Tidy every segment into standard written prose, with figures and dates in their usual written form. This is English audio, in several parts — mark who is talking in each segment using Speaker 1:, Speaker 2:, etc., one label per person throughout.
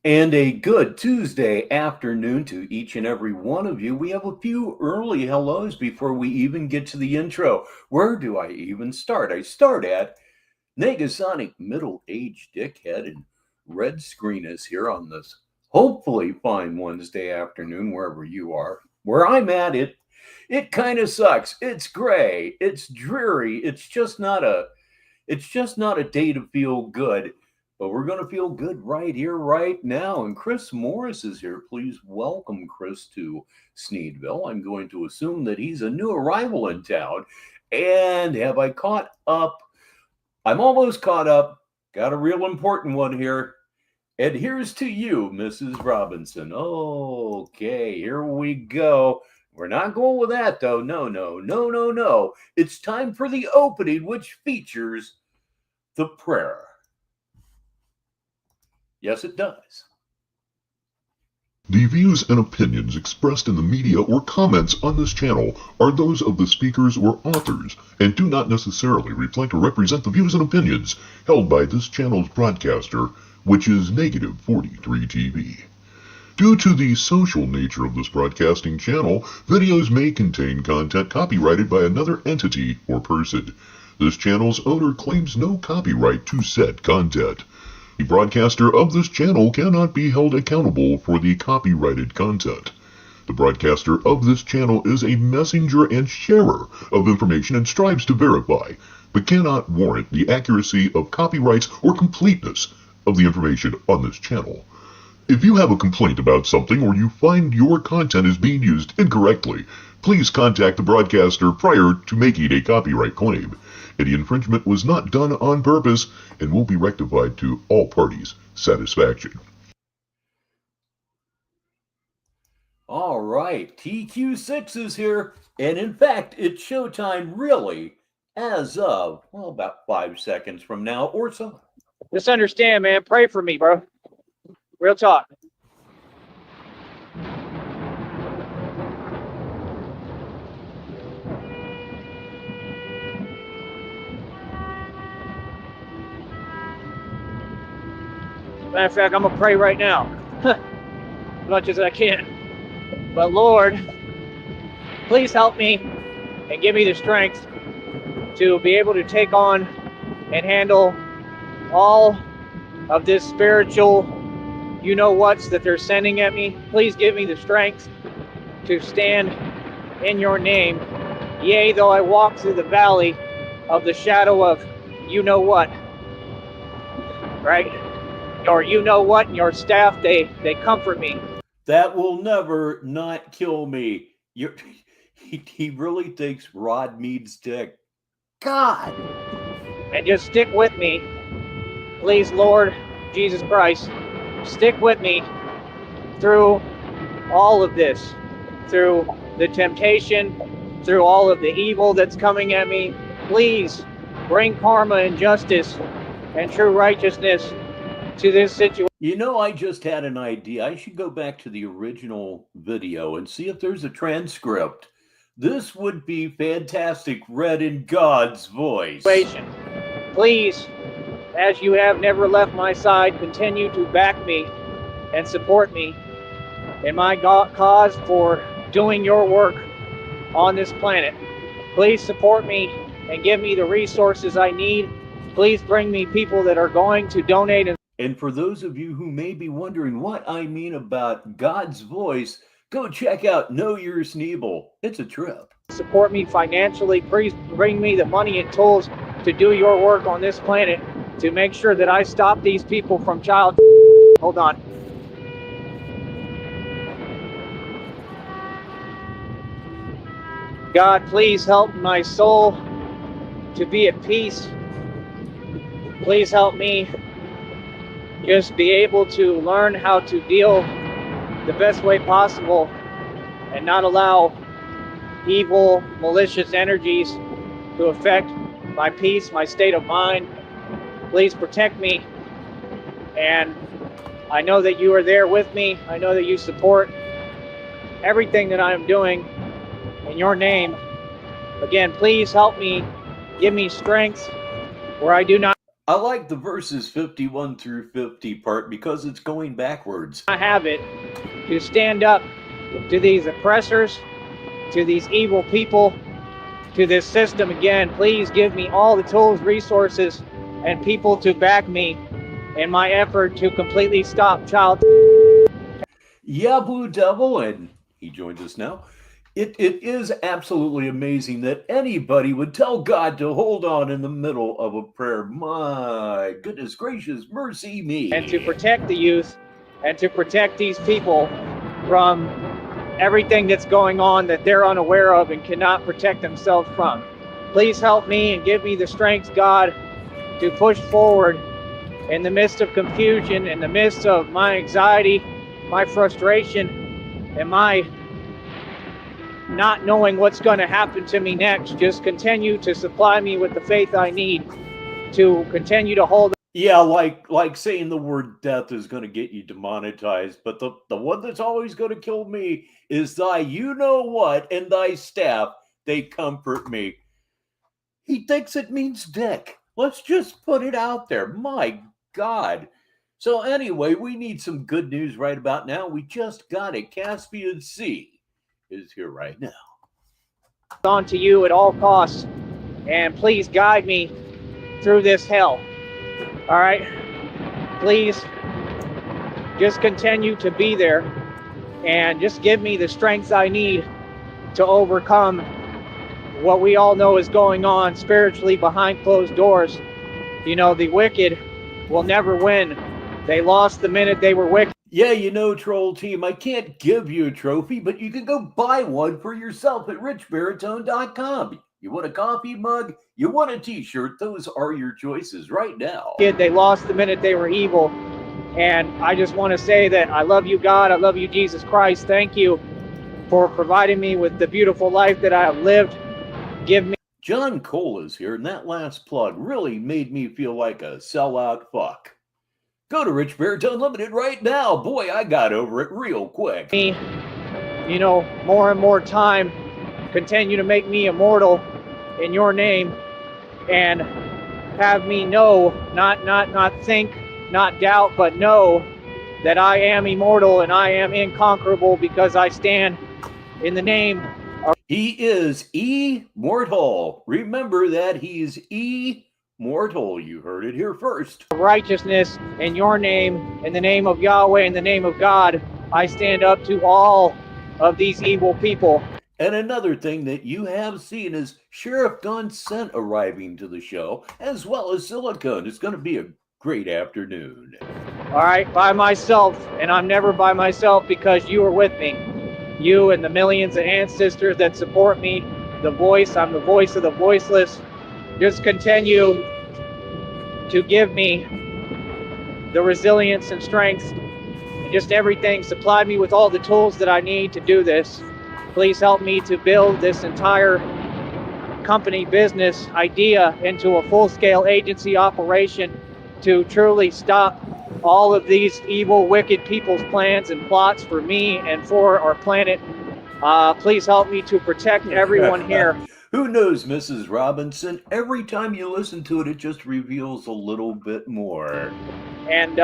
Speaker 1: And a good Tuesday afternoon to each and every one of you. We have a few early hellos before we even get to the intro. Where do I even start? I start at Negasonic middle-aged dickhead, and Red Screen is here on this hopefully fine Wednesday afternoon wherever you are. Where I'm at, it kind of sucks. It's gray. It's dreary. It's just not a day to feel good. But we're going to feel good right here, right now. And Chris Morris is here. Please welcome Chris to Sneedville. I'm going to assume that he's a new arrival in town. And have I caught up? I'm almost caught up. Got a real important one here. And here's to you, Mrs. Robinson. Okay, here we go. We're not going with that, though. No. It's time for the opening, which features the prayer. Yes, it does.
Speaker 2: The views and opinions expressed in the media or comments on this channel are those of the speakers or authors and do not necessarily reflect or represent the views and opinions held by this channel's broadcaster, which is Negative 43 TV. Due to the social nature of this broadcasting channel, videos may contain content copyrighted by another entity or person. This channel's owner claims no copyright to said content. The broadcaster of this channel cannot be held accountable for the copyrighted content. The broadcaster of this channel is a messenger and sharer of information and strives to verify, but cannot warrant the accuracy of copyrights or completeness of the information on this channel. If you have a complaint about something or you find your content is being used incorrectly, please contact the broadcaster prior to making a copyright claim. Any infringement was not done on purpose and will be rectified to all parties' satisfaction.
Speaker 1: All right, TQ6 is here, and in fact, it's showtime really as of, well, about 5 seconds from now or so.
Speaker 3: Just understand, man, pray for me, bro. Real talk. Matter of fact, I'm going to pray right now. As much as I can. But Lord, please help me and give me the strength to be able to take on and handle all of this spiritual you-know-whats that they're sending at me. Please give me the strength to stand in your name. Yea, though I walk through the valley of the shadow of you-know-what. Right? Or you-know-what, and your staff, they comfort me.
Speaker 1: That will never not kill me. He really thinks Rod Mead's dick. God!
Speaker 3: And just stick with me. Please, Lord Jesus Christ, stick with me through all of this. Through the temptation, through all of the evil that's coming at me. Please bring karma and justice and true righteousness to this situation.
Speaker 1: You know, I just had an idea. I should go back to the original video and see if there's a transcript. This would be fantastic read in God's voice.
Speaker 3: Please, as you have never left my side, continue to back me and support me in my cause for doing your work on this planet. Please support me and give me the resources I need. Please bring me people that are going to donate.
Speaker 1: And for those of you who may be wondering what I mean about God's voice, go check out Know Your Sneeble. It's a trip.
Speaker 3: Support me financially. Please bring me the money and tools to do your work on this planet to make sure that I stop these people from child. Hold on. God, please help my soul to be at peace. Please help me just be able to learn how to deal the best way possible and not allow evil, malicious energies to affect my peace, my state of mind. Please protect me. And I know that you are there with me. I know that you support everything that I am doing in your name. Again, please help me, give me strength where I do not.
Speaker 1: I like the verses 51 through 50 part because it's going backwards.
Speaker 3: I have it to stand up to these oppressors, to these evil people, to this system again. Please give me all the tools, resources, and people to back me in my effort to completely stop child.
Speaker 1: Yeah, Blue Devil, and he joins us now. It is absolutely amazing that anybody would tell God to hold on in the middle of a prayer. My goodness gracious, mercy me.
Speaker 3: And to protect the youth and to protect these people from everything that's going on that they're unaware of and cannot protect themselves from. Please help me and give me the strength, God, to push forward in the midst of confusion, in the midst of my anxiety, my frustration, and my not knowing what's going to happen to me next. Just continue to supply me with the faith I need to continue to hold.
Speaker 1: Yeah, like saying the word death is going to get you demonetized, but the one that's always going to kill me is thy you know what and thy staff, they comfort me. He thinks it means dick. Let's just put it out there. My God. So anyway, we need some good news right about now. We just got it. Caspian Sea is here right now.
Speaker 3: On to you at all costs, and please guide me through this hell. All right, please just continue to be there and just give me the strength I need to overcome what we all know is going on spiritually behind closed doors. You know, the wicked will never win. They lost the minute they were wicked.
Speaker 1: Yeah, you know, Troll Team, I can't give you a trophy, but you can go buy one for yourself at richbaritone.com. You want a coffee mug? You want a t-shirt? Those are your choices right now.
Speaker 3: They lost the minute they were evil. And I just want to say that I love you, God. I love you, Jesus Christ. Thank you for providing me with the beautiful life that I have lived. Give me.
Speaker 1: John Cole is here, and that last plug really made me feel like a sellout fuck. Go to Rich Baritone Limited right now. Boy, I got over it real quick.
Speaker 3: You know, more and more time. Continue to make me immortal in your name, and have me know, not think, not doubt, but know that I am immortal and I am inconquerable because I stand in the name of.
Speaker 1: He is immortal. Remember that he's immortal. You heard it here first.
Speaker 3: Righteousness in your name, in the name of Yahweh, in the name of God. I stand up to all of these evil people.
Speaker 1: And another thing that you have seen is Sheriff Don Scent arriving to the show, as well as Silicone. It's going to be a great afternoon.
Speaker 3: All right, by myself, and I'm never by myself because you are with me. You and the millions of ancestors that support me, the voice, I'm the voice of the voiceless. Just continue to give me the resilience and strength and just everything. Supply me with all the tools that I need to do this. Please help me to build this entire company business idea into a full-scale agency operation to truly stop all of these evil, wicked people's plans and plots for me and for our planet. Please help me to protect everyone here.
Speaker 1: Who knows, Mrs. Robinson? Every time you listen to it, it just reveals a little bit more.
Speaker 3: And,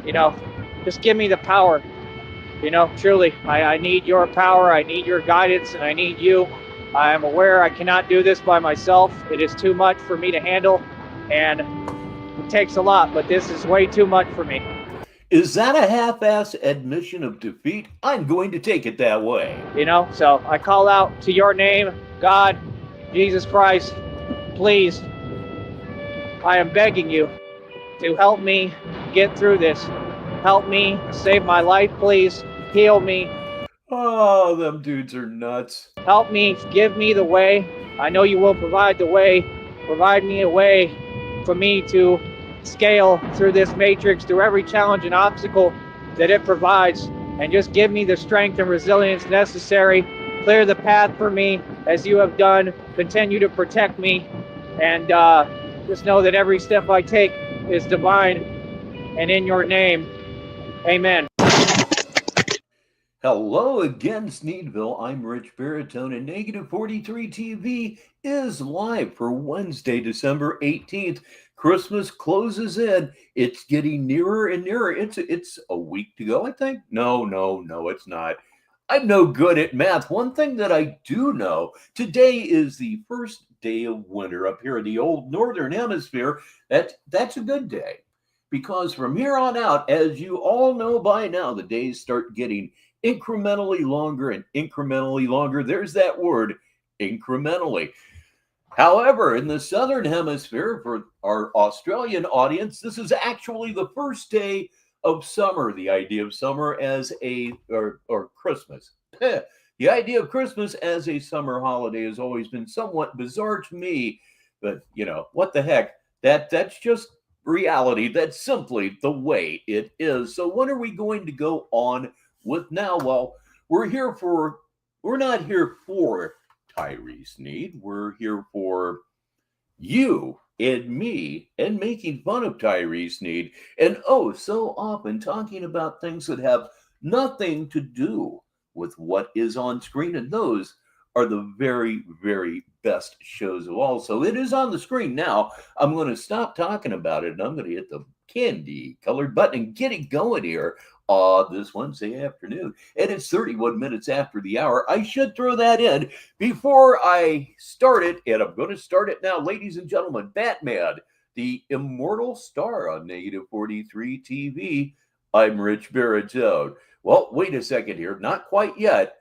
Speaker 3: you know, just give me the power. You know, truly, I need your power, I need your guidance, and I need you. I am aware I cannot do this by myself. It is too much for me to handle, and it takes a lot, but this is way too much for me.
Speaker 1: Is that a half-ass admission of defeat? I'm going to take it that way.
Speaker 3: You know, so I call out to your name, God, Jesus Christ, please, I am begging you to help me get through this. Help me save my life, please. Heal me.
Speaker 1: Oh, them dudes are nuts.
Speaker 3: Help me, give me the way. I know you will provide the way. Provide me a way for me to scale through this matrix, through every challenge and obstacle that it provides, and just give me the strength and resilience necessary. Clear the path for me as you have done. Continue to protect me, and just know that every step I take is divine, and in your name, amen.
Speaker 1: Hello again, Sneedville. I'm Rich Baritone, and Negative 43 TV is live for Wednesday, December 18th. Christmas closes in. It's getting nearer and nearer. It's a week to go, I think. No, it's not. I'm no good at math. One thing that I do know, today is the first day of winter up here in the old northern hemisphere. That's a good day. Because from here on out, as you all know by now, the days start getting incrementally longer and incrementally longer. There's that word, incrementally. However, in the southern hemisphere, for our Australian audience, this is actually the first day of summer. The idea of summer as or Christmas. The idea of Christmas as a summer holiday has always been somewhat bizarre to me, but what the heck? That's just reality. That's simply the way it is. So when are we going to go on with now? Well, we're not here for Tyree Sneed. We're here for you and me and making fun of Tyree Sneed, and oh, so often talking about things that have nothing to do with what is on screen, and those are the very, very best shows of all. So it is on the screen now. I'm going to stop talking about it, and I'm going to hit the candy colored button and get it going here this Wednesday afternoon. And it's 31 minutes after the hour. I should throw that in before I start it, and I'm going to start it now. Ladies and gentlemen, Batman, the Immortal Star on Negative 43 TV. I'm Rich Baritone. Well, wait a second here. Not quite yet.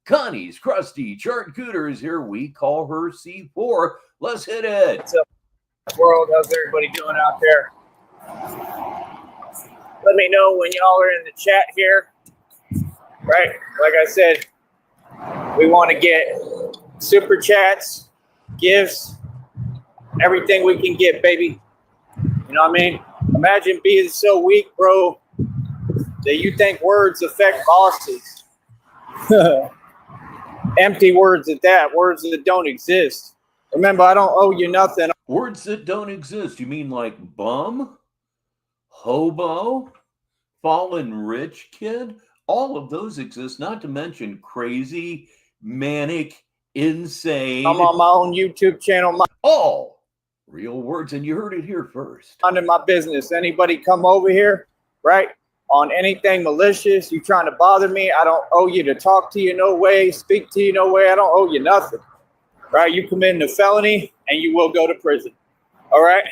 Speaker 1: Connie's crusty charcuterie is here. We call her C4. Let's hit it.
Speaker 3: What's up, world? How's everybody doing out there? Let me know when y'all are in the chat here. Right? Like I said, we want to get super chats, gifts, everything we can get, baby. You know what I mean? Imagine being so weak, bro, that you think words affect bosses. Empty words at that, words that don't exist. Remember, I don't owe you nothing.
Speaker 1: Words that don't exist. You mean like bum, hobo, fallen rich kid? All of those exist, not to mention crazy, manic, insane.
Speaker 3: I'm on my own YouTube channel.
Speaker 1: All real words, and you heard it here first.
Speaker 3: Under my business. Anybody come over here, right? On anything malicious, you trying to bother me, I don't owe you to talk to you no way, speak to you no way. I don't owe you nothing, right? You commit a felony and you will go to prison, all right?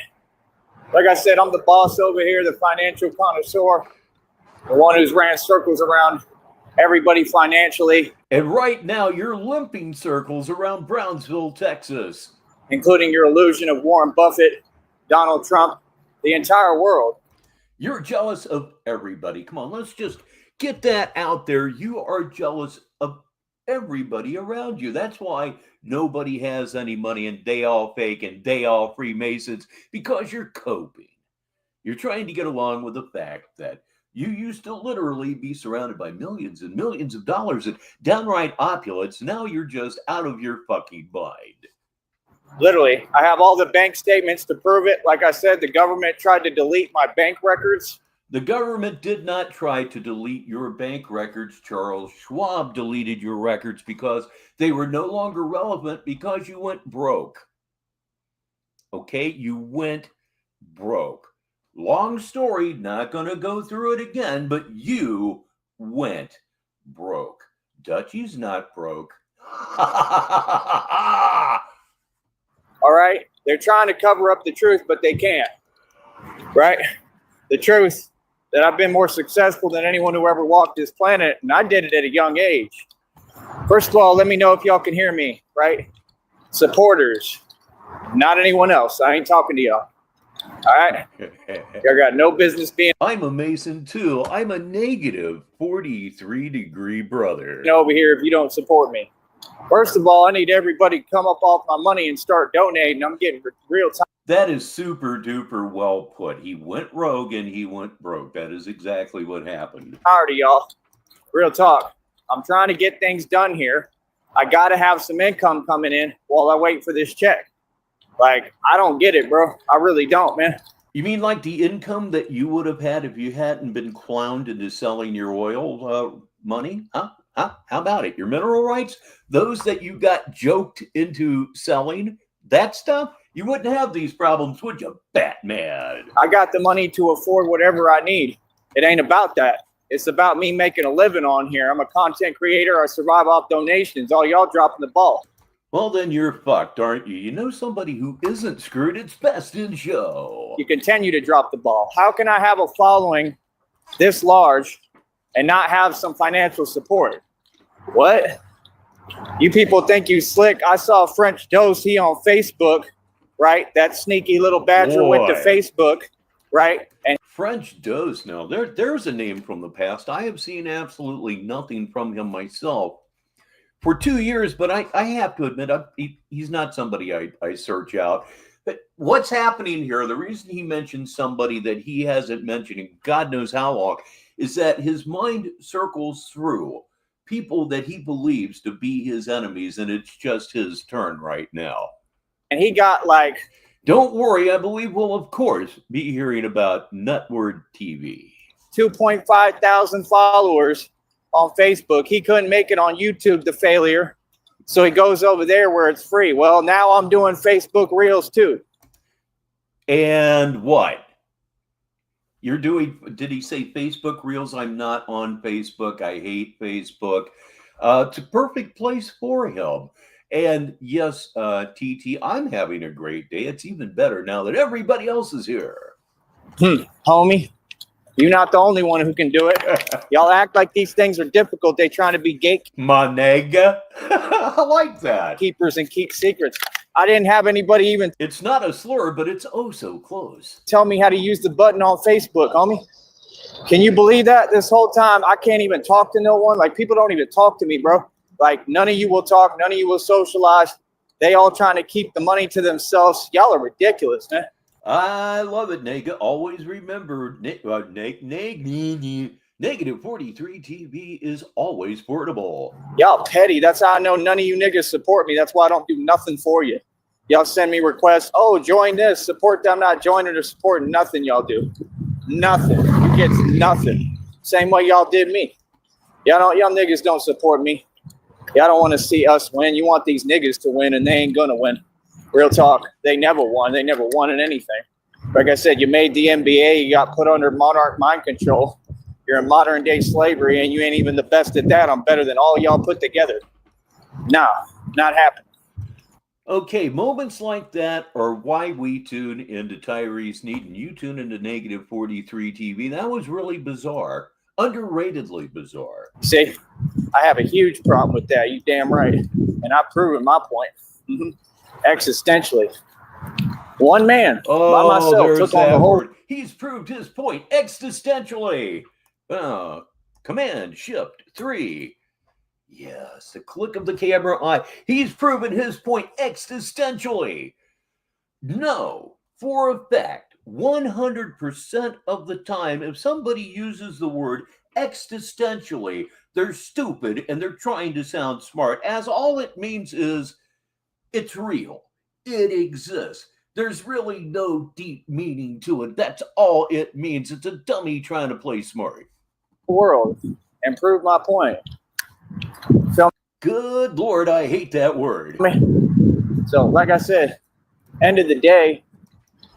Speaker 3: Like I said, I'm the boss over here, the financial connoisseur, the one who's ran circles around everybody financially.
Speaker 1: And right now, you're limping circles around Brownsville, Texas.
Speaker 3: Including your illusion of Warren Buffett, Donald Trump, the entire world.
Speaker 1: You're jealous of everybody. Come on, let's just get that out there. You are jealous of everybody around you. That's why nobody has any money and they all fake and they all Freemasons, because you're coping. You're trying to get along with the fact that you used to literally be surrounded by millions and millions of dollars and downright opulence. Now you're just out of your fucking mind.
Speaker 3: Literally, I have all the bank statements to prove it. Like I said, the government tried to delete my bank records.
Speaker 1: The government did not try to delete your bank records. Charles Schwab deleted your records because they were no longer relevant because you went broke. Okay, you went broke. Long story, not going to go through it again, but you went broke. Dutchie's not broke.
Speaker 3: All right? They're trying to cover up the truth, but they can't. Right? The truth that I've been more successful than anyone who ever walked this planet, and I did it at a young age. First of all, let me know if y'all can hear me, right? Supporters, not anyone else. I ain't talking to y'all. All right? Y'all got no business being.
Speaker 1: I'm a Mason too. I'm a negative 43-degree brother.
Speaker 3: Over here if you don't support me. First of all, I need everybody to come up off my money and start donating. I'm getting real time.
Speaker 1: That is super duper well put. He went rogue and he went broke. That is exactly what happened.
Speaker 3: Tired of y'all. Real talk. I'm trying to get things done here. I got to have some income coming in while I wait for this check. Like, I don't get it, bro. I really don't, man.
Speaker 1: You mean like the income that you would have had if you hadn't been clowned into selling your oil money? Huh? How about it? Your mineral rights? Those that you got joked into selling? That stuff? You wouldn't have these problems, would you, Batman?
Speaker 3: I got the money to afford whatever I need. It ain't about that. It's about me making a living on here. I'm a content creator. I survive off donations. All y'all dropping the ball.
Speaker 1: Well, then you're fucked, aren't you? You know somebody who isn't screwed, it's Best in Show.
Speaker 3: You continue to drop the ball. How can I have a following this large and not have some financial support? What? You people think you slick. I saw French Dose, he on Facebook, right? That sneaky little badger went to Facebook, right? And
Speaker 1: French Dose, now, there's a name from the past. I have seen absolutely nothing from him myself for 2 years, but I have to admit, he's not somebody I search out. But what's happening here, the reason he mentioned somebody that he hasn't mentioned in God knows how long, is that his mind circles through people that he believes to be his enemies, and it's just his turn right now.
Speaker 3: And he got like...
Speaker 1: Don't worry, I believe we'll, of course, be hearing about Nutword TV.
Speaker 3: 2.5 thousand followers on Facebook. He couldn't make it on YouTube, the failure. So he goes over there where it's free. Well, now I'm doing Facebook Reels too.
Speaker 1: And what? You're doing, did he say Facebook Reels? I'm not on Facebook. I hate Facebook. It's a perfect place for him. And yes, TT, I'm having a great day. It's even better now that everybody else is here.
Speaker 3: Homie, you're not the only one who can do it. Y'all act like these things are difficult. They trying to be
Speaker 1: My nigga. I like that.
Speaker 3: gatekeepers and keep secrets. I didn't have anybody even
Speaker 1: It's not a slur, but it's oh so close.
Speaker 3: tell me how to use the button on Facebook, homie. Can you believe that? This whole time, I can't even talk to no one. Like, people don't even talk to me, bro. Like, none of you will talk. None of you will socialize. They all trying to keep the money to themselves. Y'all are ridiculous, man.
Speaker 1: I love it, Nega. Always remember, Negative 43 TV is always portable.
Speaker 3: Y'all petty. That's how I know none of you niggas support me. That's why I don't do nothing for you. Y'all send me requests. Oh, join this. Support them. Not joining or supporting. Nothing y'all do. Nothing. You get nothing. Same way y'all did me. Y'all niggas don't support me. Y'all don't want to see us win. You want these niggas to win, and they ain't gonna win. Real talk. They never won. They never won in anything. Like I said, you made the NBA. You got put under monarch mind control. You're in modern day slavery, and you ain't even the best at that. I'm better than all y'all put together. Nah, not happening.
Speaker 1: Okay, moments like that are why we tune into Tyree, Sneed, and you tune into Negative 43 TV. That was really bizarre. Underratedly bizarre.
Speaker 3: See, I have a huge problem with that. You damn right. And I've proven my point. Existentially. One man by myself took on the whole...
Speaker 1: word. He's proved his point existentially. Command Shift 3. Yes, the click of the camera eye. He's proven his point existentially. No, for a fact, 100% of the time, if somebody uses the word existentially, they're stupid and they're trying to sound smart, as all it means is it's real. It exists. There's really no deep meaning to it. That's all it means. It's a dummy trying to play smart.
Speaker 3: World and prove my point.
Speaker 1: Good Lord, I hate that word.
Speaker 3: So, like I said, end of the day,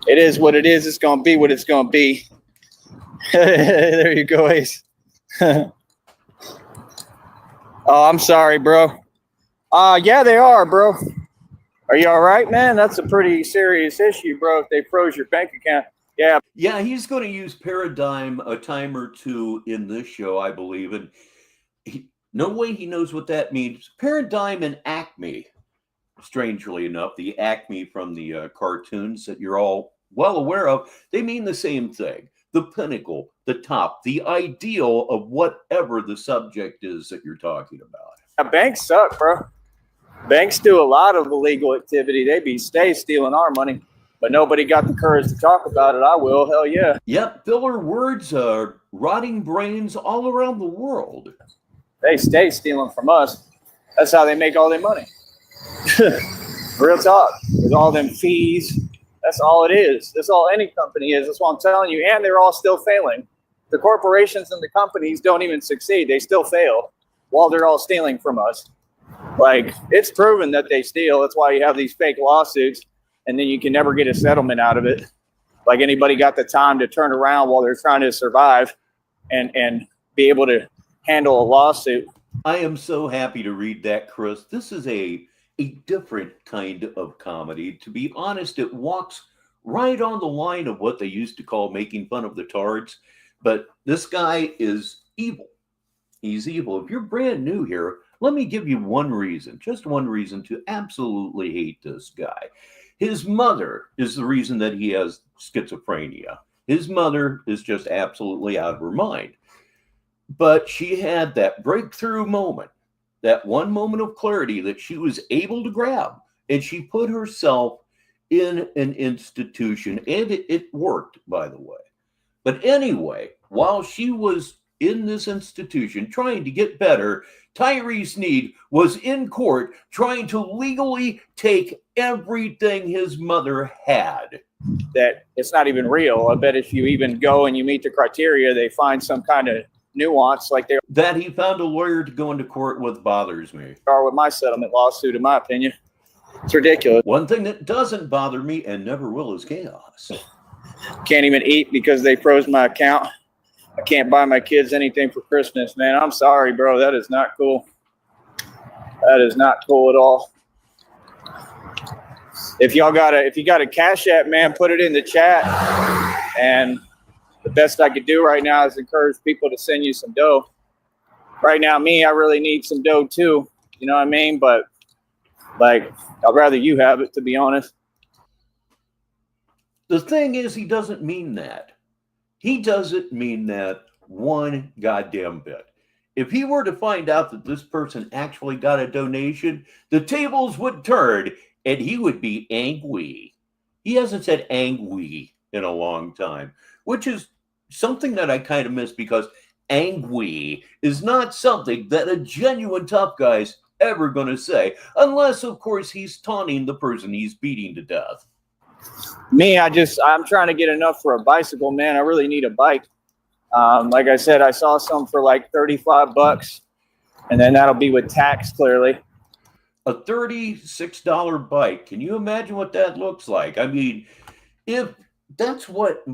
Speaker 3: it is what it is. It's going to be what it's going to be. There you go, Ace. Oh, I'm sorry, bro. Yeah, they are, bro. Are you all right, man? That's a pretty serious issue, bro, if they froze your bank account. Yeah.
Speaker 1: Yeah, he's going to use Paradigm a time or two in this show, I believe. And no way he knows what that means. Paradigm and Acme, strangely enough, the Acme from the cartoons that you're all well aware of, they mean the same thing. The pinnacle, the top, the ideal of whatever the subject is that you're talking about.
Speaker 3: Banks suck, bro. Banks do a lot of illegal activity. They stay stealing our money, but nobody got the courage to talk about it. I will. Hell yeah.
Speaker 1: Yep, filler words are rotting brains all around the world.
Speaker 3: They stay stealing from us. That's how they make all their money. Real talk. With all them fees. That's all it is. That's all any company is. That's what I'm telling you. And they're all still failing. The corporations and the companies don't even succeed. They still fail while they're all stealing from us. Like, it's proven that they steal. That's why you have these fake lawsuits. and then you can never get a settlement out of it. Like anybody got the time to turn around while they're trying to survive and be able to handle a lawsuit.
Speaker 1: I am so happy to read that, Chris. This is a different kind of comedy. To be honest, it walks right on the line of what they used to call making fun of the tards. But this guy is evil. He's evil. If you're brand new here, let me give you one reason, just one reason to absolutely hate this guy. His mother is the reason that he has schizophrenia. His mother is just absolutely out of her mind. But she had that breakthrough moment, that one moment of clarity that she was able to grab, and she put herself in an institution, and it worked, by the way. But anyway, while she was in this institution trying to get better, Tyree Sneed was in court trying to legally take everything his mother had.
Speaker 3: That it's not even real. I bet if you even go and you meet the criteria, they find some kind of nuance like they
Speaker 1: that he found a lawyer to go into court with bothers me.
Speaker 3: Are with my settlement lawsuit, in my opinion. It's ridiculous.
Speaker 1: One thing that doesn't bother me and never will is chaos.
Speaker 3: Can't even eat because they froze my account. I can't buy my kids anything for Christmas, man. I'm sorry, bro. That is not cool. That is not cool at all. If you got a Cash App, man, put it in the chat. And the best I could do right now is encourage people to send you some dough. Right now, I really need some dough too. You know what I mean? But like, I'd rather you have it, to be honest.
Speaker 1: The thing is, he doesn't mean that. He doesn't mean that one goddamn bit. If he were to find out that this person actually got a donation, the tables would turn and he would be angry. He hasn't said angry in a long time, which is something that I kind of miss, because angry is not something that a genuine tough guy's ever going to say, unless, of course, he's taunting the person he's beating to death.
Speaker 3: I'm trying to get enough for a bicycle, man. I really need a bike. Like I said, I saw some for like $35, and then that'll be with tax, clearly.
Speaker 1: A $36 bike. Can you imagine what that looks like? I mean, if that's what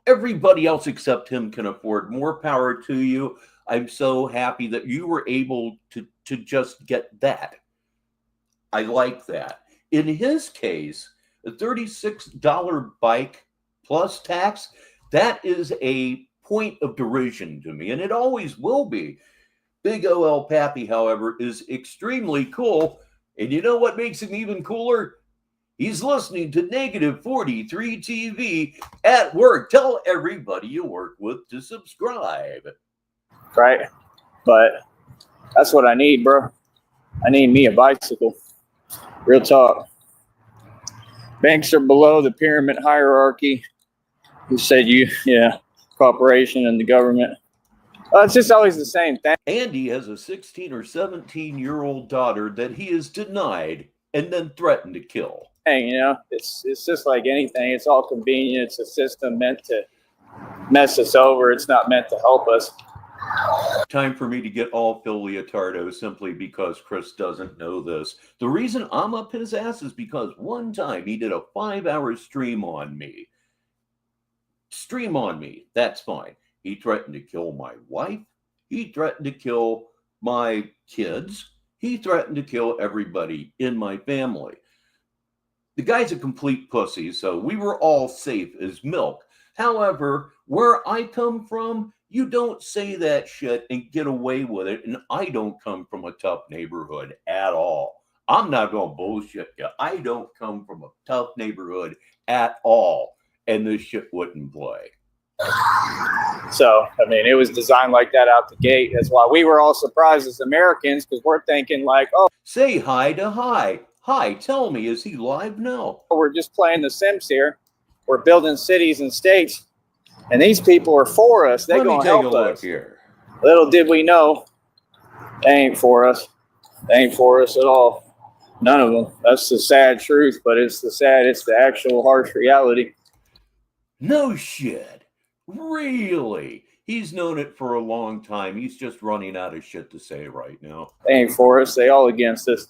Speaker 1: everybody else except him can afford, more power to you. I'm so happy that you were able to just get that. I like that. In his case, a $36 bike plus tax, that is a point of derision to me, and it always will be. Big OL Pappy, however, is extremely cool, and you know what makes him even cooler? He's listening to Negative 43 TV at work. Tell everybody you work with to subscribe.
Speaker 3: Right, but that's what I need, bro. I need me a bicycle. Real talk. Banks are below the pyramid hierarchy. You said corporation and the government. It's just always the same thing.
Speaker 1: Andy has a 16 or 17-year-old daughter that he is denied and then threatened to kill.
Speaker 3: Hey, it's just like anything. It's all convenient. It's a system meant to mess us over. It's not meant to help us.
Speaker 1: Time for me to get all Phil Leotardo simply because Chris doesn't know this. The reason I'm up his ass is because one time he did a 5-hour stream on me. Stream on me. That's fine. He threatened to kill my wife. He threatened to kill my kids. He threatened to kill everybody in my family. The guy's a complete pussy, so we were all safe as milk. However, where I come from, you don't say that shit and get away with it, and I don't come from a tough neighborhood at all. I'm not going to bullshit you. I don't come from a tough neighborhood at all, and this shit wouldn't play.
Speaker 3: So, I mean, it was designed like that out the gate. That's why we were all surprised as Americans, because we're thinking like, oh.
Speaker 1: Say hi to Hi. Hi, tell me, is he live now?
Speaker 3: We're just playing The Sims here. We're building cities and states, and these people are for us. They're going to help us. Let me take a look
Speaker 1: here.
Speaker 3: Little did we know, they ain't for us. They ain't for us at all. None of them. That's the sad truth, but it's the actual harsh reality.
Speaker 1: No shit. Really? He's known it for a long time. He's just running out of shit to say right now.
Speaker 3: They ain't for us. They all against us.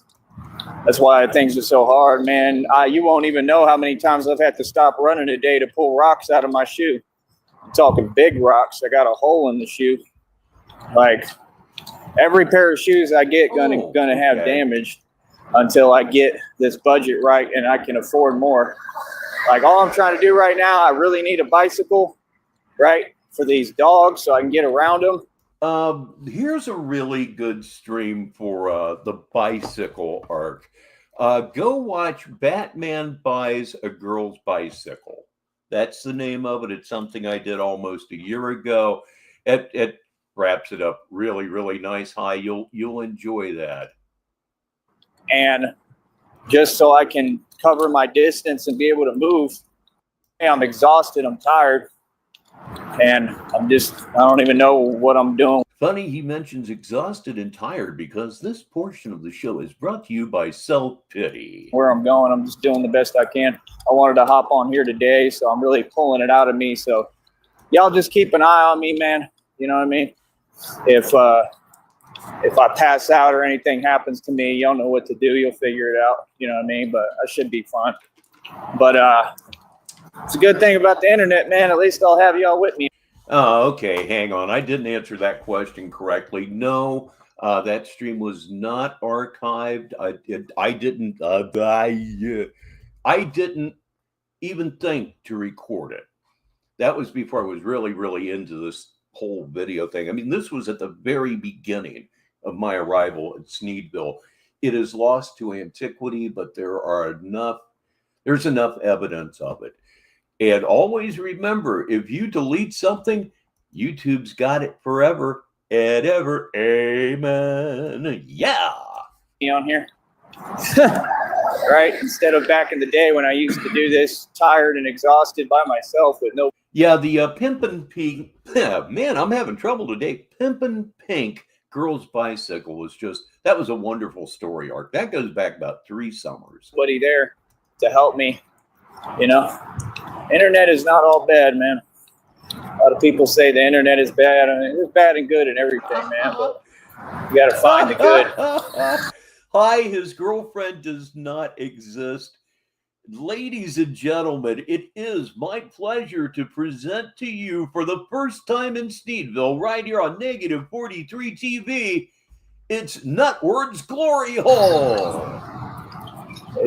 Speaker 3: That's why things are so hard, man. You won't even know how many times I've had to stop running a day to pull rocks out of my shoe. I'm talking big rocks. I got a hole in the shoe. Like every pair of shoes I get gonna have damage until I get this budget right and I can afford more. Like all I'm trying to do right now, I really need a bicycle, right, for these dogs so I can get around them.
Speaker 1: Here's a really good stream for the bicycle arc. Go watch Batman Buys a Girl's Bicycle. That's the name of it. It's something I did almost a year ago. It wraps it up really, really nice. You'll enjoy that.
Speaker 3: And just so I can cover my distance and be able to move. I'm exhausted. I'm tired. And I don't even know what I'm doing.
Speaker 1: Funny he mentions exhausted and tired because this portion of the show is brought to you by Self-Pity.
Speaker 3: Where I'm going, I'm just doing the best I can. I wanted to hop on here today, so I'm really pulling it out of me. So y'all just keep an eye on me, man. You know what I mean? If I pass out or anything happens to me, y'all know what to do. You'll figure it out. You know what I mean? But I should be fine. But it's a good thing about the internet, man. At least I'll have y'all with me.
Speaker 1: Oh, okay. Hang on. I didn't answer that question correctly. No, that stream was not archived. I didn't even think to record it. That was before I was really, really into this whole video thing. I mean, this was at the very beginning of my arrival at Sneedville. It is lost to antiquity, but there's enough evidence of it. And always remember, if you delete something, YouTube's got it forever and ever. Amen. Yeah.
Speaker 3: On here. Right? Instead of back in the day when I used to do this tired and exhausted by myself with no.
Speaker 1: Yeah, the Pimpin' Pink. Man, I'm having trouble today. Pimpin' Pink Girl's Bicycle that was a wonderful story arc. That goes back about 3 summers.
Speaker 3: Somebody there to help me. You know, internet is not all bad, man. A lot of people say the internet is bad, and it's bad and good and everything, man. But you got to find the good.
Speaker 1: Hi, his girlfriend does not exist. Ladies and gentlemen, it is my pleasure to present to you for the first time in Sneedville, right here on Negative 43 TV, it's Nutward's Glory Hole.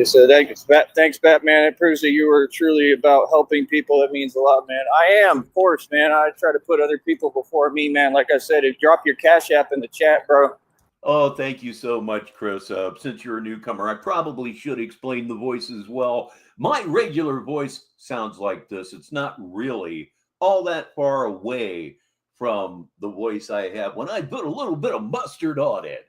Speaker 3: So thanks, Batman. It proves that you are truly about helping people. That means a lot, man. I am, of course, man. I try to put other people before me, man. Like I said, drop your Cash App in the chat, bro.
Speaker 1: Oh, thank you so much, Chris. Since you're a newcomer, I probably should explain the voice as well. My regular voice sounds like this. It's not really all that far away from the voice I have when I put a little bit of mustard on it.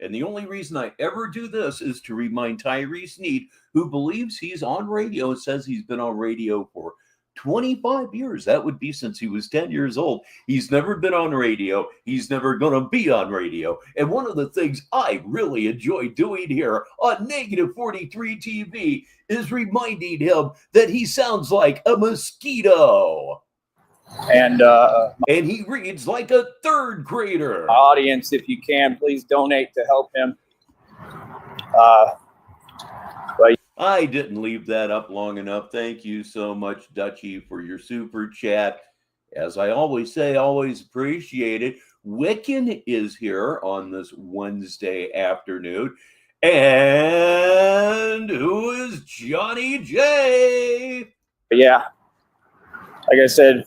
Speaker 1: And the only reason I ever do this is to remind Tyree Sneed, who believes he's on radio and says he's been on radio for 25 years. That would be since he was 10 years old. He's never been on radio. He's never going to be on radio. And one of the things I really enjoy doing here on Negative 43 TV is reminding him that he sounds like a mosquito.
Speaker 3: And
Speaker 1: he reads like a 3rd grader.
Speaker 3: Audience, if you can, please donate to help him. But
Speaker 1: I didn't leave that up long enough. Thank you so much, Dutchie, for your super chat. As I always say, always appreciate it. Wiccan is here on this Wednesday afternoon. And who is Johnny J?
Speaker 3: Yeah, like I said,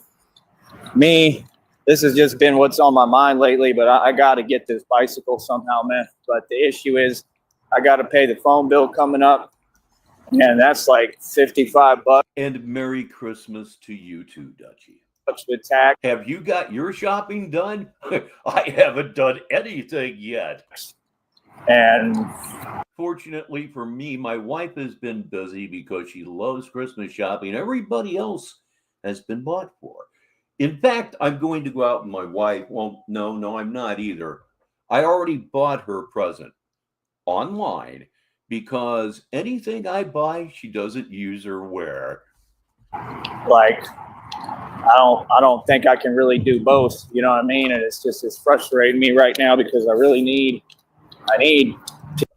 Speaker 3: this has just been what's on my mind lately, but I got to get this bicycle somehow, man. But the issue is I got to pay the phone bill coming up, and that's like $55.
Speaker 1: And Merry Christmas to you too, Dutchie.
Speaker 3: With tax.
Speaker 1: Have you got your shopping done? I haven't done anything yet.
Speaker 3: And
Speaker 1: fortunately for me, my wife has been busy because she loves Christmas shopping. Everybody else has been bought for. In fact, I'm going to go out with my wife. Well, no, I'm not either. I already bought her present online because anything I buy, she doesn't use or wear.
Speaker 3: Like, I don't think I can really do both. You know what I mean? And it's frustrating me right now because I need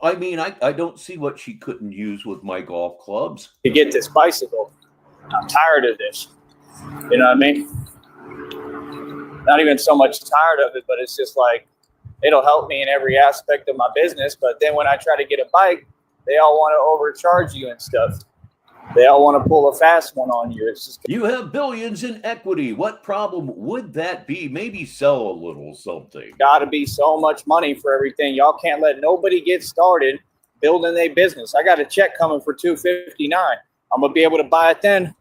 Speaker 1: I mean, I don't see what she couldn't use with my golf clubs.
Speaker 3: to get this bicycle. I'm tired of this. You know what I mean? Not even so much tired of it, but it's just like, it'll help me in every aspect of my business. But then when I try to get a bike, they all want to overcharge you and stuff. They all want to pull a fast one on you. It's just,
Speaker 1: You have billions in equity. What problem would that be? Maybe sell a little something.
Speaker 3: got to be so much money for everything. Y'all can't let nobody get started building a business. I got a check coming for $259. I'm gonna be able to buy it then.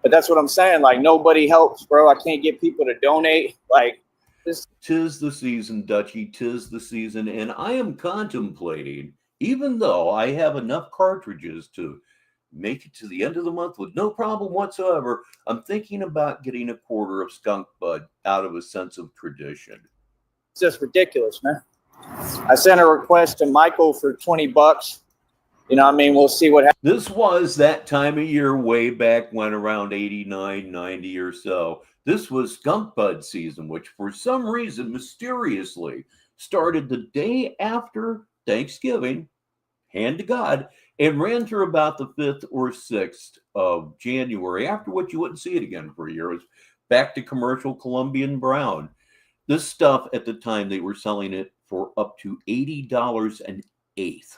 Speaker 3: But that's what I'm saying. Like, nobody helps, bro. I can't get people to donate. Like, this.
Speaker 1: Tis the season, Dutchie. Tis the season, and I am contemplating, even though I have enough cartridges to make it to the end of the month with no problem whatsoever, I'm thinking about getting a quarter of skunk bud out of a sense of tradition.
Speaker 3: It's just ridiculous, man. I sent a request to Michael for $20. You know what I mean? We'll see what happens.
Speaker 1: This was that time of year way back when, around 89, 90 or so. This was skunk bud season, which for some reason mysteriously started the day after Thanksgiving, hand to God, and ran through about the 5th or 6th of January, after which you wouldn't see it again for a year. It was back to commercial Colombian brown. This stuff at the time, they were selling it for up to $80 an eighth.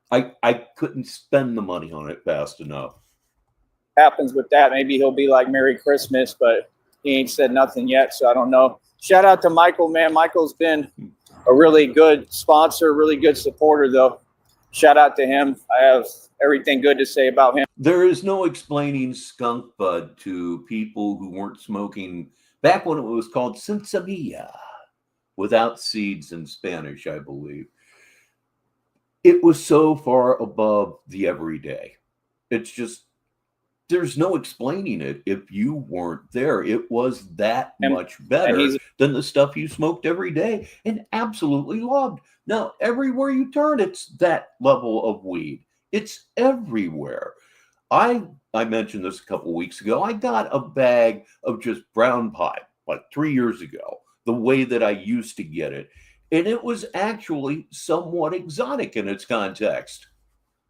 Speaker 1: I couldn't spend the money on it fast enough.
Speaker 3: Happens with that. Maybe he'll be like Merry Christmas, but he ain't said nothing yet, so I don't know. Shout out to Michael, man. Michael's been a really good sponsor, really good supporter, though. Shout out to him. I have everything good to say about him.
Speaker 1: There is no explaining skunk bud to people who weren't smoking back when it was called Sinsemilla, without seeds in Spanish, I believe. It was so far above the everyday. It's just, there's no explaining it if you weren't there. It was that much better than the stuff you smoked every day and absolutely loved. Now, everywhere you turn, it's that level of weed. It's everywhere. I mentioned this a couple weeks ago. I got a bag of just brown pipe like 3 years ago, the way that I used to get it. And it was actually somewhat exotic in its context.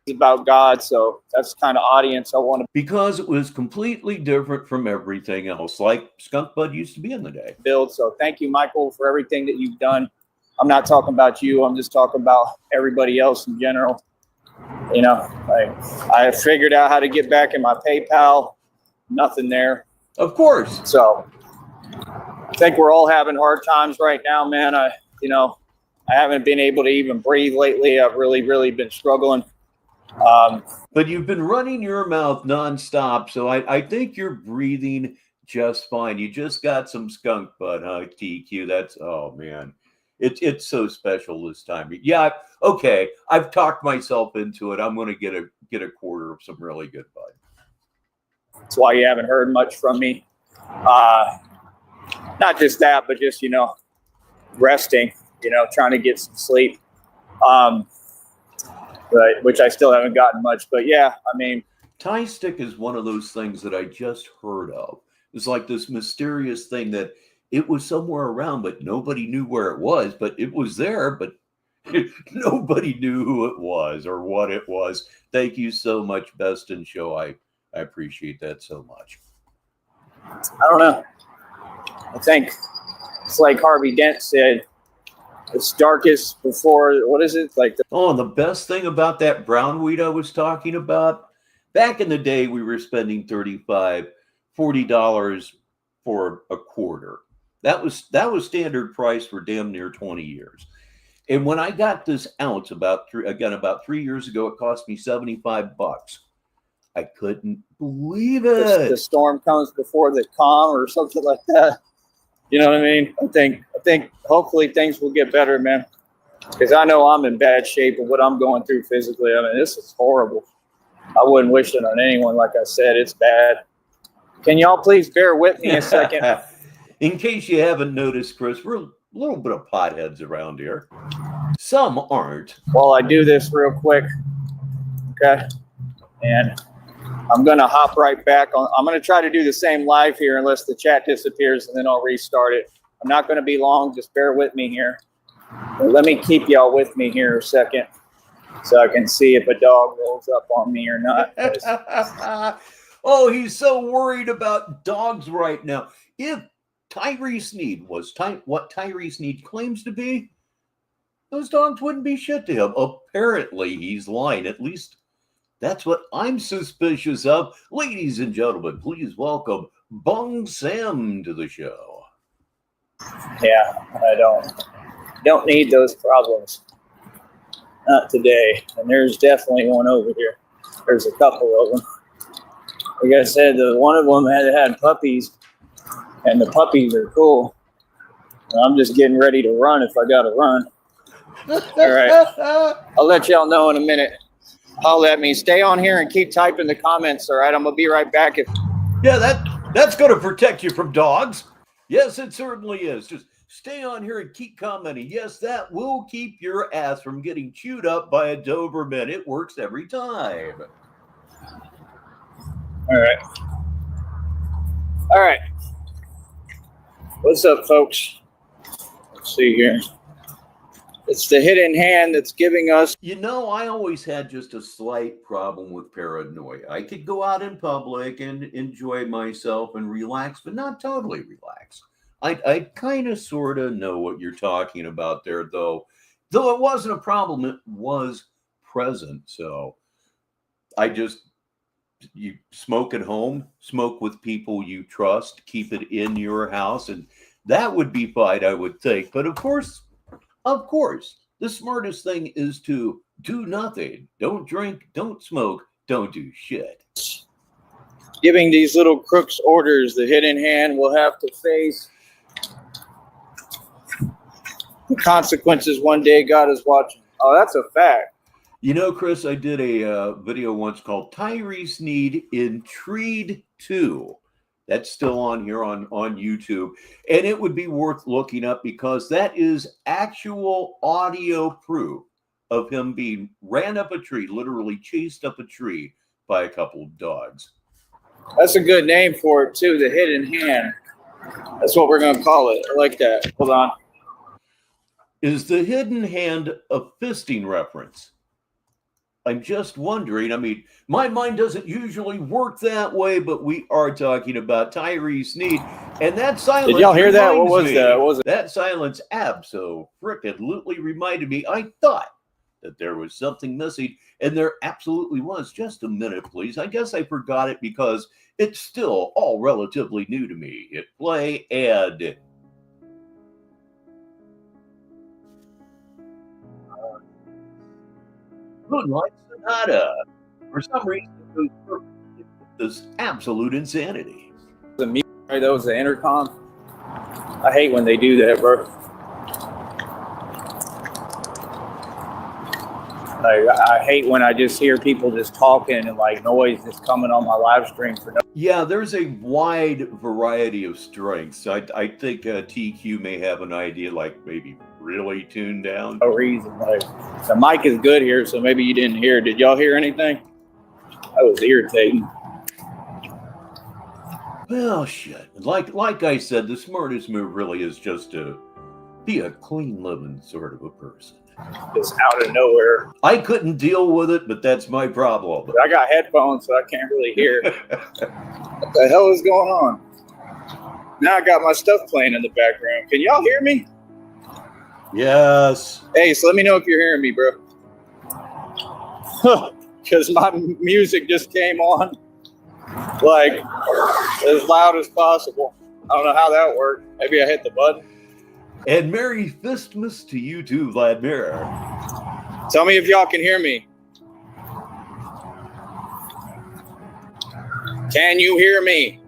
Speaker 3: It's about God, so that's the kind of audience I want to
Speaker 1: because it was completely different from everything else, like skunk bud used to be in the day.
Speaker 3: build. So thank you, Michael, for everything that you've done. I'm not talking about you. I'm just talking about everybody else in general. You know, like, I figured out how to get back in my PayPal. Nothing there.
Speaker 1: Of course.
Speaker 3: So I think we're all having hard times right now, man. I haven't been able to even breathe lately. I've really been struggling.
Speaker 1: But you've been running your mouth nonstop, so I think you're breathing just fine. You just got some skunk bud, huh, TQ? That's, oh man, it's so special this time. Yeah, okay, I've talked myself into it. I'm going to get a quarter of some really good bud.
Speaker 3: That's why you haven't heard much from me. Not just that, but just resting. Trying to get some sleep. But which I still haven't gotten much. But yeah, I mean,
Speaker 1: Tie stick is one of those things that I just heard of. It's like this mysterious thing that it was somewhere around, but nobody knew where it was. But it was there, but nobody knew who it was or what it was. Thank you so much, Best in Show. I appreciate that so much.
Speaker 3: I don't know. I think it's like Harvey Dent said, it's darkest before, what is it? Like
Speaker 1: the best thing about that brown weed I was talking about, back in the day, we were spending $35, $40 for a quarter. That was standard price for damn near 20 years. And when I got this ounce about 3 years ago, it cost me $75. I couldn't believe it.
Speaker 3: The storm comes before the calm or something like that. You know what I mean? I think hopefully things will get better, man. Because I know I'm in bad shape of what I'm going through physically. I mean, this is horrible. I wouldn't wish it on anyone. Like I said, it's bad. Can y'all please bear with me a second?
Speaker 1: In case you haven't noticed, Chris, we're a little bit of potheads around here. Some aren't.
Speaker 3: Well, I do this real quick. Okay. And I'm going to hop right back on. I'm going to try to do the same live here unless the chat disappears, and then I'll restart it. I'm not going to be long. Just bear with me here. Let me keep y'all with me here a second. so I can see if a dog rolls up on me or not.
Speaker 1: Oh, he's so worried about dogs right now. If Tyree Sneed was what Tyree Sneed claims to be, those dogs wouldn't be shit to him. Apparently, he's lying. At least that's what I'm suspicious of. Ladies and gentlemen, please welcome Bung Sam to the show.
Speaker 3: Yeah, I don't need those problems. Not today. And there's definitely one over here. There's a couple of them. Like I said, one of them had puppies, and the puppies are cool. And I'm just getting ready to run if I got to run. All right. I'll let y'all know in a minute. Holler at me. Stay on here and keep typing the comments, all right? I'm going to be right back.
Speaker 1: Yeah, that's going to protect you from dogs. Yes, it certainly is. Just stay on here and keep commenting. Yes, that will keep your ass from getting chewed up by a Doberman. It works every time.
Speaker 3: All right. All right. What's up, folks? Let's see here. It's the hidden hand that's giving us.
Speaker 1: You know, I always had just a slight problem with paranoia. I could go out in public and enjoy myself and relax, but not totally relax. I kind of sort of know what you're talking about there, though. Though it wasn't a problem, it was present. So you smoke at home, smoke with people you trust, keep it in your house, and that would be fine, I would think. But of course, the smartest thing is to do nothing. Don't drink, don't smoke, don't do shit.
Speaker 3: Giving these little crooks orders, the hidden hand will have to face the consequences one day. God is watching. Oh, that's a fact.
Speaker 1: You know, Chris, I did a video once called Tyree Sneed Intrigued 2. That's still on here on YouTube. And it would be worth looking up because that is actual audio proof of him being ran up a tree, literally chased up a tree by a couple of dogs.
Speaker 3: That's a good name for it, too, the hidden hand. That's what we're going to call it. I like that. Hold on.
Speaker 1: Is the hidden hand a fisting reference? I'm just wondering. I mean, my mind doesn't usually work that way, but we are talking about Tyree Sneed, and that silence.
Speaker 3: Did y'all hear that? What was that? What was it?
Speaker 1: That silence absolutely reminded me. I thought that there was something missing, and there absolutely was. Just a minute, please. I guess I forgot it because it's still all relatively new to me. Hit play and. Moonlight Sonata. For some reason, it goes perfectly with this absolute insanity.
Speaker 3: That was the intercom. I hate when they do that, bro. I hate when I just hear people just talking and like noise just coming on my live stream for no.
Speaker 1: Yeah, there's a wide variety of strengths. I think TQ may have an idea, like maybe really tuned down.
Speaker 3: No reason. Like the mic is good here, so maybe you didn't hear. Did y'all hear anything? That was irritating.
Speaker 1: Well, shit. Like I said, the smartest move really is just to be a clean living sort of a person.
Speaker 3: Just out of nowhere.
Speaker 1: I couldn't deal with it, but that's my problem.
Speaker 3: I got headphones, so I can't really hear. What the hell is going on? Now I got my stuff playing in the background. Can y'all hear me?
Speaker 1: Yes.
Speaker 3: Hey, so let me know if you're hearing me, bro. Because my music just came on like as loud as possible. I don't know how that worked. Maybe I hit the button.
Speaker 1: And Merry Fistmas to you too, Vladimir.
Speaker 3: Tell me if y'all can hear me. Can you hear me?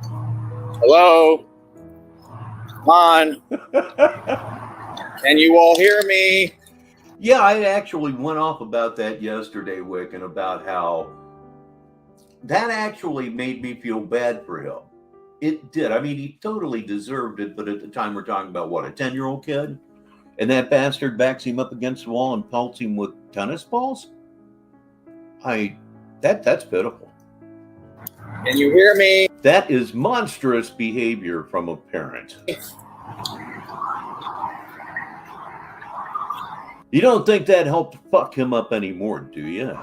Speaker 3: Hello? Come on. Can you all hear me?
Speaker 1: Yeah, I actually went off about that yesterday, Wick, and about how that actually made me feel bad for him. It did. I mean, he totally deserved it, but at the time we're talking about, what, a 10-year-old kid? And that bastard backs him up against the wall and pelts him with tennis balls? That's pitiful.
Speaker 3: Can you hear me?
Speaker 1: That is monstrous behavior from a parent. You don't think that helped fuck him up anymore, do you?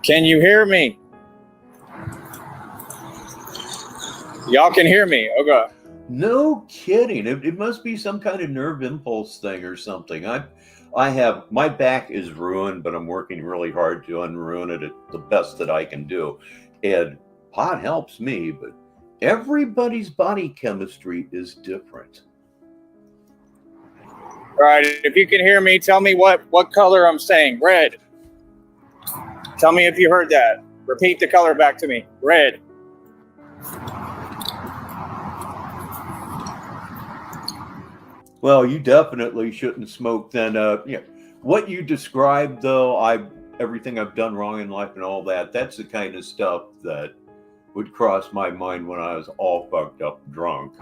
Speaker 3: Can you hear me? Y'all can hear me. Okay.
Speaker 1: No kidding. It must be some kind of nerve impulse thing or something. I have, my back is ruined, but I'm working really hard to unruin it at the best that I can do. And pot helps me, but everybody's body chemistry is different.
Speaker 3: All right. If you can hear me, tell me what color I'm saying. Red. Tell me if you heard that. Repeat the color back to me. Red.
Speaker 1: Well, you definitely shouldn't smoke then. Yeah, what you described, though, everything I've done wrong in life and all that, that's the kind of stuff that would cross my mind when I was all fucked up drunk.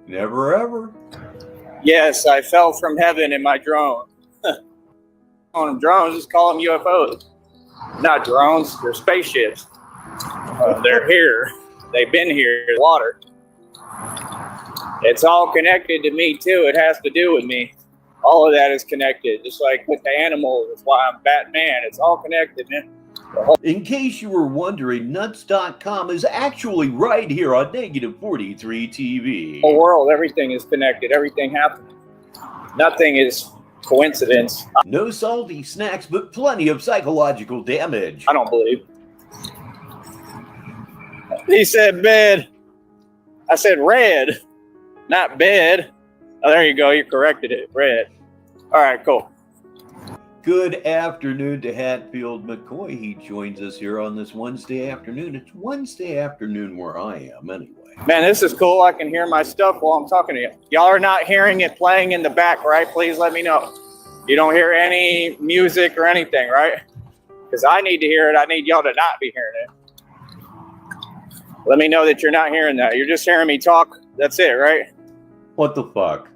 Speaker 1: Never ever.
Speaker 3: Yes, I fell from heaven in my drone. On them drones, just call them UFOs. Not drones, they're spaceships. They're here. They've been here in water. It's all connected to me too. It has to do with me. All of that is connected. Just like with the animals, that's why I'm Batman. It's all connected, man.
Speaker 1: In case you were wondering, nuts.com is actually right here on Negative 43 TV.
Speaker 3: The whole world, everything is connected. Everything happening. Nothing is coincidence.
Speaker 1: No salty snacks, but plenty of psychological damage.
Speaker 3: I don't believe. He said bed. I said red, not bed. Oh, there you go. You corrected it. Red. All right, cool.
Speaker 1: Good afternoon to Hatfield McCoy. He joins us here on this Wednesday afternoon. It's Wednesday afternoon where I am, anyway.
Speaker 3: Man, this is cool. I can hear my stuff while I'm talking to you. Y'all are not hearing it playing in the back, right? Please let me know. You don't hear any music or anything, right? Because I need to hear it. I need y'all to not be hearing it. Let me know that you're not hearing that. You're just hearing me talk. That's it, right?
Speaker 1: What the fuck?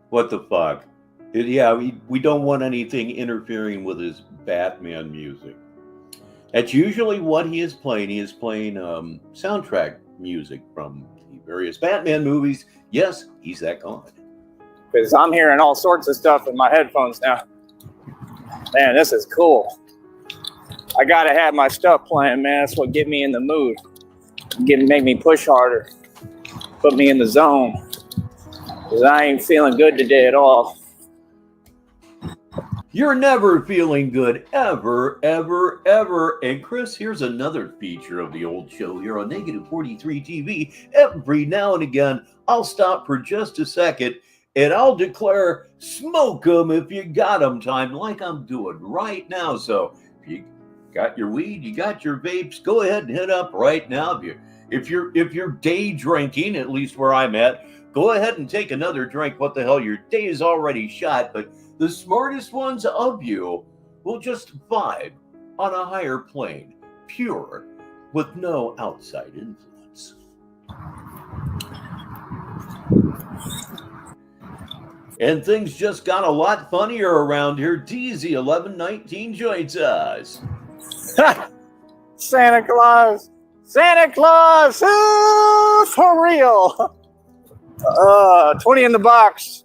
Speaker 1: What the fuck? Yeah, we don't want anything interfering with his Batman music. That's usually what he is playing. He is playing soundtrack music from the various Batman movies. Yes, he's that god.
Speaker 3: Because I'm hearing all sorts of stuff in my headphones now. Man, this is cool. I gotta have my stuff playing, man. That's what get me in the mood. Make me push harder. Put me in the zone. Because I ain't feeling good today at all.
Speaker 1: You're never feeling good, ever, ever, ever. And Chris, here's another feature of the old show here on Negative 43 TV. Every now and again, I'll stop for just a second and I'll declare, smoke 'em if you got 'em time, like I'm doing right now. So if you got your weed, you got your vapes, go ahead and hit up right now. If you're day drinking, at least where I'm at, go ahead and take another drink. What the hell, your day is already shot, but the smartest ones of you will just vibe on a higher plane, pure, with no outside influence. And things just got a lot funnier around here. DZ1119 joins us.
Speaker 3: Santa Claus! Santa Claus! Ooh, for real! 20 in the box.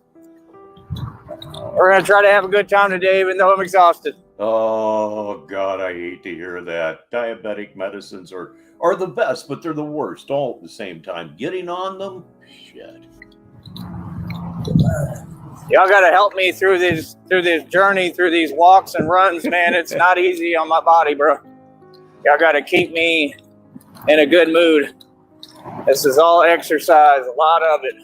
Speaker 3: We're going to try to have a good time today, even though I'm exhausted.
Speaker 1: Oh, God, I hate to hear that. Diabetic medicines are the best, but they're the worst all at the same time. Getting on them? Shit.
Speaker 3: Y'all got to help me through this journey, through these walks and runs, man. It's not easy on my body, bro. Y'all got to keep me in a good mood. This is all exercise, a lot of it.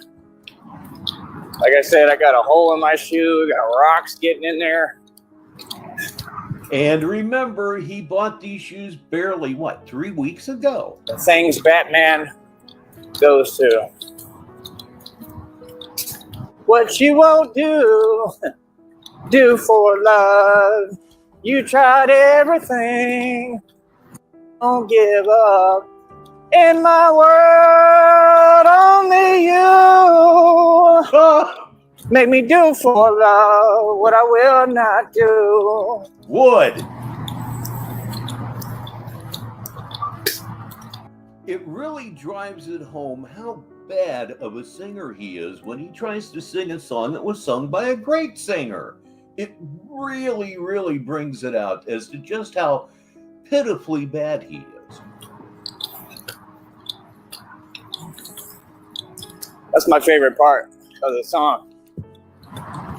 Speaker 3: Like I said, I got a hole in my shoe, got rocks getting in there.
Speaker 1: And remember, he bought these shoes barely, 3 weeks ago?
Speaker 3: The things Batman goes to. What you won't do for love. You tried everything. Don't give up. In my world, only you make me do for love what I will not do.
Speaker 1: Would. It really drives it home how bad of a singer he is when he tries to sing a song that was sung by a great singer. It really, really brings it out as to just how pitifully bad he is.
Speaker 3: That's my favorite part of the song.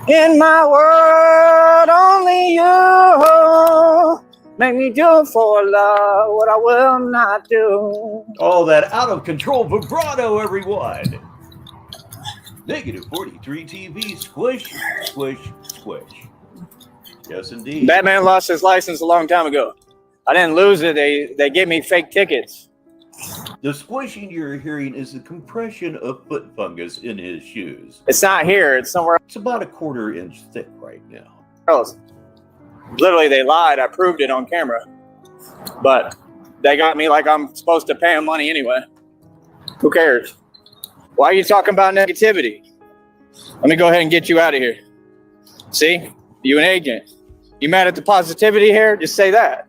Speaker 3: In my world, only you make me do for love what I will not do.
Speaker 1: Oh, that out of control vibrato, everyone. Negative 43 TV, squish, squish, squish. Yes, indeed.
Speaker 3: Batman lost his license a long time ago. I didn't lose it. They gave me fake tickets.
Speaker 1: The squishing you're hearing is the compression of foot fungus in his shoes.
Speaker 3: It's not here. It's somewhere
Speaker 1: It's about a 1/4 inch thick right now.
Speaker 3: else. Literally, they lied. I proved it on camera. But they got me like I'm supposed to pay them money anyway. Who cares? Why are you talking about negativity? Let me go ahead and get you out of here. See? You an agent. You mad at the positivity here? Just say that.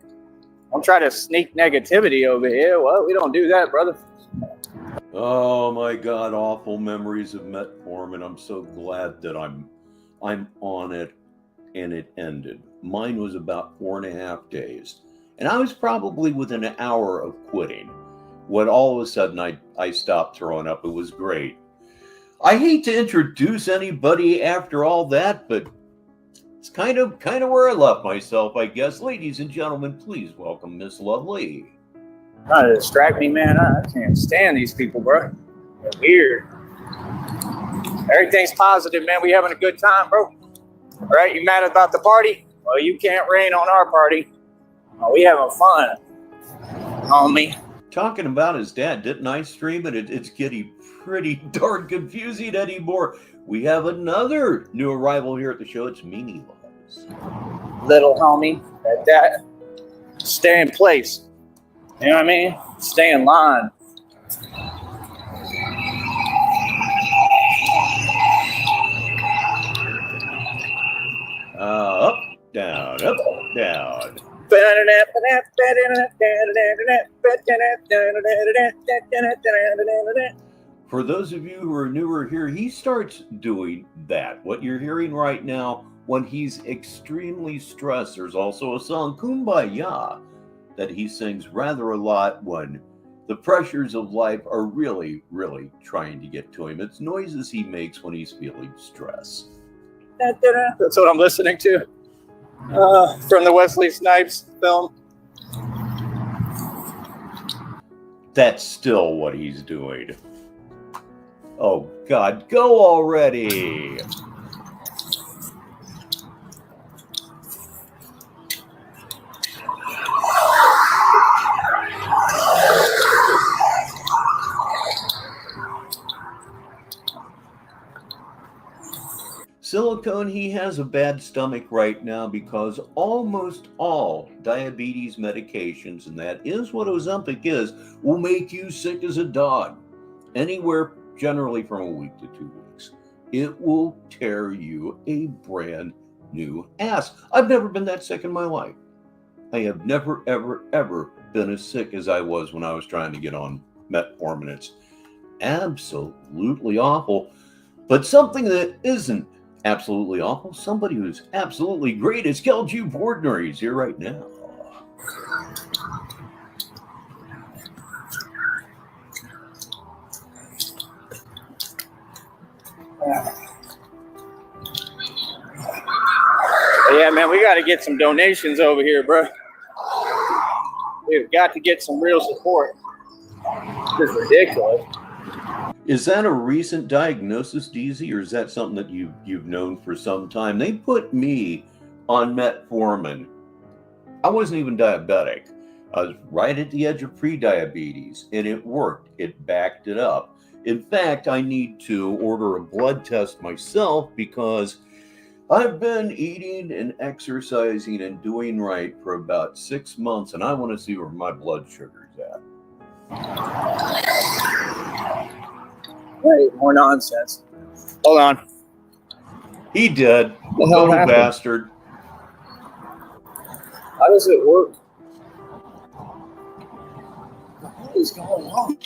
Speaker 3: Don't try to sneak negativity over here. Well, we don't do that, brother.
Speaker 1: Oh my God, awful memories of metformin. I'm so glad that I'm on it and it ended. Mine was about 4.5 days. And I was probably within an hour of quitting when all of a sudden I stopped throwing up. It was great. I hate to introduce anybody after all that, but it's kind of where I left myself, I guess. Ladies and gentlemen, please welcome Miss Lovely.
Speaker 3: Trying to distract me, man. I can't stand these people, bro. They're weird. Everything's positive, man. We having a good time, bro. All right, you mad about the party? Well, you can't rain on our party. Oh, we having fun, homie.
Speaker 1: Talking about his dad, didn't I stream it? It's getting pretty darn confusing anymore. We have another new arrival here at the show. It's Meanie Loves.
Speaker 3: Little homie, that stay in place. You know what I mean? Stay in line.
Speaker 1: Up, down, up, down. For those of you who are newer here, he starts doing that. What you're hearing right now, when he's extremely stressed, there's also a song, Kumbaya, that he sings rather a lot when the pressures of life are really, really trying to get to him. It's noises he makes when he's feeling stress.
Speaker 3: That's what I'm listening to. From the Wesley Snipes film.
Speaker 1: That's still what he's doing. Oh, God, go already. Silicone, he has a bad stomach right now because almost all diabetes medications, and that is what Ozempic is, will make you sick as a dog. Anywhere generally from a week to 2 weeks. It will tear you a brand new ass. I've never been that sick in my life. I have never, ever, ever been as sick as I was when I was trying to get on metformin. It's absolutely awful. But something that isn't absolutely awful, somebody who's absolutely great is Kelju Bordner. He's here right now.
Speaker 3: Yeah, man, we got to get some donations over here, bro. We've got to get some real support. This is ridiculous.
Speaker 1: Is that a recent diagnosis, DZ, or is that something that you've known for some time? They put me on metformin. I wasn't even diabetic. I was right at the edge of pre-diabetes, and it worked. It backed it up. In fact, I need to order a blood test myself because I've been eating and exercising and doing right for about 6 months, and I want to see where my blood sugar's at.
Speaker 3: Wait, more nonsense. Hold on.
Speaker 1: He did.
Speaker 3: What the hell
Speaker 1: Total
Speaker 3: happened?
Speaker 1: bastard.
Speaker 3: How does it work? is going on?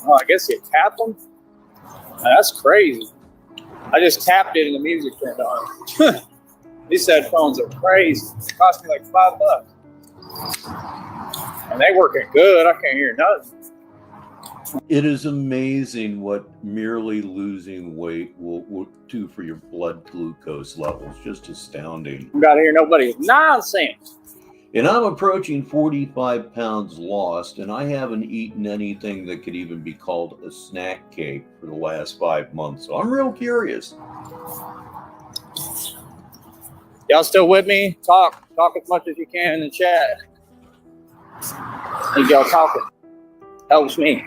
Speaker 3: Oh, I guess you tap them? That's crazy. I just tapped it and the music turned on. These headphones are crazy. It cost me like $5. And they working good. I can't hear nothing.
Speaker 1: It is amazing what merely losing weight will do for your blood glucose levels. Just astounding.
Speaker 3: You gotta hear nobody's nonsense.
Speaker 1: And I'm approaching 45 pounds lost, and I haven't eaten anything that could even be called a snack cake for the last 5 months. So I'm real curious.
Speaker 3: Y'all still with me? Talk as much as you can in the chat. Need y'all talking. Helps me.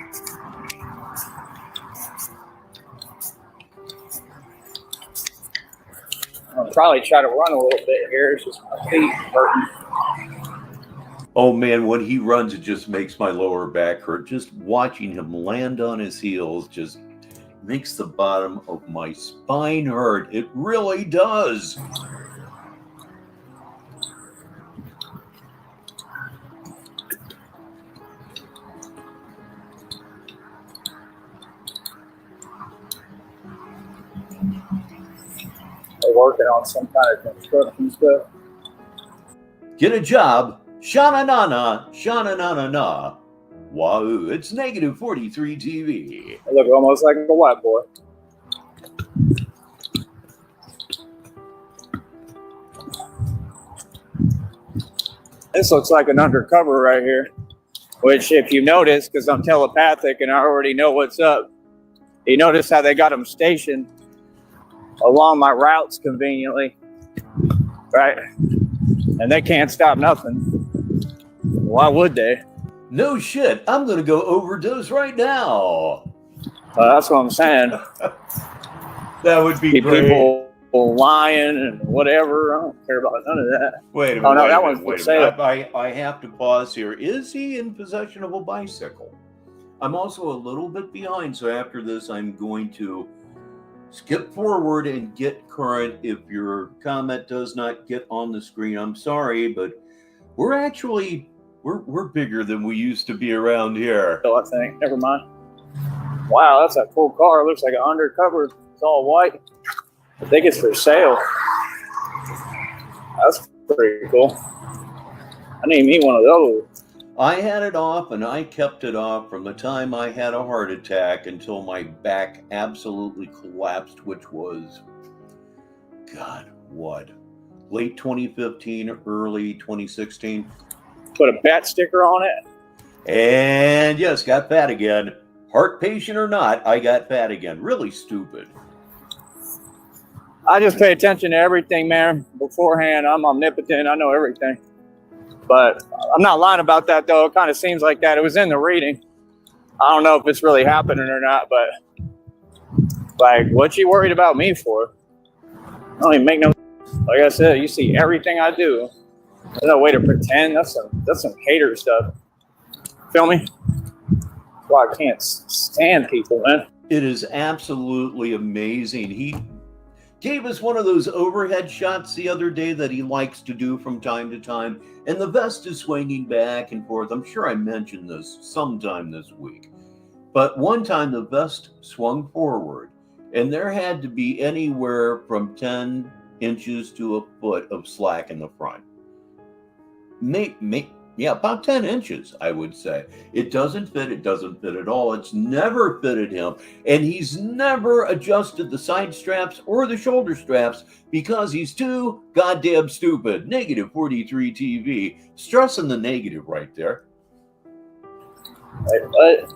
Speaker 3: I'll probably try to run a little bit here. It's just my feet hurting.
Speaker 1: Oh man, when he runs, it just makes my lower back hurt. Just watching him land on his heels just makes the bottom of my spine hurt. It really does.
Speaker 3: They're working on some kind of construction stuff.
Speaker 1: Get a job. Sha-na-na-na, sha-na-na-na-na. Wow, it's negative 43 TV.
Speaker 3: They look almost like a white boy. This looks like an undercover right here. Which, if you notice, because I'm telepathic and I already know what's up, you notice how they got them stationed along my routes conveniently, right? And they can't stop nothing. Why would they?
Speaker 1: No shit, I'm gonna go overdose right now.
Speaker 3: That's what I'm saying.
Speaker 1: That would be great.
Speaker 3: People lying and whatever. I don't care about none of that.
Speaker 1: Wait a minute.
Speaker 3: Oh, no,
Speaker 1: wait
Speaker 3: that
Speaker 1: a
Speaker 3: one's
Speaker 1: minute,
Speaker 3: for
Speaker 1: wait a minute.
Speaker 3: sale.
Speaker 1: I have to pause here. Is he in possession of a bicycle? I'm also a little bit behind, so after this, I'm going to skip forward and get current. If your comment does not get on the screen, I'm sorry, but we're actually we're bigger than we used to be around here.
Speaker 3: I think. Never mind. Wow, that's a cool car. It looks like an undercover. It's all white. I think it's for sale. That's pretty cool. I need me one of those.
Speaker 1: I had it off and I kept it off from the time I had a heart attack until my back absolutely collapsed, which was, God, what? Late 2015, early 2016.
Speaker 3: Put a bat sticker on it.
Speaker 1: And yes, got fat again. Heart patient or not, I got fat again. Really stupid.
Speaker 3: I just pay attention to everything, man. Beforehand, I'm omnipotent. I know everything. But I'm not lying about that, though. It kind of seems like that. It was in the reading. I don't know if it's really happening or not, but like, what you worried about me for? I don't even make no. Like I said, you see everything I do. There's no way to pretend. That's some hater stuff. Feel me? That's why I can't stand people, man.
Speaker 1: It is absolutely amazing. He gave us one of those overhead shots the other day that he likes to do from time to time, and the vest is swinging back and forth. I'm sure I mentioned this sometime this week, but one time the vest swung forward, and there had to be anywhere from 10 inches to a foot of slack in the front. Yeah, about 10 inches, I would say. It doesn't fit. It doesn't fit at all. It's never fitted him. And he's never adjusted the side straps or the shoulder straps because he's too goddamn stupid. Negative 43 TV. Stressing the negative right there.
Speaker 3: Like, what?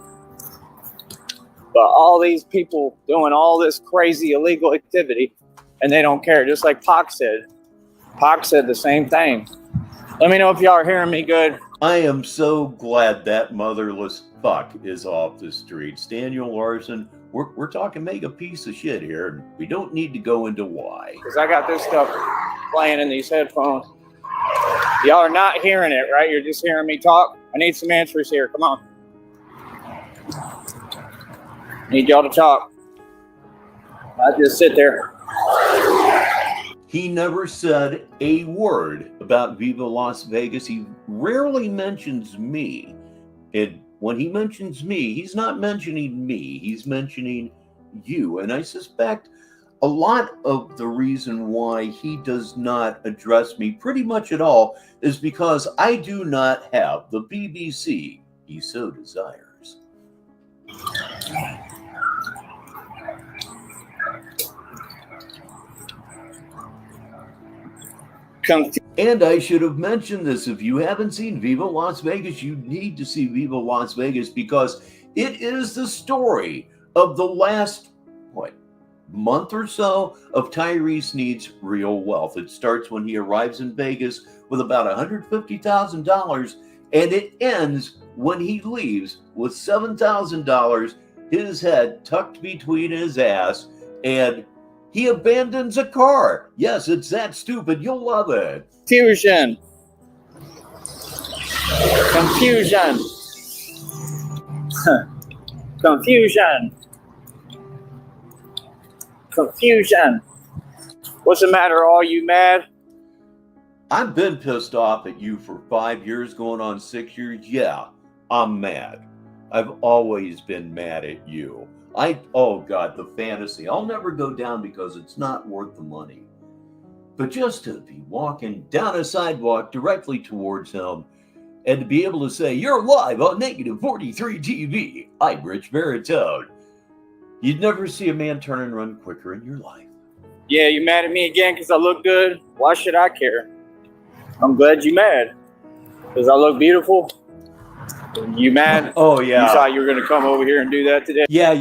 Speaker 3: But all these people doing all this crazy illegal activity, and they don't care, just like Pac said. Pac said the same thing. Let me know if y'all are hearing me good.
Speaker 1: I am so glad that motherless fuck is off the streets. Daniel Larson, we're talking mega piece of shit here, and we don't need to go into why.
Speaker 3: Because I got this stuff playing in these headphones. Y'all are not hearing it, right? You're just hearing me talk. I need some answers here. Come on. Need y'all to talk. I just sit there.
Speaker 1: He never said a word about Viva Las Vegas. He rarely mentions me. And when he mentions me, he's not mentioning me, he's mentioning you. And I suspect a lot of the reason why he does not address me pretty much at all is because I do not have the BBC he so desires. And I should have mentioned this. If you haven't seen Viva Las Vegas, you need to see Viva Las Vegas because it is the story of the last, month or so of Tyree Sneed's real wealth. It starts when he arrives in Vegas with about $150,000, and it ends when he leaves with $7,000, his head tucked between his ass, and he abandons a car. Yes, it's that stupid. You'll love it.
Speaker 3: Confusion. Confusion. Confusion. Confusion. What's the matter? Are you mad?
Speaker 1: I've been pissed off at you for 5 years, going on 6 years. Yeah, I'm mad. I've always been mad at you. Oh God, the fantasy. I'll never go down because it's not worth the money. But just to be walking down a sidewalk directly towards him and to be able to say, "You're live on Negative 43 TV. I'm Richbartone." You'd never see a man turn and run quicker in your life.
Speaker 3: Yeah, you mad at me again because I look good? Why should I care? I'm glad you mad. Because I look beautiful? You mad?
Speaker 1: Oh, yeah.
Speaker 3: You thought you were going to come over here and do that today?
Speaker 1: Yeah.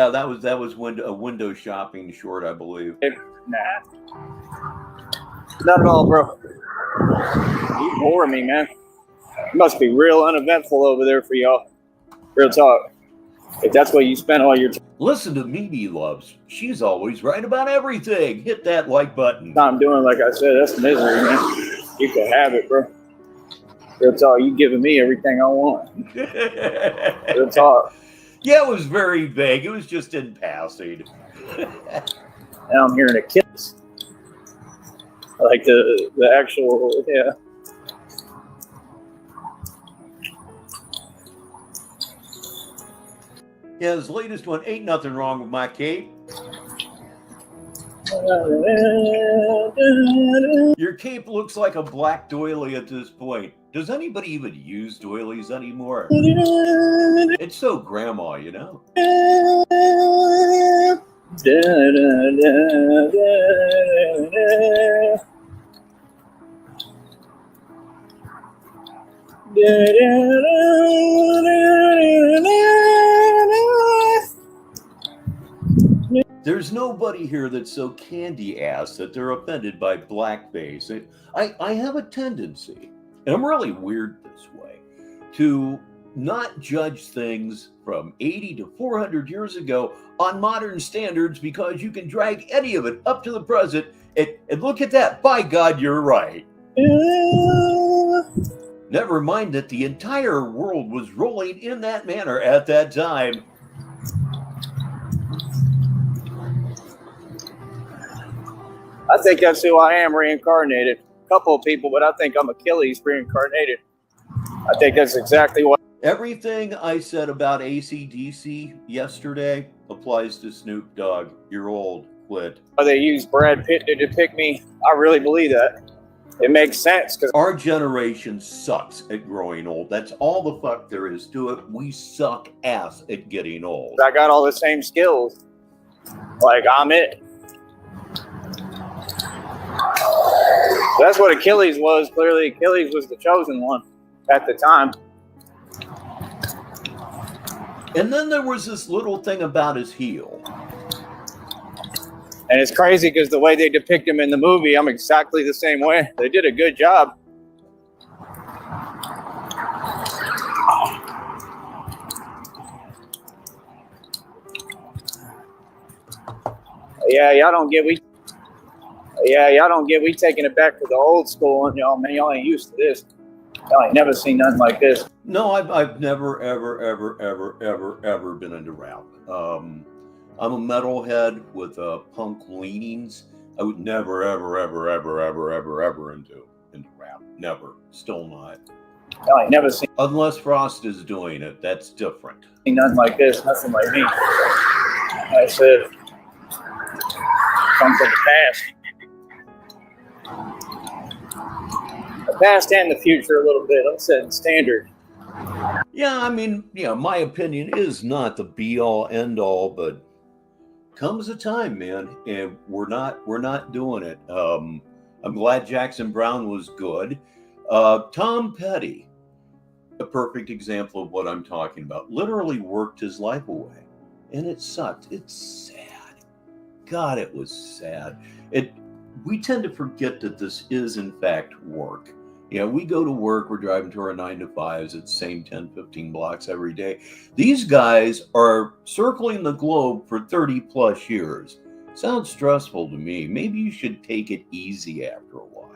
Speaker 1: That was a window shopping short, I believe.
Speaker 3: Nah. Not at all, bro. You bore me, man. It must be real uneventful over there for y'all. Real talk. If that's what you spent all your time.
Speaker 1: Listen to Mimi Loves. She's always right about everything. Hit that like button.
Speaker 3: I'm doing, like I said, that's misery, man. You can have it, bro. Real talk. You giving me everything I want. Real talk.
Speaker 1: Yeah, it was very vague. It was just in passing.
Speaker 3: Now I'm hearing a kiss. Like the actual, yeah.
Speaker 1: Yeah, his latest one, Ain't Nothing Wrong With My Cape. Your cape looks like a black doily at this point. Does anybody even use doilies anymore? It's so grandma, you know? There's nobody here that's so candy-ass that they're offended by blackface. I have a tendency, and I'm really weird this way, to not judge things from 80 to 400 years ago on modern standards because you can drag any of it up to the present and look at that. By God, you're right. Never mind that the entire world was rolling in that manner at that time.
Speaker 3: I think that's who I am, reincarnated. A couple of people, but I think I'm Achilles reincarnated. I think that's exactly what.
Speaker 1: Everything I said about AC/DC yesterday applies to Snoop Dogg. You're old. Quit.
Speaker 3: They use Brad Pitt to depict me. I really believe that. It makes sense. Because
Speaker 1: our generation sucks at growing old. That's all the fuck there is to it. We suck ass at getting old.
Speaker 3: I got all the same skills. Like, I'm it. That's what Achilles was. Clearly, Achilles was the chosen one at the time.
Speaker 1: And then there was this little thing about his heel.
Speaker 3: And it's crazy because the way they depict him in the movie, I'm exactly the same way. They did a good job. Y'all don't get we taking it back to the old school, and y'all ain't used to this. Y'all ain't never seen nothing like this.
Speaker 1: No, I've never ever been into rap. I'm a metalhead with punk leanings. I would never, ever into rap. Never. Still not.
Speaker 3: No, I never seen
Speaker 1: Unless Frost is doing it. That's different.
Speaker 3: nothing like this, nothing like me. I said, come from the past. The past and the future a little bit. I'm setting standard.
Speaker 1: Yeah, I mean, my opinion is not the be all end all, but comes a time, man, and we're not doing it. I'm glad Jackson Browne was good. Tom Petty, a perfect example of what I'm talking about, literally worked his life away, and it sucked. It's sad. God, it was sad. We tend to forget that this is in fact work. We go to work, we're driving to our 9 to 5s, it's the same 10, 15 blocks every day. These guys are circling the globe for 30 plus years. Sounds stressful to me. Maybe you should take it easy after a while.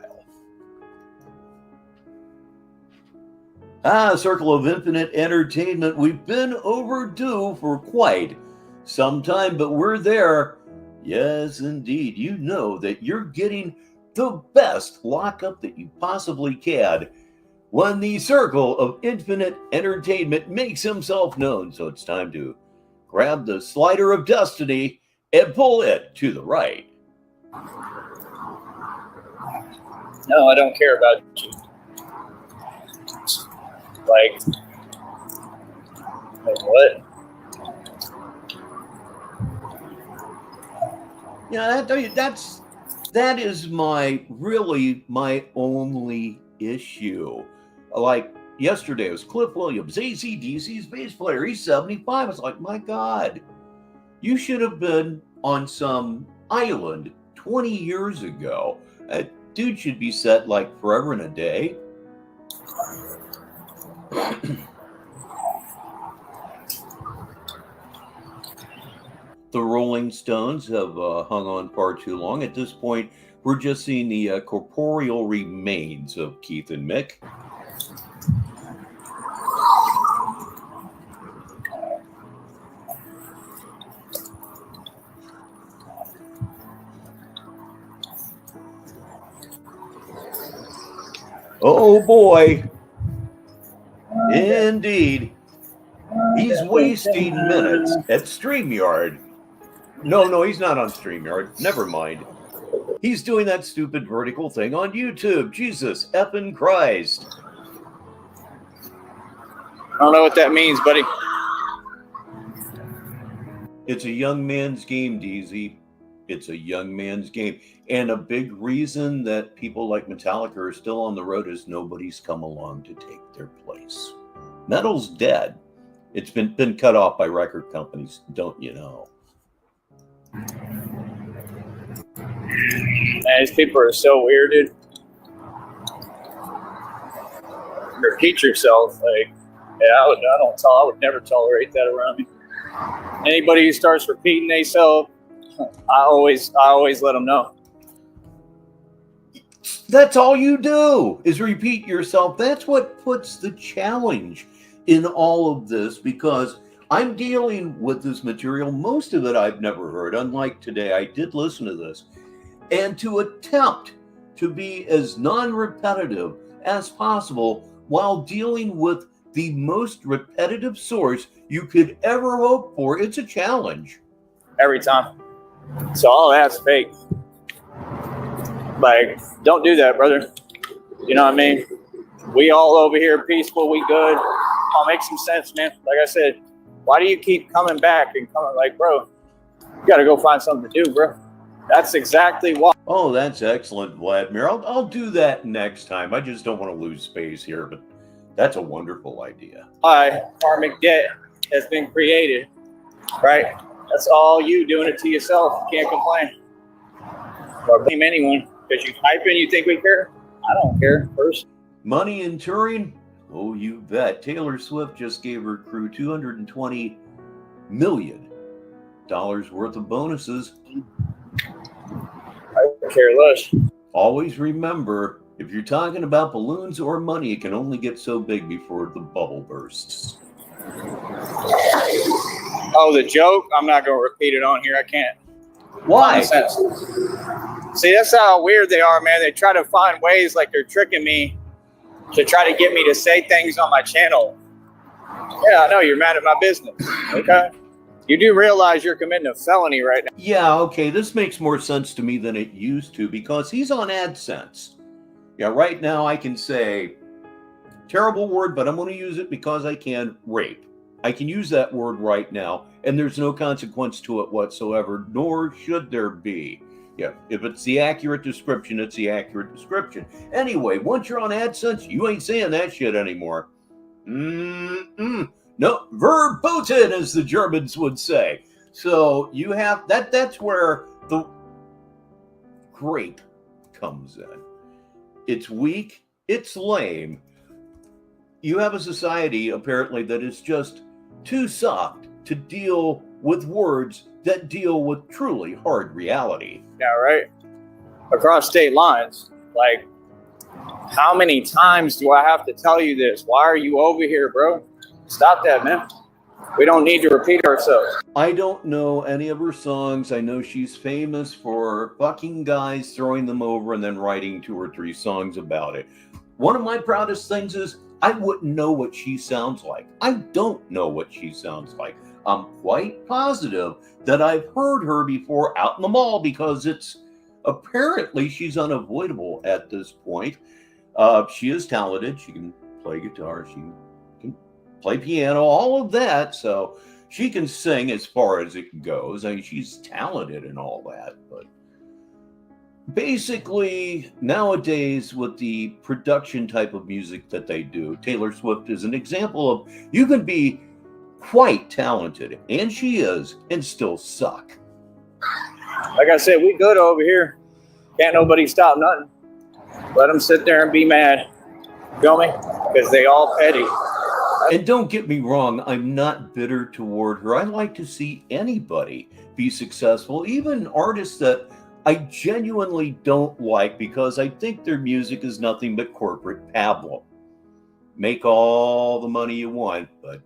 Speaker 1: Circle of Infinite Entertainment. We've been overdue for quite some time, but we're there. Yes, indeed. You know that you're getting the best lockup that you possibly can when the Circle of Infinite Entertainment makes himself known. So it's time to grab the slider of destiny and pull it to the right.
Speaker 3: No, I don't care about you. Like what?
Speaker 1: Yeah, that is my only issue. Like yesterday, it was Cliff Williams, AC/DC's bass player. He's 75. It's like, my God, you should have been on some island 20 years ago. That dude should be set like forever and a day. The Rolling Stones have hung on far too long. At this point, we're just seeing the corporeal remains of Keith and Mick. Oh boy. Indeed. He's wasting minutes at StreamYard. No, he's not on StreamYard. Never mind. He's doing that stupid vertical thing on YouTube. Jesus effing Christ.
Speaker 3: I don't know what that means, buddy.
Speaker 1: It's a young man's game, DZ. It's a young man's game. And a big reason that people like Metallica are still on the road is nobody's come along to take their place. Metal's dead. It's been cut off by record companies, don't you know?
Speaker 3: Man, these people are so weird, dude. Repeat yourself, like, yeah, I would never tolerate that around me. Anybody who starts repeating themselves, I always let them know.
Speaker 1: That's all you do is repeat yourself. That's what puts the challenge in all of this, because I'm dealing with this material. Most of it I've never heard. Unlike today, I did listen to this. And to attempt to be as non-repetitive as possible while dealing with the most repetitive source you could ever hope for, it's a challenge.
Speaker 3: Every time. So all that's fake. Like, don't do that, brother. You know what I mean? We all over here peaceful, we good. I'll make some sense, man. Like I said, why do you keep coming back and coming? Like, bro, you got to go find something to do, bro. That's exactly why.
Speaker 1: Oh, that's excellent, Vladimir. I'll do that next time. I just don't want to lose space here, but that's a wonderful idea.
Speaker 3: Why karmic debt has been created, right? That's all you doing it to yourself. You can't complain or blame anyone because you type in, you think we care. I don't care. First,
Speaker 1: money and touring. Oh, you bet. Taylor Swift just gave her crew $220 million worth of bonuses.
Speaker 3: I care less.
Speaker 1: Always remember, if you're talking about balloons or money, it can only get so big before the bubble bursts.
Speaker 3: Oh, the joke? I'm not going to repeat it on here. I can't.
Speaker 1: Why?
Speaker 3: Sense. See, that's how weird they are, man. They try to find ways like they're tricking me to try to get me to say things on my channel. Yeah, I know you're mad at my business. Okay. You do realize you're committing a felony right now.
Speaker 1: Yeah, okay, this makes more sense to me than it used to because he's on AdSense. Yeah, right now I can say, terrible word, but I'm going to use it because I can, rape. I can use that word right now, and there's no consequence to it whatsoever, nor should there be. Yeah, if it's the accurate description, it's the accurate description. Anyway, once you're on AdSense, you ain't saying that shit anymore. No, verboten, as the Germans would say. So you have that's where the grape comes in. It's weak, it's lame. You have a society, apparently, that is just too soft to deal with words that deal with truly hard reality.
Speaker 3: Yeah, right? Across state lines. Like, how many times do I have to tell you this? Why are you over here, bro? Stop that, man. We don't need to repeat ourselves.
Speaker 1: I don't know any of her songs. I know she's famous for fucking guys, throwing them over, and then writing 2 or 3 songs about it. One of my proudest things is I wouldn't know what she sounds like. I don't know what she sounds like. I'm quite positive that I've heard her before out in the mall because it's apparently she's unavoidable at this point. She is talented. She can play guitar. She can play piano, all of that. So she can sing as far as it goes. I mean, she's talented and all that. But basically, nowadays, with the production type of music that they do, Taylor Swift is an example of you can be quite talented, and she is, and still suck.
Speaker 3: Like I said, we good over here. Can't nobody stop nothing. Let them sit there and be mad. Feel me? Because they all petty.
Speaker 1: And don't get me wrong, I'm not bitter toward her. I like to see anybody be successful, even artists that I genuinely don't like because I think their music is nothing but corporate pablum. Make all the money you want, but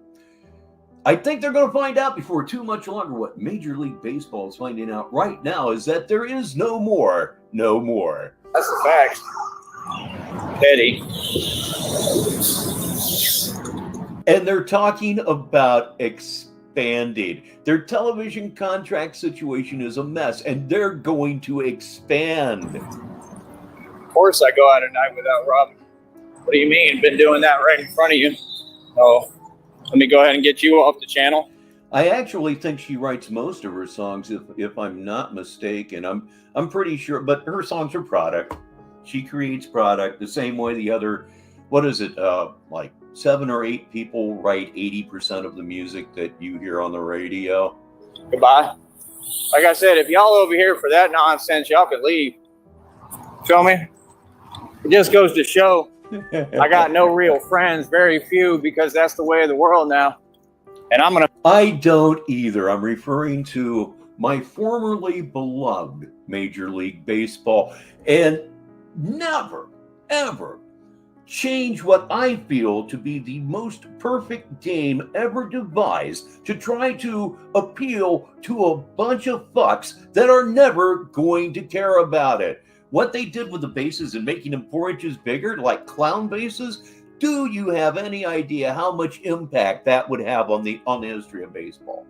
Speaker 1: I think they're going to find out before too much longer. What Major League Baseball is finding out right now is that there is no more.
Speaker 3: That's the fact. Petty.
Speaker 1: And they're talking about expanding. Their television contract situation is a mess, and they're going to expand.
Speaker 3: Of course I go out at night without robbing. What do you mean? Been doing that right in front of you. Oh, let me go ahead and get you off the channel.
Speaker 1: I actually think she writes most of her songs, if I'm not mistaken. I'm pretty sure, but her songs are product. She creates product the same way the other, what is it, like 7 or 8 people write 80% of the music that you hear on the radio.
Speaker 3: Goodbye. Like I said, if y'all over here for that nonsense, y'all could leave. Feel me? It just goes to show I got no real friends, very few, because that's the way of the world now. And
Speaker 1: I don't either. I'm referring to my formerly beloved Major League Baseball, and never, ever change what I feel to be the most perfect game ever devised to try to appeal to a bunch of fucks that are never going to care about it. What they did with the bases and making them 4 inches bigger, like clown bases, do you have any idea how much impact that would have on the history of baseball?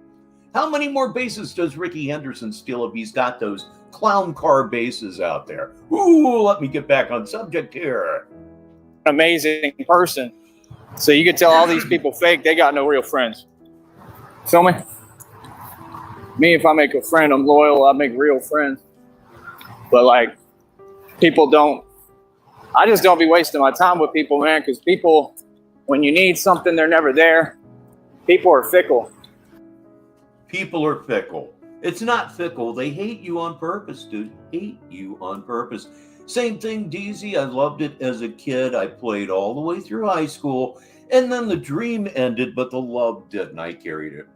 Speaker 1: How many more bases does Ricky Henderson steal if he's got those clown car bases out there? Ooh, let me get back on subject here.
Speaker 3: Amazing person. So you can tell all these people fake, they got no real friends. Feel me? Me, if I make a friend, I'm loyal, I make real friends. But like, people don't, I just don't be wasting my time with people, man, because people, when you need something, they're never there. People are fickle.
Speaker 1: People are fickle. It's not fickle. They hate you on purpose, dude. Hate you on purpose. Same thing, DZ. I loved it as a kid. I played all the way through high school, and then the dream ended, but the love didn't. I carried it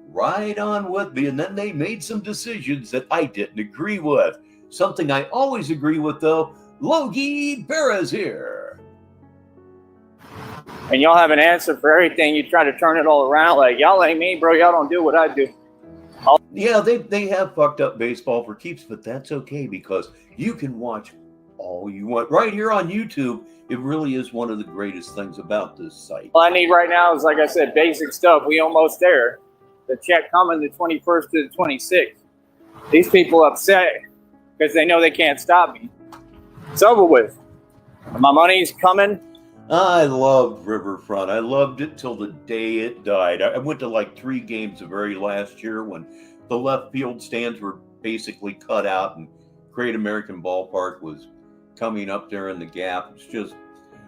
Speaker 1: right on with me, and then they made some decisions that I didn't agree with. Something I always agree with, though, Logie Perez here.
Speaker 3: And y'all have an answer for everything. You try to turn it all around. Like, y'all ain't me, bro. Y'all don't do what I do.
Speaker 1: Yeah, they have fucked up baseball for keeps, but that's okay because you can watch all you want right here on YouTube. It really is one of the greatest things about this site.
Speaker 3: All I need right now is, like I said, basic stuff. We almost there. The check coming the 21st to the 26th. These people upset because they know they can't stop me. It's over with. My money's coming.
Speaker 1: I loved Riverfront. I loved it till the day it died. I went to like 3 games the very last year when the left field stands were basically cut out and Great American Ballpark was coming up there in the gap.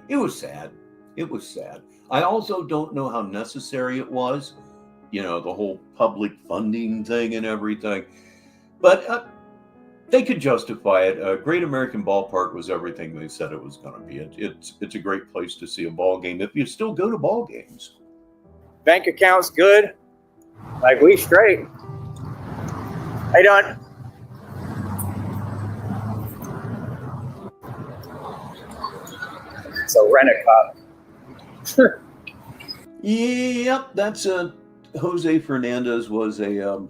Speaker 1: It was sad. It was sad. I also don't know how necessary it was, the whole public funding thing and everything. But they could justify it. Great American Ballpark was everything they said it was going to be. It's a great place to see a ball game if you still go to ball games.
Speaker 3: Bank account's good. Like, we straight. Hey, Don. So rent a cop.
Speaker 1: Yep, that's Jose Fernandez was a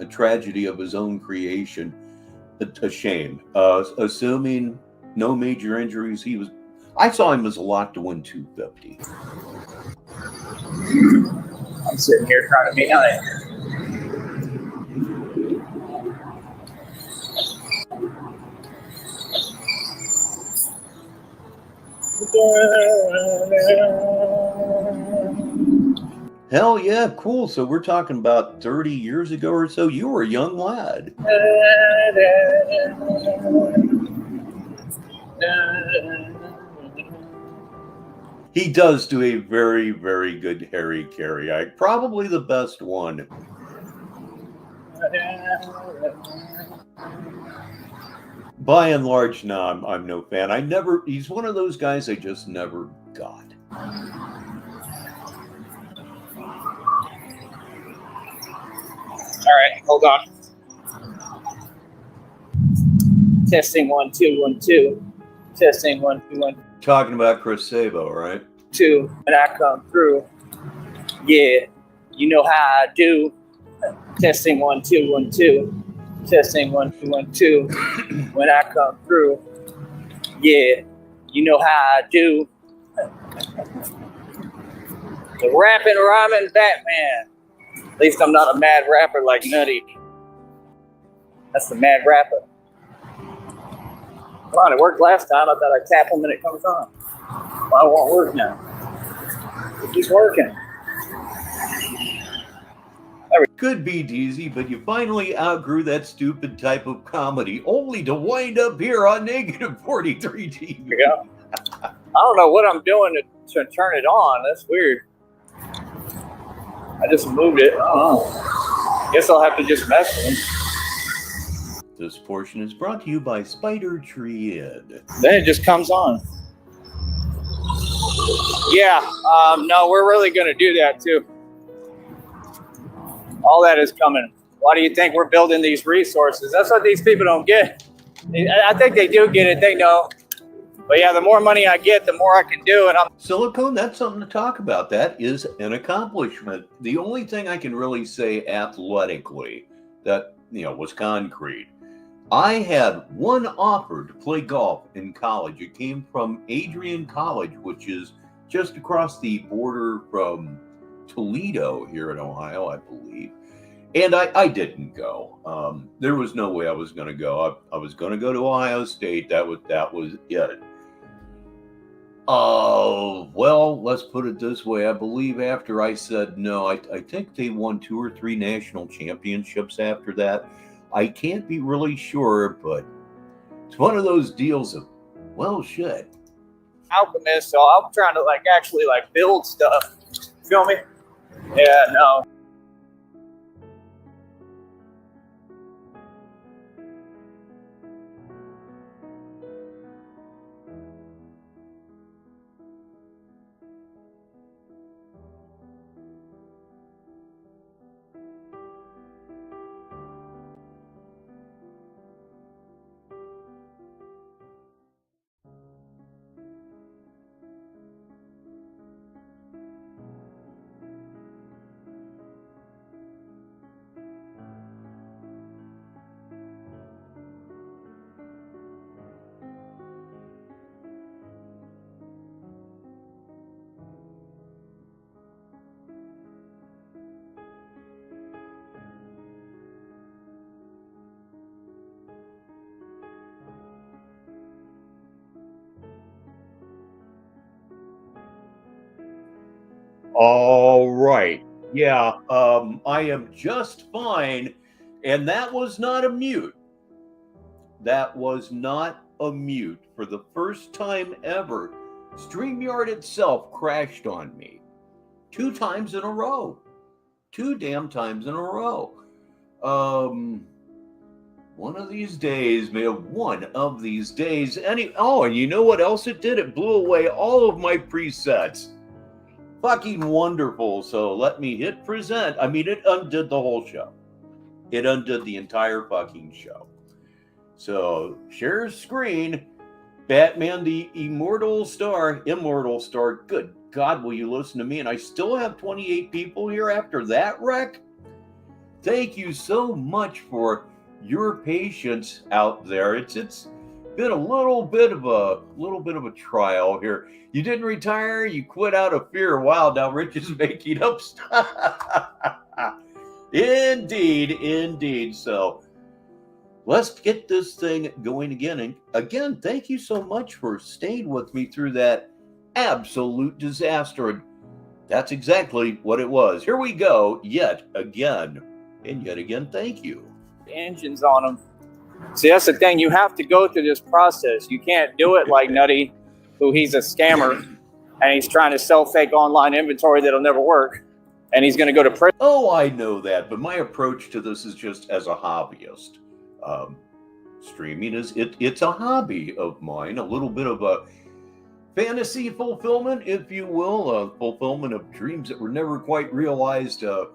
Speaker 1: tragedy of his own creation. A shame. Assuming no major injuries, I saw him as a lock to win 250.
Speaker 3: I'm sitting here trying to be nice.
Speaker 1: Hell yeah, cool. So we're talking about 30 years ago or so. You were a young lad. He does do a very, very good Harry Carey. Probably the best one. By and large, no, I'm no fan. He's one of those guys I just never got.
Speaker 3: All right, hold on. Testing 1 2 1 2. Testing 1 2 1
Speaker 1: Talking about Chris Sabo, right?
Speaker 3: 2. When I come through, yeah, you know how I do. Testing 1 2 1 2. Testing 1 2 1 2. When I come through, yeah, you know how I do. The rapping, rhyming Batman. At least I'm not a mad rapper like Nutty. That's the mad rapper. Come on, it worked last time. I thought I'd tap him and it comes on. Well, it won't work now. It keeps working.
Speaker 1: Could be Deezy, but you finally outgrew that stupid type of comedy, only to wind up here on Negative 43 TV.
Speaker 3: Here we go. I don't know what I'm doing to turn it on. That's weird. I just moved it. I don't know. Guess I'll have to just mess with them.
Speaker 1: This portion is brought to you by Spider Tree Ed.
Speaker 3: Then it just comes on. Yeah, no, we're really going to do that too. All that is coming. Why do you think we're building these resources? That's what these people don't get. I think they do get it. They know. But yeah, the more money I get, the more I can do. And
Speaker 1: Silicone, that's something to talk about. That is an accomplishment. The only thing I can really say athletically that, was concrete. I had one offer to play golf in college. It came from Adrian College, which is just across the border from Toledo here in Ohio, I believe. And I didn't go. There was no way I was going to go. I was going to go to Ohio State. That was it. Oh, well, let's put it this way. I believe after I said no, I think they won 2 or 3 national championships after that. I can't be really sure, but it's one of those deals of, well, shit.
Speaker 3: Alchemist, so I'm trying to actually build stuff. Feel me? Yeah, no.
Speaker 1: All right. Yeah, I am just fine. And that was not a mute. That was not a mute. For the first time ever, StreamYard itself crashed on me 2 times in a row. 2 damn times in a row. One of these days, man, one of these days. And you know what else it did? It blew away all of my presets. Fucking wonderful. So let me hit present. I mean, it undid the whole show. It undid the entire fucking show. So share screen. Batman The Immortal Star. Good God, will you listen to me? And I still have 28 people here after that wreck. Thank you so much for your patience out there. It's been a little bit of a trial here. You didn't retire, you quit out of fear. Wow, now Rich is making up stuff. Indeed. So let's get this thing going again. And again, thank you so much for staying with me through that absolute disaster. And that's exactly what it was. Here we go, yet again. And yet again, thank you.
Speaker 3: Engines on them. See, that's the thing. You have to go through this process. You can't do it like Nutty, who he's a scammer, and he's trying to sell fake online inventory that'll never work, and he's going to go to prison.
Speaker 1: Oh, I know that, but my approach to this is just as a hobbyist. Streaming it's a hobby of mine, a little bit of a fantasy fulfillment, if you will, a fulfillment of dreams that were never quite realized. The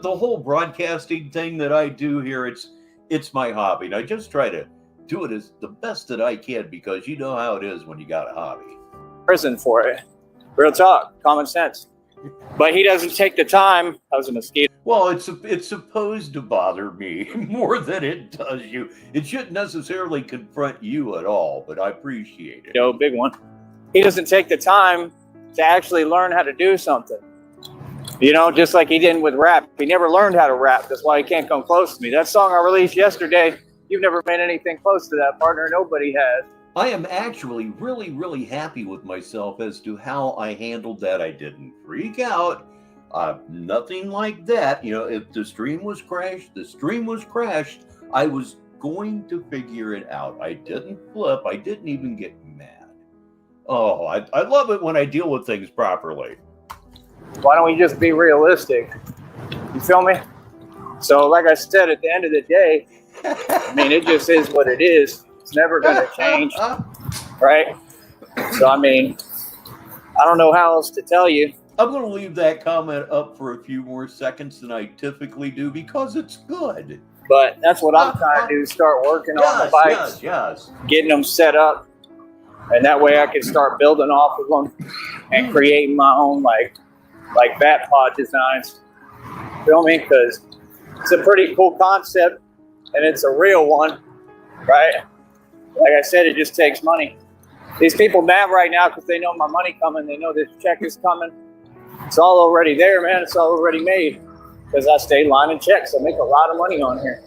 Speaker 1: whole broadcasting thing that I do here, it's my hobby, and I just try to do it as the best that I can, because you know how it is when you got a hobby.
Speaker 3: Prison for it. Real talk, common sense. But he doesn't take the time. I was a mosquito.
Speaker 1: Well, it's supposed to bother me more than it does you. It shouldn't necessarily confront you at all, but I appreciate it.
Speaker 3: No, big one. He doesn't take the time to actually learn how to do something. You know, just like he didn't with rap. He never learned how to rap. That's why he can't come close to me. That song I released yesterday, you've never made anything close to that, partner. Nobody has.
Speaker 1: I am actually really, really happy with myself as to how I handled that. I didn't freak out. Nothing like that. You know, if the stream was crashed, the stream was crashed. I was going to figure it out. I didn't flip. I didn't even get mad. Oh, I love it when I deal with things properly.
Speaker 3: Why don't we just be realistic? You feel me? So like I said, at the end of the day, I mean, it just is what it is. It's never going to change, right? So, I mean, I don't know how else to tell you.
Speaker 1: I'm going to leave that comment up for a few more seconds than I typically do, because it's good.
Speaker 3: But that's what I'm trying to do, start working on the bikes, getting them set up. And that way I can start building off of them and creating my own, like bat pod designs. Feel me? Because it's a pretty cool concept, and it's a real one, right? Like I said, it just takes money. These people mad right now because they know my money coming. They know this check is coming. It's all already there, man. It's all already made. Because I stay lining checks. I make a lot of money on here.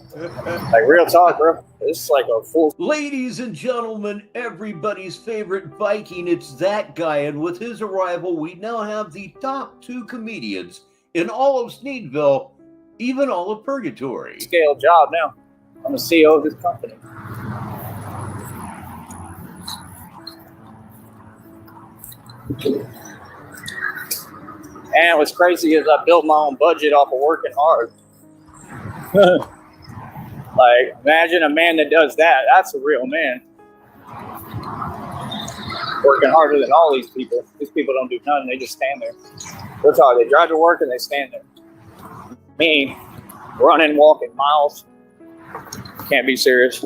Speaker 3: Like, real talk, bro. It's like a full...
Speaker 1: Ladies and gentlemen, everybody's favorite Viking, it's that guy. And with his arrival, we now have the top 2 comedians in all of Sneedville, even all of Purgatory.
Speaker 3: Scale job now. I'm the CEO of this company. And what's crazy is I built my own budget off of working hard. Like, imagine a man that does that. That's a real man. Working harder than all these people. These people don't do nothing. They just stand there. That's all. They drive to work and they stand there. Me, running, walking miles. Can't be serious.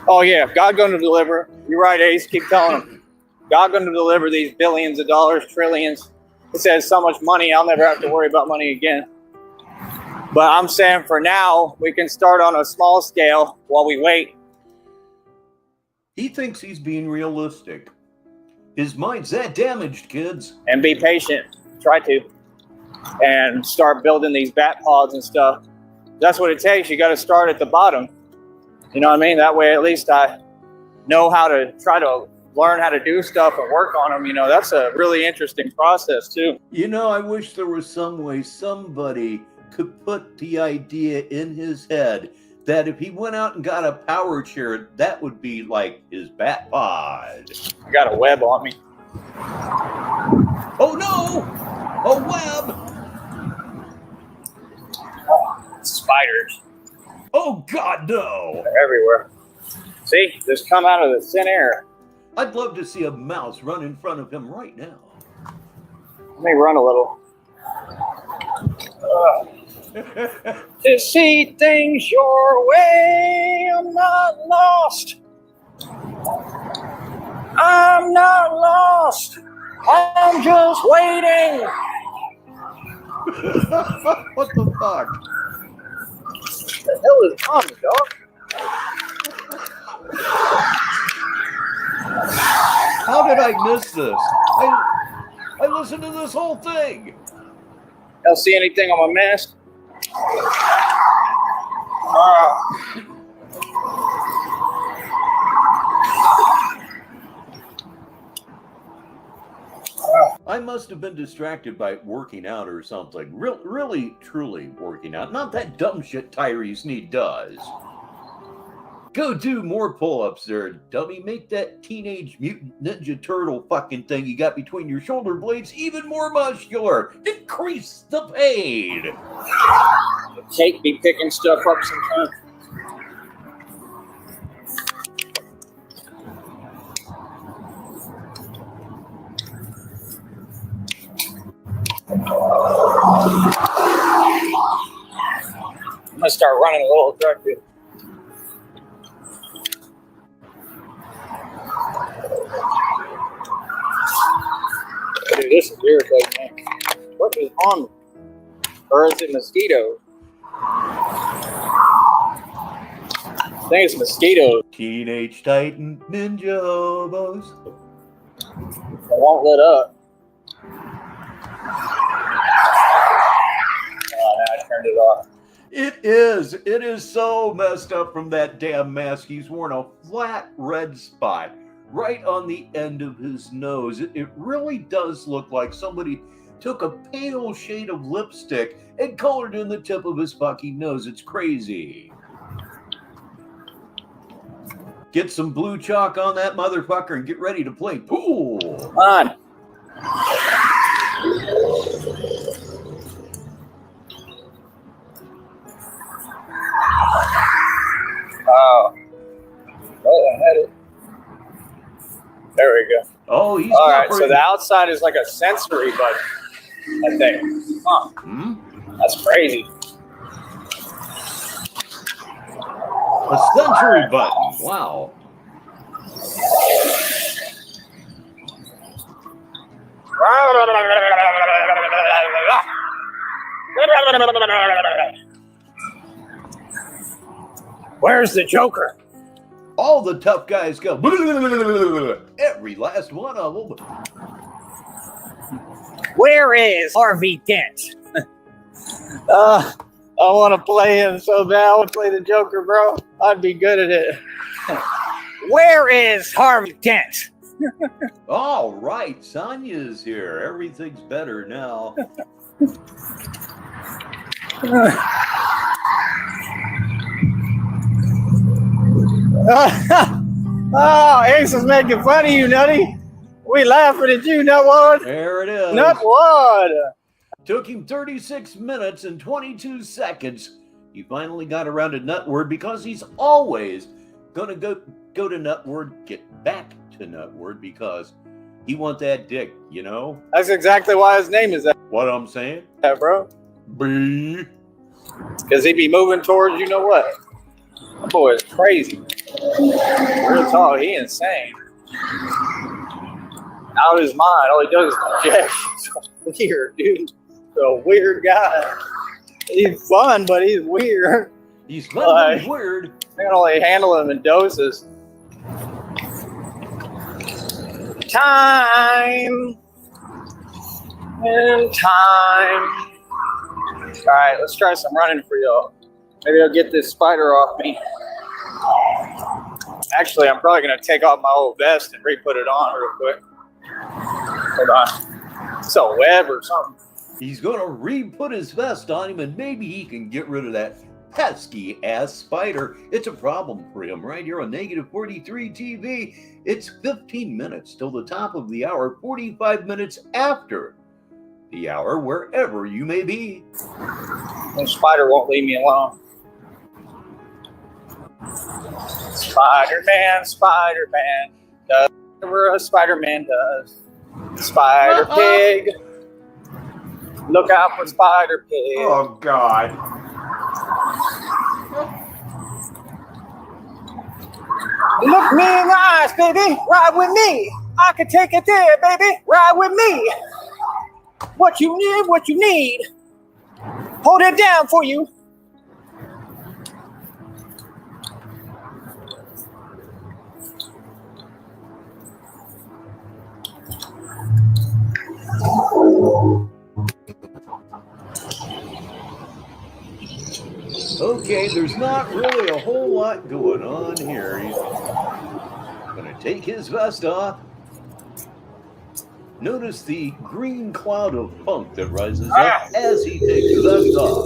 Speaker 3: Oh, yeah. God going to deliver. You're right, Ace. Keep telling them. God going to deliver these billions of dollars, trillions. It says so much money, I'll never have to worry about money again. But I'm saying for now, we can start on a small scale while we wait.
Speaker 1: He thinks he's being realistic. His mind's that damaged, kids.
Speaker 3: And be patient. Try to. And start building these bat pods and stuff. That's what it takes. You got to start at the bottom. You know what I mean? That way, at least I know how to try to learn how to do stuff and work on them, that's a really interesting process too.
Speaker 1: I wish there was some way somebody could put the idea in his head that if he went out and got a power chair, that would be like his bat pod.
Speaker 3: I got a web on me.
Speaker 1: Oh no! A web!
Speaker 3: Spiders.
Speaker 1: Oh God, no!
Speaker 3: They're everywhere. See, just come out of the thin air.
Speaker 1: I'd love to see a mouse run in front of him right now.
Speaker 3: Let me run a little. To see things your way, I'm not lost. I'm not lost. I'm just waiting.
Speaker 1: What the fuck?
Speaker 3: What the hell is on me, dog?
Speaker 1: How did I miss this? I listened to this whole thing.
Speaker 3: Y'all see anything on my mask?
Speaker 1: I must have been distracted by working out or something. Really, truly working out. Not that dumb shit Tyree Sneed does. Go do more pull-ups there, dummy. Make that Teenage Mutant Ninja Turtle fucking thing you got between your shoulder blades even more muscular. Increase the pain.
Speaker 3: Kate be picking stuff up sometimes. I'm gonna start running a little aggressive. Dude, this is irritating, man. What is on me? Or is it mosquitoes? I think it's mosquitoes.
Speaker 1: Teenage Titan Ninja Hobos.
Speaker 3: They won't let up. Oh, now I turned it off.
Speaker 1: It is so messed up from that damn mask. He's worn a flat red spot right on the end of his nose. It really does look like somebody took a pale shade of lipstick and colored in the tip of his fucking nose. It's crazy. Get some blue chalk on that motherfucker and get ready to play pool.
Speaker 3: Come on. Oh. Oh, I had it. There we go.
Speaker 1: Oh, he's
Speaker 3: all right. So the outside is like a sensory button, I think. Huh. That's crazy.
Speaker 1: A sensory button. Wow.
Speaker 3: Where's the Joker?
Speaker 1: All the tough guys go. Every last one of them.
Speaker 3: Where is Harvey Dent? I want to play him so bad. I want to play the Joker, bro. I'd be good at it. Where is Harvey Dent?
Speaker 1: All right, Sonya's here. Everything's better now.
Speaker 3: Oh, Ace is making fun of you, Nutty. We laughing at you, Nutwad.
Speaker 1: There it is.
Speaker 3: Nutwad.
Speaker 1: Took him 36 minutes and 22 seconds. He finally got around to Nutward because he's always going to go to Nutward, get back to Nutward because he want that dick, you know?
Speaker 3: That's exactly why his name is that.
Speaker 1: What I'm saying?
Speaker 3: Yeah, bro.
Speaker 1: B.
Speaker 3: Because he be moving towards you know what? That boy is crazy. Real talk, he insane. Out of his mind, all he does is inject. Weird, dude. A weird guy. He's fun, but he's weird.
Speaker 1: He's fun, but weird.
Speaker 3: I can only handle him in doses. Time and time. All right, let's try some running for y'all. Maybe I'll get this spider off me. Actually, I'm probably going to take off my old vest and re-put it on real quick. Hold on. It's a web or something.
Speaker 1: He's going to re-put his vest on him, and maybe he can get rid of that pesky-ass spider. It's a problem for him right here on Negative 43 TV. It's 15 minutes till the top of the hour, 45 minutes after the hour, wherever you may be.
Speaker 3: The spider won't leave me alone. Spider-Man, Spider-Man, does whatever a Spider-Man does. Spider-Pig, look out for Spider-Pig.
Speaker 1: Oh, God.
Speaker 3: Look me in the eyes, baby, ride with me. I can take it there, baby, ride with me. What you need, hold it down for you.
Speaker 1: Okay, there's not really a whole lot going on here. He's going to take his vest off. Notice the green cloud of funk that rises up as he takes the vest off.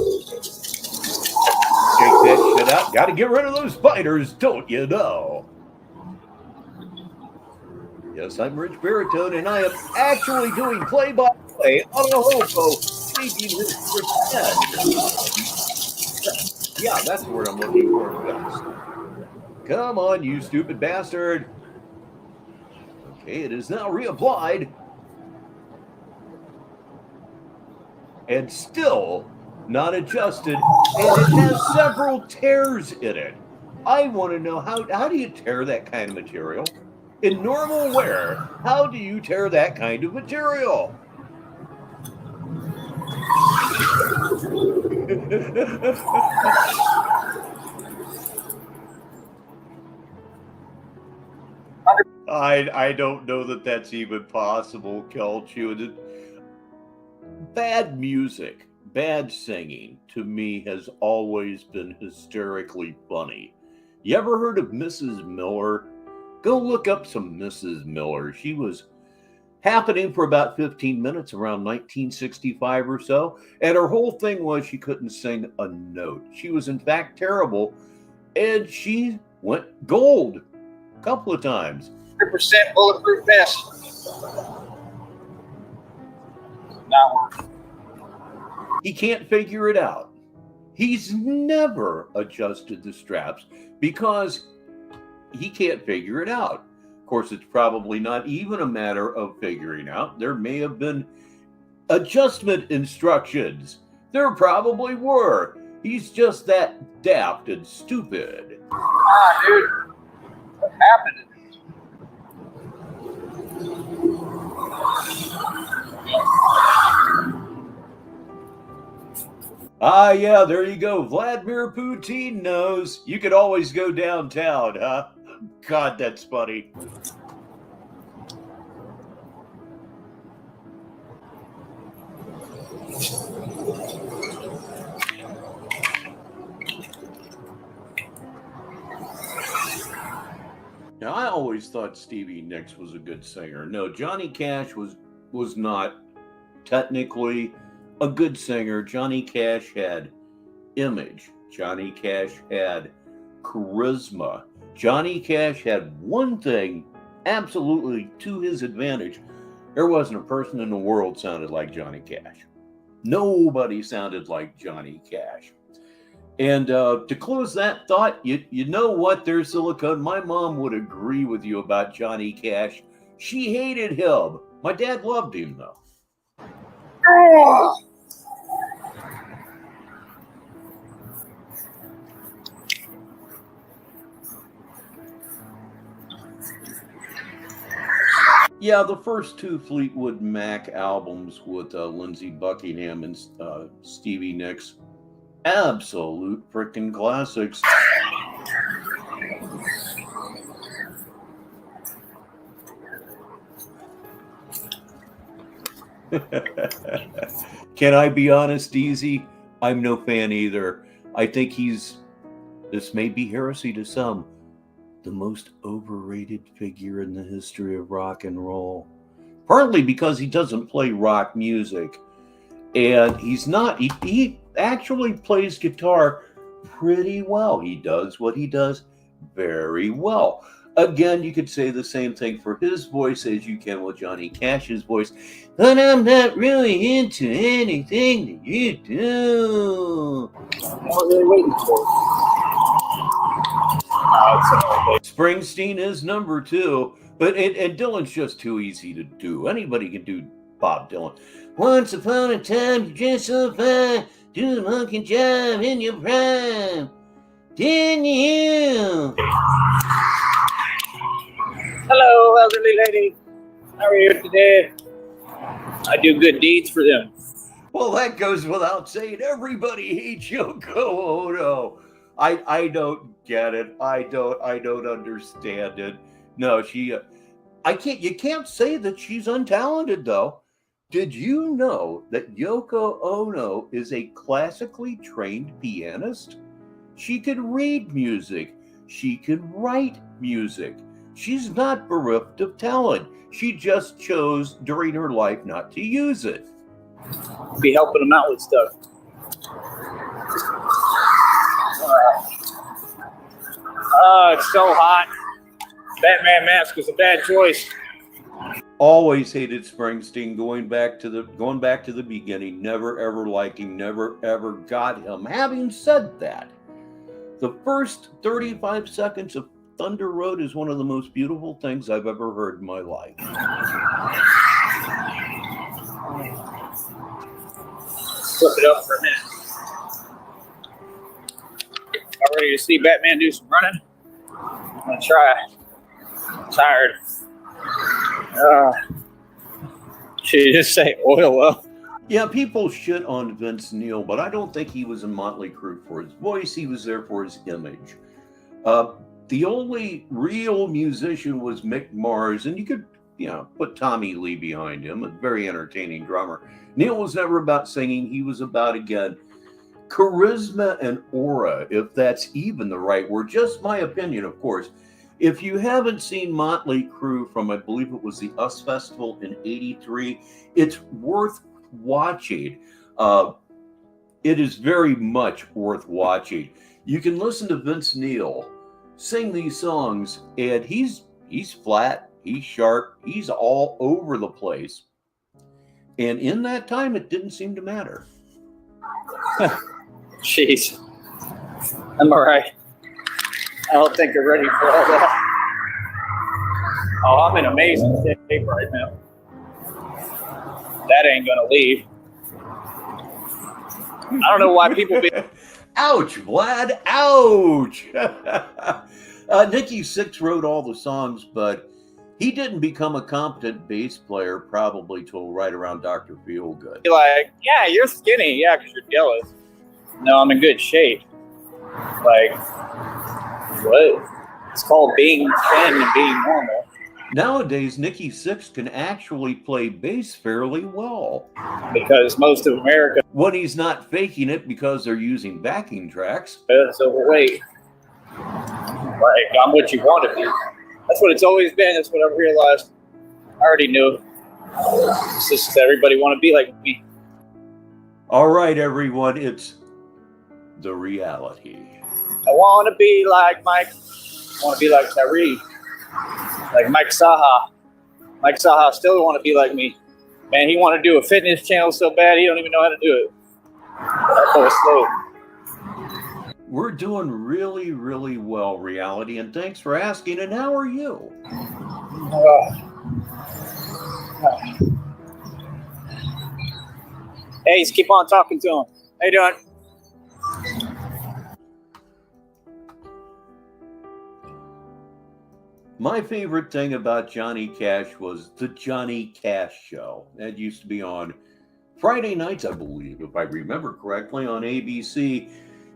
Speaker 1: Shake that shit out. Got to get rid of those spiders, don't you know? Yes, I'm Rich Baritone, and I am actually doing play-by-play on a hobo shaking his head. Yeah, that's the word I'm looking for best. Come on, you stupid bastard. Okay, it is now reapplied. And still not adjusted, and it has several tears in it. I want to know, how do you tear that kind of material? In normal wear, how do you tear that kind of material? I don't know that that's even possible, Kelchu. Bad music, bad singing, to me, has always been hysterically funny. You ever heard of Mrs. Miller? Go look up some Mrs. Miller. She was happening for about 15 minutes around 1965 or so, and her whole thing was she couldn't sing a note. She was, in fact, terrible, and she went gold a couple of times.
Speaker 3: 100% bulletproof vest. Not working.
Speaker 1: He can't figure it out. He's never adjusted the straps because he can't figure it out. Of course, it's probably not even a matter of figuring out. There may have been adjustment instructions. There probably were. He's just that daft and stupid.
Speaker 3: Dude. What happened?
Speaker 1: Yeah, there you go. Vladimir Putin knows. You could always go downtown, huh? God, that's funny. Now, I always thought Stevie Nicks was a good singer. No, Johnny Cash was not technically a good singer. Johnny Cash had image. Johnny Cash had charisma. Johnny Cash had one thing absolutely to his advantage. There wasn't a person in the world sounded like Johnny Cash. Nobody sounded like Johnny Cash. And to close that thought, you know what there, Silicone? My mom would agree with you about Johnny Cash. She hated him. My dad loved him, though. Yeah, the first two Fleetwood Mac albums with Lindsey Buckingham and Stevie Nicks, absolute freaking classics. Can I be honest, Easy? I'm no fan either. I think this may be heresy to some, the most overrated figure in the history of rock and roll. Partly because he doesn't play rock music. And he actually plays guitar pretty well. He does what he does very well. Again, you could say the same thing for his voice as you can with Johnny Cash's voice. But I'm not really into anything that you do.
Speaker 3: What are they waiting for?
Speaker 1: Springsteen is number 2, but and Dylan's just too easy to do. Anybody can do Bob Dylan. Once upon a time, you dressed so fine, do the monkey job in your prime, didn't you?
Speaker 3: Hello, elderly lady. How are you today? I do good deeds for them.
Speaker 1: Well, that goes without saying. Everybody hates Yoko Ono. I don't get it. I don't understand it. No, you can't say that she's untalented though. Did you know that Yoko Ono is a classically trained pianist? She could read music. She could write music. She's not bereft of talent. She just chose during her life not to use it.
Speaker 3: Be helping them out with stuff. Oh, it's so hot. Batman mask was a bad choice.
Speaker 1: Always hated Springsteen, going back to the beginning, never ever liking, never ever got him. Having said that, the first 35 seconds of Thunder Road is one of the most beautiful things I've ever heard in my life.
Speaker 3: Flip it up for a minute. I'm ready to see Batman do some running. I'm gonna try. I'm tired. Should you just say oil well?
Speaker 1: Yeah, people shit on Vince Neil, but I don't think he was in Motley Crue for his voice. He was there for his image. The only real musician was Mick Mars, and you could, put Tommy Lee behind him, a very entertaining drummer. Neil was never about singing. He was about, again, charisma and aura, if that's even the right word. Just my opinion, of course. If you haven't seen Motley Crue from, I believe it was the US Festival in '83, it's worth watching. It is very much worth watching. You can listen to Vince Neil sing these songs, and he's flat, he's sharp, he's all over the place. And in that time, it didn't seem to matter.
Speaker 3: Jeez. I'm all right. I don't think you're ready for all that. Oh, I'm in amazing shape right now. That ain't gonna leave. I don't know why people be...
Speaker 1: Ouch, Vlad, ouch! Nikki Sixx wrote all the songs, but he didn't become a competent bass player probably till right around Dr. Feelgood.
Speaker 3: Like, yeah, you're skinny. Yeah, because you're jealous. No, I'm in good shape. Like, what? It's called being thin and being normal.
Speaker 1: Nowadays, Nikki Sixx can actually play bass fairly well.
Speaker 3: Because most of America...
Speaker 1: When he's not faking it because they're using backing tracks.
Speaker 3: is overweight. Like, I'm what you want to be. That's what it's always been. That's what I've realized. I already knew. It's just everybody want to be like me.
Speaker 1: All right, everyone, it's the reality.
Speaker 3: I want to be like Mike. I want to be like Tyree. Like Mike Saha. Mike Saha still want to be like me. Man, he want to do a fitness channel so bad he don't even know how to do it. I go slow.
Speaker 1: We're doing really, really well, Reality, and thanks for asking. And how are you?
Speaker 3: Hey, just keep on talking to him. How you doing?
Speaker 1: My favorite thing about Johnny Cash was the Johnny Cash Show. That used to be on Friday nights, I believe, if I remember correctly, on ABC.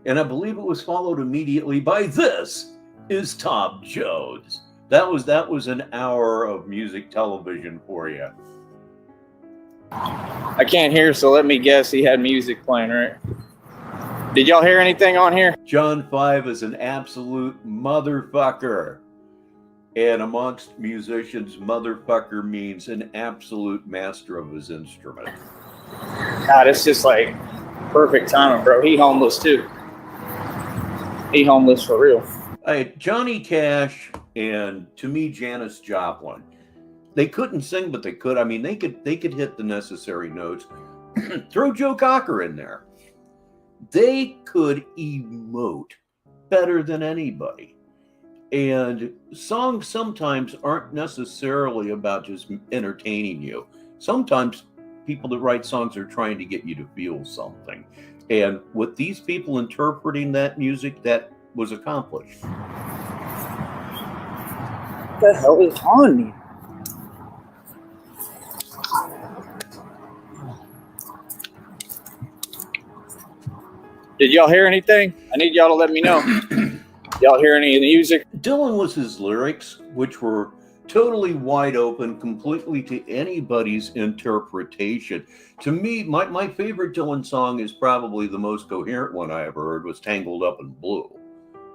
Speaker 1: And I believe it was followed immediately by This is Tom Jones. That was an hour of music television for you.
Speaker 3: I can't hear, so let me guess he had music playing, right? Did y'all hear anything on here?
Speaker 1: John 5 is an absolute motherfucker. And amongst musicians, motherfucker means an absolute master of his instrument.
Speaker 3: God, it's just like perfect timing, bro. He homeless too. He homeless for real.
Speaker 1: Johnny Cash and, to me, Janis Joplin. They couldn't sing, but they could. I mean, they could hit the necessary notes. Throw Joe Cocker in there. They could emote better than anybody. And songs sometimes aren't necessarily about just entertaining you. Sometimes people that write songs are trying to get you to feel something. And with these people interpreting that music, that was accomplished.
Speaker 3: What the hell is on me? Did y'all hear anything? I need y'all to let me know. Y'all hear any of the music?
Speaker 1: Dylan was his lyrics, which were totally wide open, completely to anybody's interpretation. To me, my favorite Dylan song is probably the most coherent one I ever heard, was Tangled Up in Blue.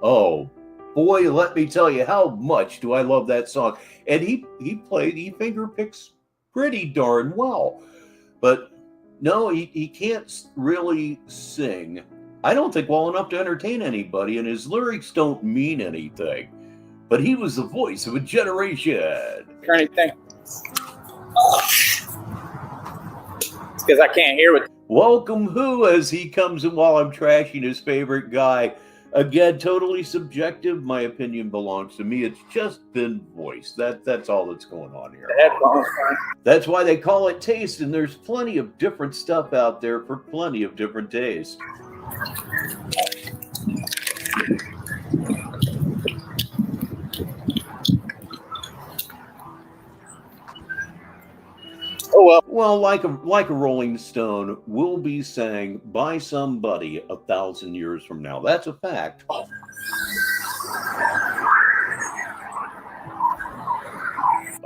Speaker 1: Oh, boy, let me tell you, how much do I love that song. And he finger picks pretty darn well. But no, he can't really sing, I don't think, well enough to entertain anybody, and his lyrics don't mean anything. But he was the voice of a generation.
Speaker 3: Or anything? It's because I can't hear what.
Speaker 1: Welcome Who as he comes in while I'm trashing his favorite guy. Again, totally subjective. My opinion belongs to me. It's just been voiced. That's all that's going on here. That's why they call it taste, and there's plenty of different stuff out there for plenty of different tastes.
Speaker 3: Oh well.
Speaker 1: Well, like a Rolling Stone will be sang by somebody 1,000 years from now. That's a fact.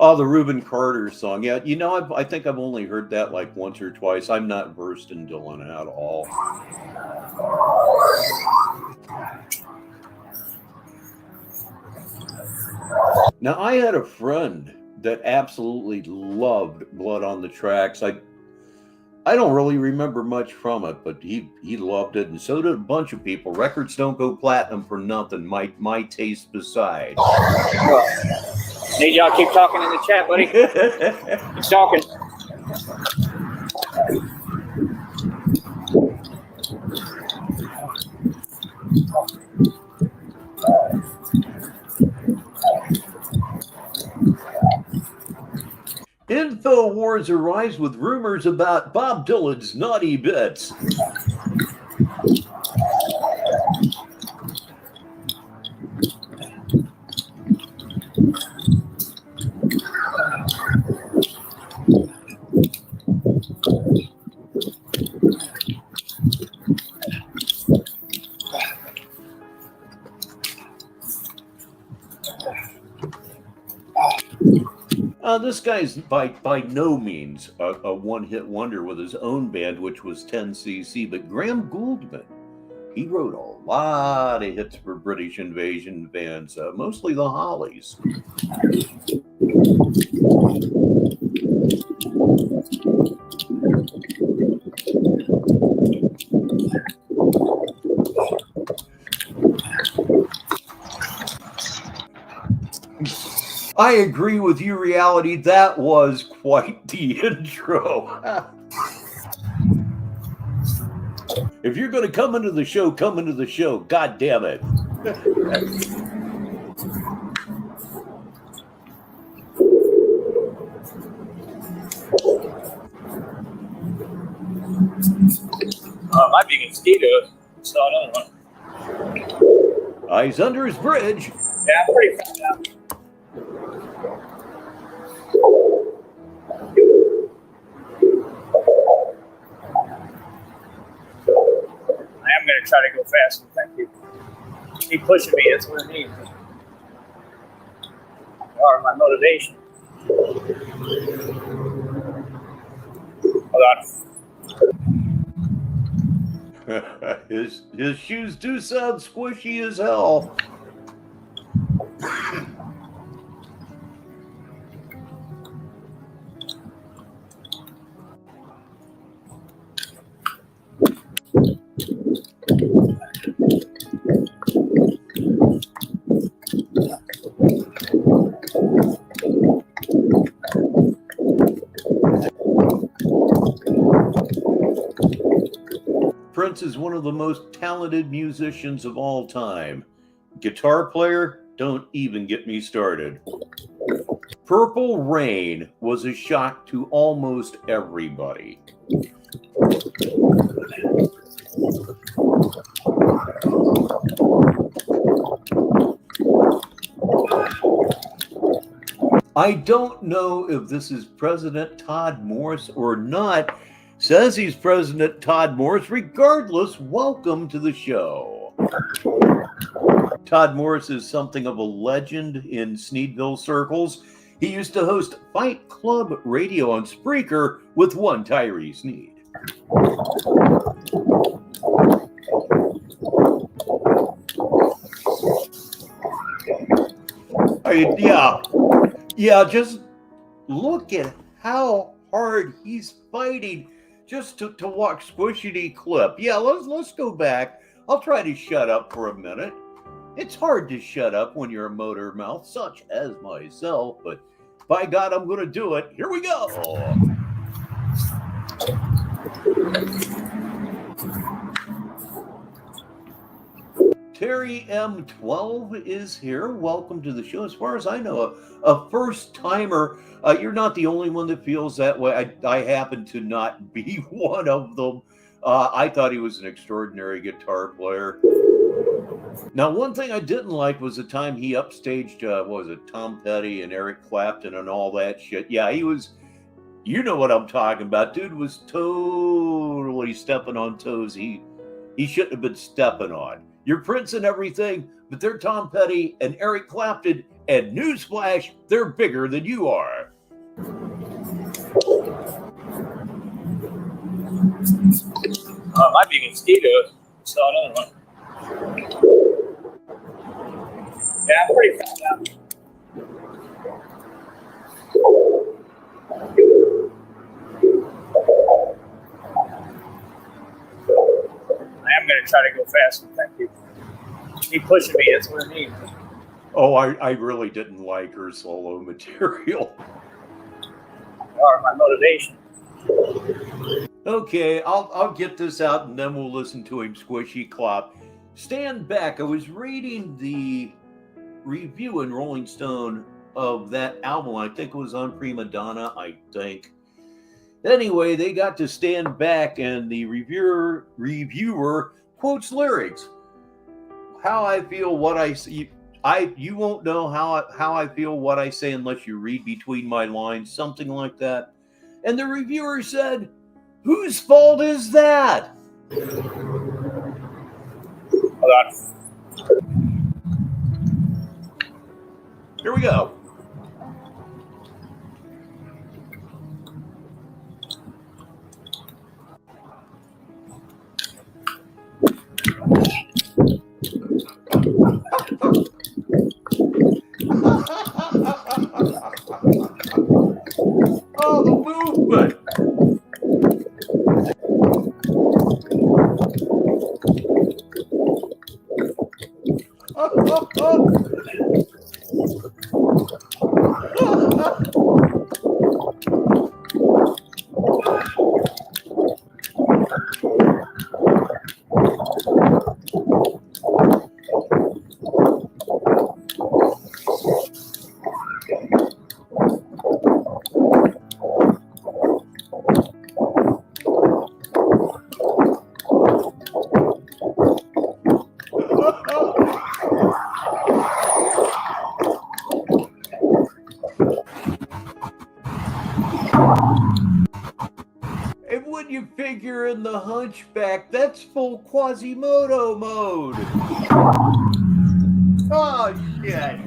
Speaker 1: Oh, the Reuben Carter song. Yeah, you know, I think I've only heard that like once or twice. I'm not versed in Dylan at all. Now, I had a friend that absolutely loved Blood on the Tracks. I don't really remember much from it, but he loved it, and so did a bunch of people. Records don't go platinum for nothing. My taste beside.
Speaker 3: Need y'all keep talking in the chat, buddy. Keep talking.
Speaker 1: Info wars arise with rumors about Bob Dylan's naughty bits. This guy's by no means a one-hit wonder with his own band, which was 10cc, but Graham Gouldman, he wrote a lot of hits for British invasion bands, mostly the Hollies. I agree with you, Reality. That was quite the intro. If you're going to come into the show, come into the show. God damn it.
Speaker 3: Might be mosquitoes. Saw another one.
Speaker 1: He's under his bridge.
Speaker 3: Yeah, I'm pretty found out. I am going to try to go fast. Thank you. Keep pushing me. That's what I need. Or my motivation. Hold on.
Speaker 1: His shoes do sound squishy as hell. Prince is one of the most talented musicians of all time. Guitar player, don't even get me started. Purple Rain was a shock to almost everybody. I don't know if this is President Todd Morris or not. Says he's President Todd Morris. Regardless, welcome to the show. Todd Morris is something of a legend in Sneedville circles. He used to host Fight Club Radio on Spreaker with one Tyree Sneed. Yeah, just look at how hard he's fighting just to watch Squishy clip. Yeah, let's go back. I'll try to shut up for a minute. It's hard to shut up when you're a motor mouth, such as myself, but by God, I'm going to do it. Here we go. Terry M12 is here. Welcome to the show. As far as I know, a first timer. You're not the only one that feels that way. I happen to not be one of them. I thought he was an extraordinary guitar player. Now, one thing I didn't like was the time he upstaged, what was it, Tom Petty and Eric Clapton and all that shit. Yeah, he was, you know what I'm talking about. Dude was totally stepping on toes he shouldn't have been stepping on. You're Prince and everything, but they're Tom Petty and Eric Clapton, and newsflash, they're bigger than you are.
Speaker 3: Might be mosquitoes. Saw another one. Yeah, I'm pretty found out. I am going to try to go fast. Thank you. Keep pushing me. That's what I need.
Speaker 1: Oh, I really didn't like her solo material.
Speaker 3: Or my motivation.
Speaker 1: Okay, I'll get this out and then we'll listen to him squishy clop. Stand back. I was reading the review in Rolling Stone of that album. I think it was on Prima Donna, I think. Anyway, they got to stand back and the reviewer quotes lyrics. How I feel, what I see. You won't know how I feel, what I say unless you read between my lines, something like that. And the reviewer said, "Whose fault is that?"
Speaker 3: Hold on.
Speaker 1: Here we go. Oh, the movement. And when you figure in the Hunchback, that's full Quasimodo mode. Oh, shit.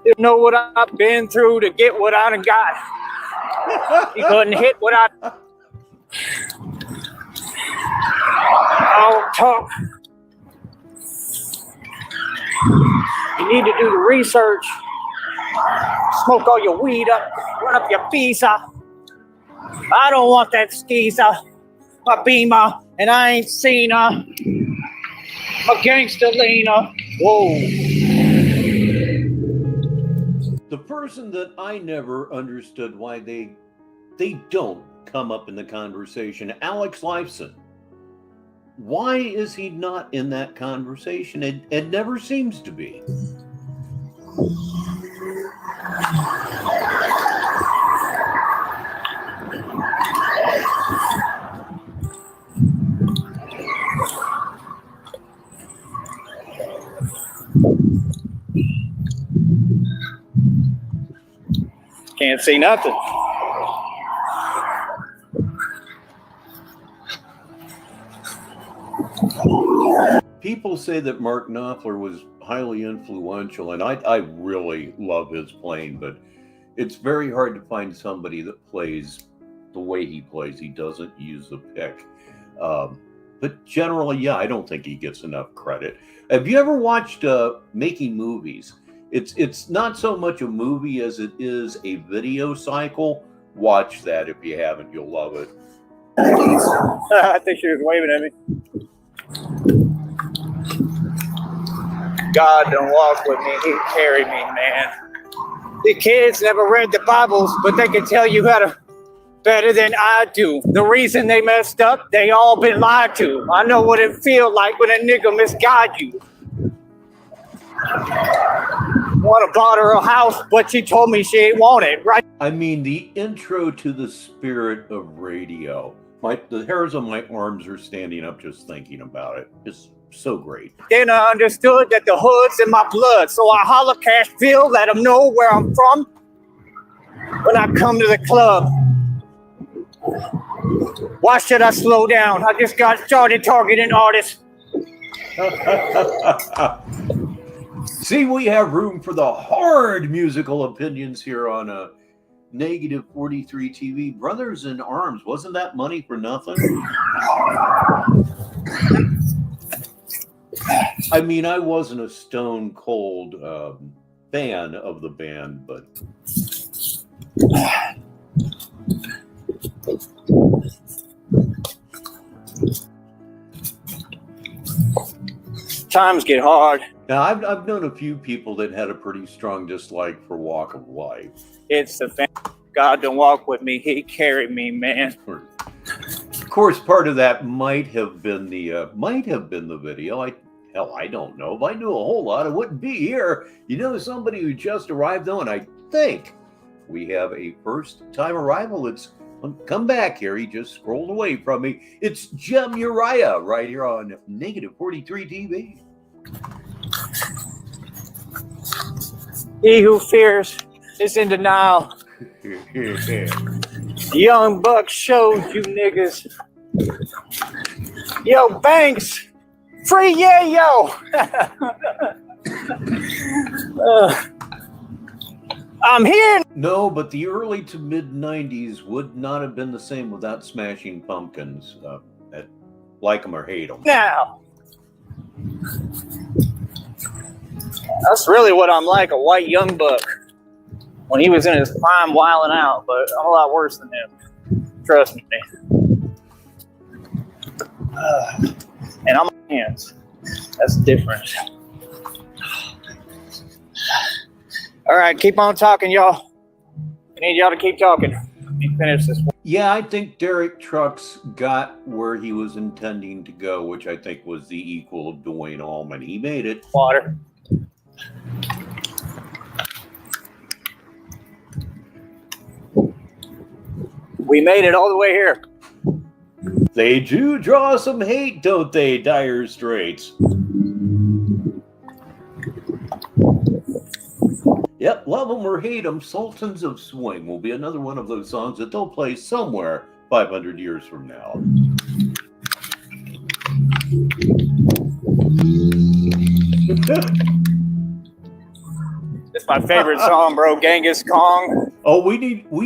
Speaker 3: You know what I've been through to get what I done got. You couldn't hit what I... I'll talk. You need to do the research. Smoke all your weed up. Run up your visa. I don't want that skeezer. My Beamer. And I ain't seen her. A gangster Lena. Whoa.
Speaker 1: person that I never understood why they don't come up in the conversation, Alex Lifeson. Why is he not in that conversation? It never seems to be.
Speaker 3: Can't see nothing.
Speaker 1: People say that Mark Knopfler was highly influential, and I really love his playing, but it's very hard to find somebody that plays the way he plays. He doesn't use a pick. But generally, yeah, I don't think he gets enough credit. Have you ever watched Making Movies? It's not so much a movie as it is a video cycle. Watch that if you haven't. You'll love it.
Speaker 3: I think she was waving at me. God don't walk with me, he carry me, man. The kids never read the Bibles, but they can tell you how to better than I do. The reason they messed up, they all been lied to. I know what it feel like when a nigga misguide you. Wanna bought her a house, but she told me she ain't want it, right?
Speaker 1: I mean, the intro to the spirit of radio. The hairs on my arms are standing up just thinking about it. It's so great.
Speaker 3: Then I understood that the hood's in my blood, so I holler cash Phil, let them know where I'm from when I come to the club. Why should I slow down? I just got started targeting artists.
Speaker 1: See, we have room for the hard musical opinions here on a Negative 43 TV. Brothers in Arms, wasn't that money for nothing? I mean, I wasn't a stone cold fan of the band, but
Speaker 3: Times get hard.
Speaker 1: now I've known a few people that had a pretty strong dislike for Walk of Life.
Speaker 3: It's the fan. God don't walk with me, he carry me, man.
Speaker 1: Of course, part of that might have been the video. I don't know. If I knew a whole lot, I wouldn't be here. You know, somebody who just arrived on, I think we have a first-time arrival. It's come back here. He just scrolled away from me. It's Jem Uriah right here on Negative 43 TV.
Speaker 3: He who fears is in denial. Young Buck showed you niggas. Yo, Banks, free yeah, yo. I'm here.
Speaker 1: No, but the early to mid 90s would not have been the same without Smashing Pumpkins. Like them or hate them.
Speaker 3: Now. That's really what I'm like, a white young buck. When he was in his prime wilding out, but I'm a lot worse than him. Trust me. And I'm on hands. That's different. All right, keep on talking, y'all. I need y'all to keep talking. Let me finish this one.
Speaker 1: Yeah, I think Derek Trucks got where he was intending to go, which I think was the equal of Dwayne Allman. He made it.
Speaker 3: Water. We made it all the way here.
Speaker 1: They do draw some hate, don't they, Dire Straits? Yep, love them or hate them, Sultans of Swing will be another one of those songs that they'll play somewhere 500 years from now.
Speaker 3: It's my favorite song, bro. Genghis Kong.
Speaker 1: Oh, we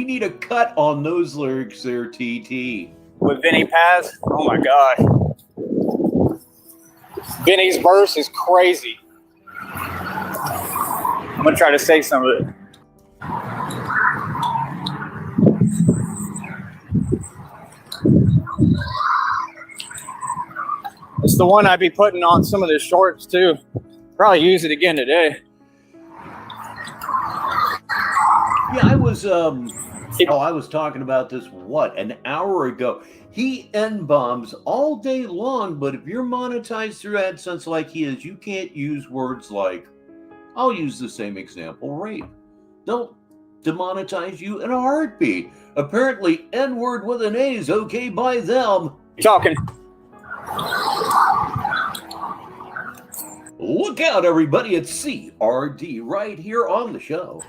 Speaker 1: need a cut on those lyrics there, TT.
Speaker 3: With Vinny Paz. Oh my God. Vinny's verse is crazy. I'm gonna try to say some of it. It's the one I'd be putting on some of the shorts too. Probably use it again today.
Speaker 1: Yeah, I was I was talking about this an hour ago. He N-bombs all day long, but if you're monetized through AdSense like he is, you can't use words like, I'll use the same example, rape. They'll demonetize you in a heartbeat. Apparently, N-word with an A is okay by them.
Speaker 3: Talking.
Speaker 1: Look out, everybody, it's CRD right here on the show.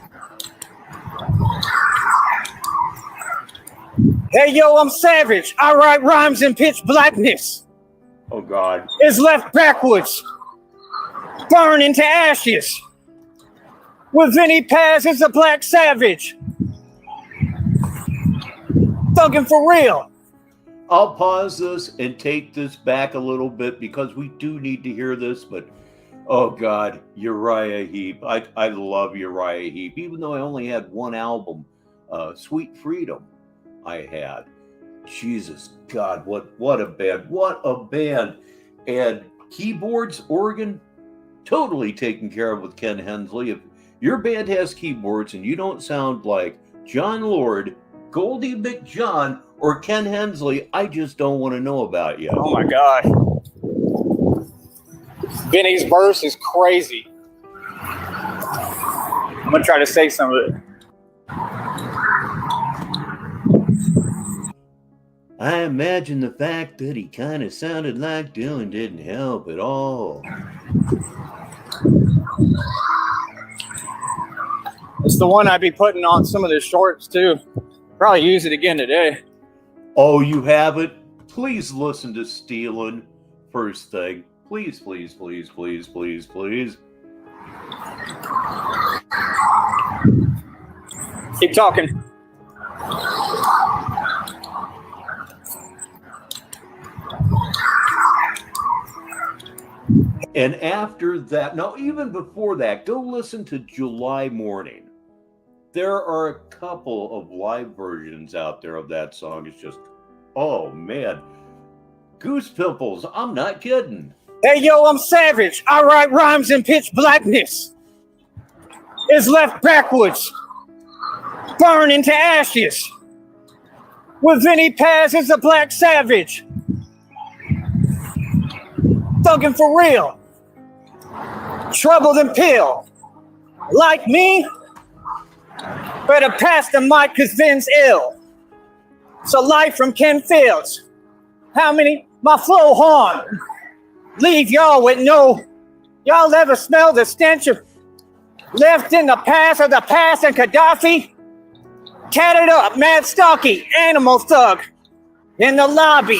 Speaker 3: Hey, yo, I'm savage. I write rhymes in pitch blackness.
Speaker 1: Oh, God.
Speaker 3: Is left backwards. Burn into ashes. With any pass is a black savage. Thugging for real.
Speaker 1: I'll pause this and take this back a little bit because we do need to hear this, but oh God, Uriah Heep. I love Uriah Heep, even though I only had one album, Sweet Freedom I had. Jesus, God, what a band. What a band. And keyboards, organ, totally taken care of with Ken Hensley. If your band has keyboards and you don't sound like John Lord, Goldie McJohn, or Ken Hensley, I just don't want to know about you.
Speaker 3: Oh my God. Vinny's verse is crazy. I'm going to try to say some of it.
Speaker 1: I imagine the fact that he kind of sounded like Dylan didn't help at all.
Speaker 3: It's the one I'd be putting on some of the shorts too. Probably use it again today.
Speaker 1: Oh, you have it? Please listen to Stealin' first thing. Please, please, please, please, please, please.
Speaker 3: Keep talking.
Speaker 1: And after that, no, even before that, go listen to July Morning. There are a couple of live versions out there of that song. It's just, oh man. Goose pimples, I'm not kidding.
Speaker 3: Hey, yo, I'm savage. I write rhymes in pitch blackness. Is left backwards. Burn into ashes. With any pass is a black savage. Thugging for real. Troubled and pill. Like me? Better pass the mic cause Vin's ill. So life from Ken Fields. How many? My flow harm. Leave y'all with no. Y'all ever smell the stench of left in the past of the past and Gaddafi? Tatted up, mad stocky, animal thug in the lobby.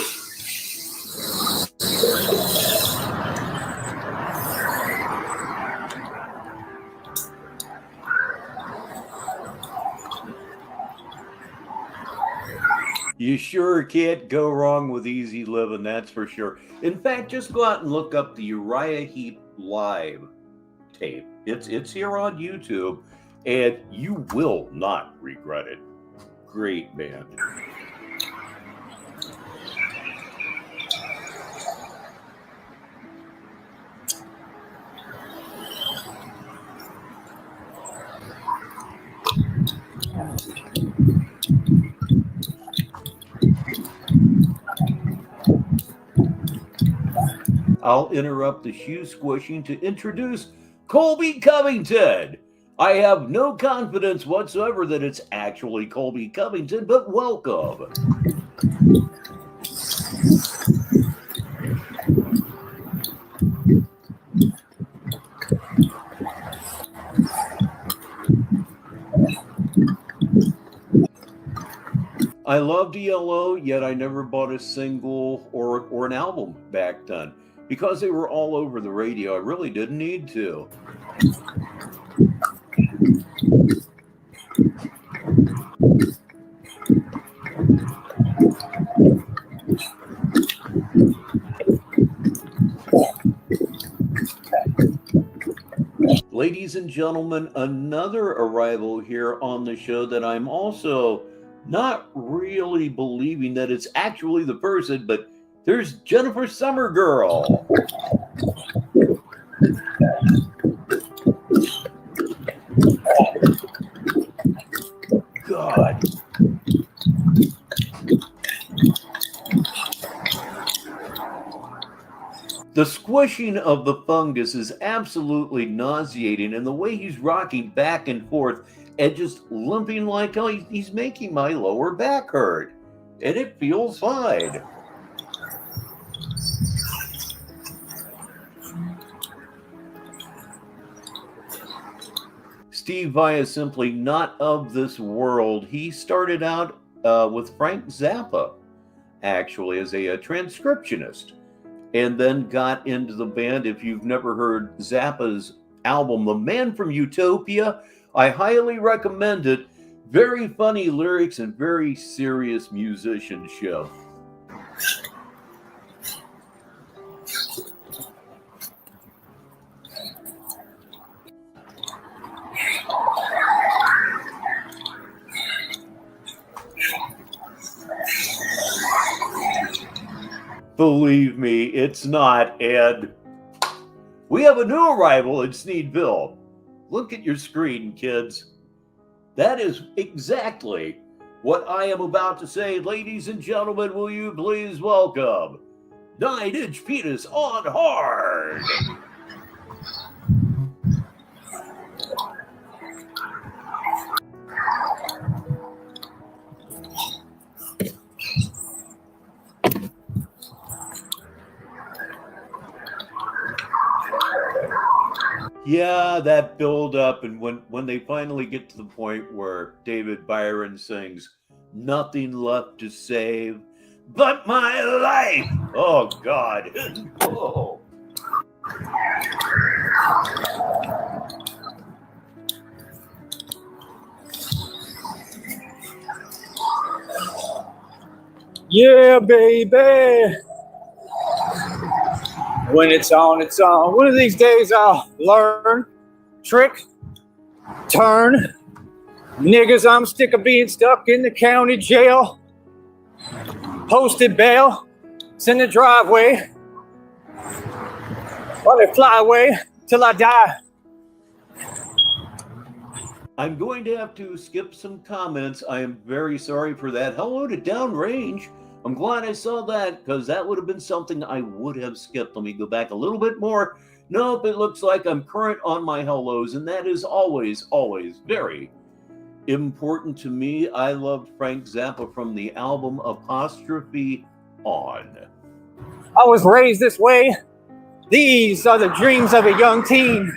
Speaker 1: You sure can't go wrong with Easy Living, that's for sure. In fact, just go out and look up the Uriah Heep live tape. It's here on YouTube, and you will not regret it. Great band. I'll interrupt the shoe squishing to introduce Colby Covington. I have no confidence whatsoever that it's actually Colby Covington, but welcome. I loved ELO, yet I never bought a single or an album back then. Because they were all over the radio, I really didn't need to. Ladies and gentlemen, another arrival here on the show that I'm also not really believing that it's actually the person, but there's Jennifer Summergirl. The squishing of the fungus is absolutely nauseating, and the way he's rocking back and forth and just limping like he's making my lower back hurt. And it feels fine. Steve Vai is simply not of this world. He started out with Frank Zappa, actually, as a transcriptionist, and then got into the band. If you've never heard Zappa's album, The Man from Utopia, I highly recommend it. Very funny lyrics and very serious musicianship. Believe me, it's not, Ed. We have a new arrival in Sneedville. Look at your screen, kids. That is exactly what I am about to say. Ladies and gentlemen, will you please welcome 9-inch Penis on Hard. Yeah, that build up, and when they finally get to the point where David Byron sings "Nothing Left to Save But My Life." Oh God. Oh.
Speaker 3: Yeah, baby. When it's on, it's on. One of these days I'll learn, trick, turn. Niggas, I'm sick of being stuck in the county jail. Posted bail, it's in the driveway. While they fly away till I die.
Speaker 1: I'm going to have to skip some comments. I am very sorry for that. Hello to Downrange. I'm glad I saw that, because that would have been something I would have skipped. Let me go back a little bit more. Nope, it looks like I'm current on my hellos, and that is always, always very important to me. I loved Frank Zappa from the album Apostrophe On.
Speaker 3: I was raised this way. These are the dreams of a young teen.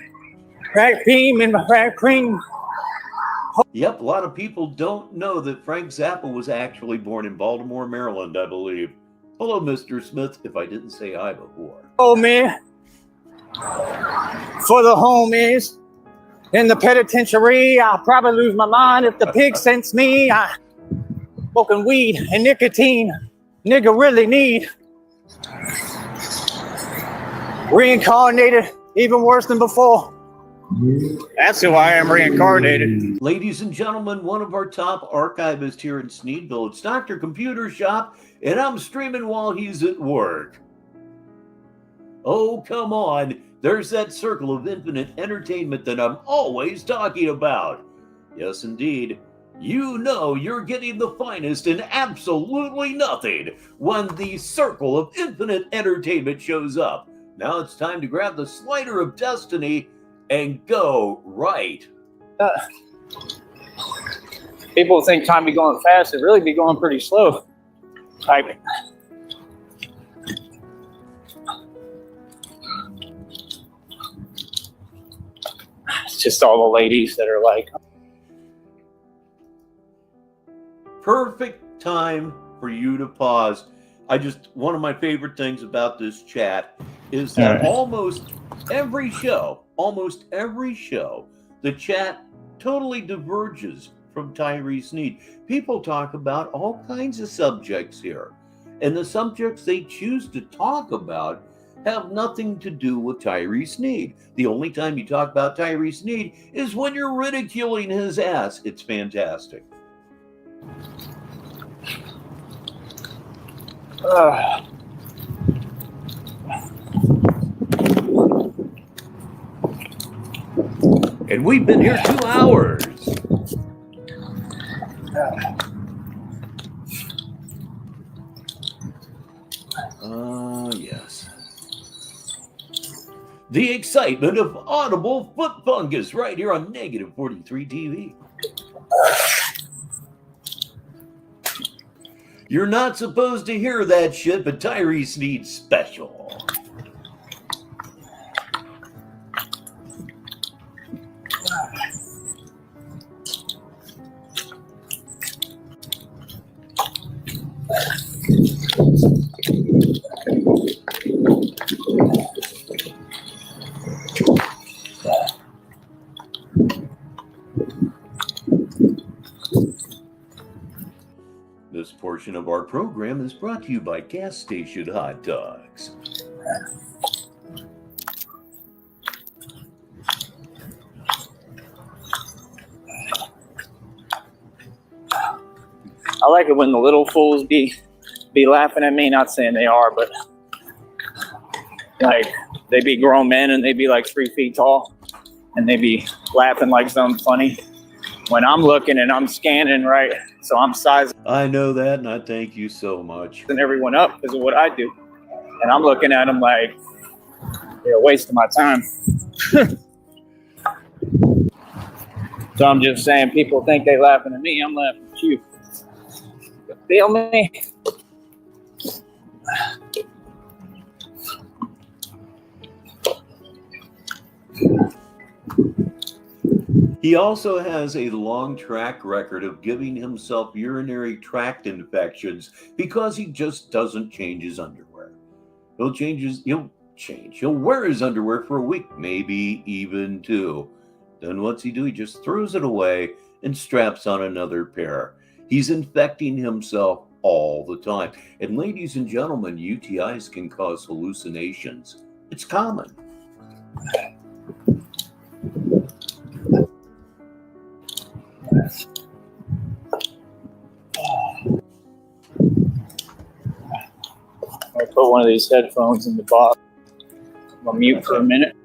Speaker 3: Crack beam in my crack cream.
Speaker 1: Yep, a lot of people don't know that Frank Zappa was actually born in Baltimore, Maryland, I believe. Hello, Mr. Smith, if I didn't say I before.
Speaker 3: Oh, man. For the homies in the penitentiary, I'll probably lose my mind if the pig sense me. I smoking weed and nicotine. Nigga really need. Reincarnated, even worse than before. That's who I am, reincarnated.
Speaker 1: Ladies and gentlemen, one of our top archivists here in Sneedville, it's Dr. Computer Shop, and I'm streaming while he's at work. Oh, come on. There's that circle of infinite entertainment that I'm always talking about. Yes, indeed. You know you're getting the finest in absolutely nothing when the circle of infinite entertainment shows up. Now it's time to grab the slider of destiny and go right.
Speaker 3: People think time be going fast. It really be going pretty slow. Typing. It's just all the ladies that are like.
Speaker 1: Perfect time for you to pause. One of my favorite things about this chat is that almost every show, the chat totally diverges from Tyree Sneed. People talk about all kinds of subjects here, and the subjects they choose to talk about have nothing to do with Tyree Sneed. The only time you talk about Tyree Sneed is when you're ridiculing his ass. It's fantastic. And we've been here 2 hours. Yes. The excitement of audible foot fungus right here on Negative 43 TV. You're not supposed to hear that shit, but Tyree Sneed special. This portion of our program is brought to you by Gas Station Hot Dogs.
Speaker 3: I like it when the little fools be laughing at me. Not saying they are, but like they be grown men and they be like 3 feet tall, and they be laughing like something funny. When I'm looking and I'm scanning, right, so I'm sizing.
Speaker 1: I know that, and I thank you so much.
Speaker 3: And everyone up because of what I do, and I'm looking at them like they're a waste of my time. So I'm just saying, people think they laughing at me. I'm laughing at you. You feel me?
Speaker 1: He also has a long track record of giving himself urinary tract infections because he just doesn't change his underwear. He'll wear his underwear for a week, maybe even 2. Then what's he do? He just throws it away and straps on another pair. He's infecting himself all the time. And ladies and gentlemen, UTIs can cause hallucinations. It's common.
Speaker 3: I put one of these headphones in the box. I'll mute for a minute.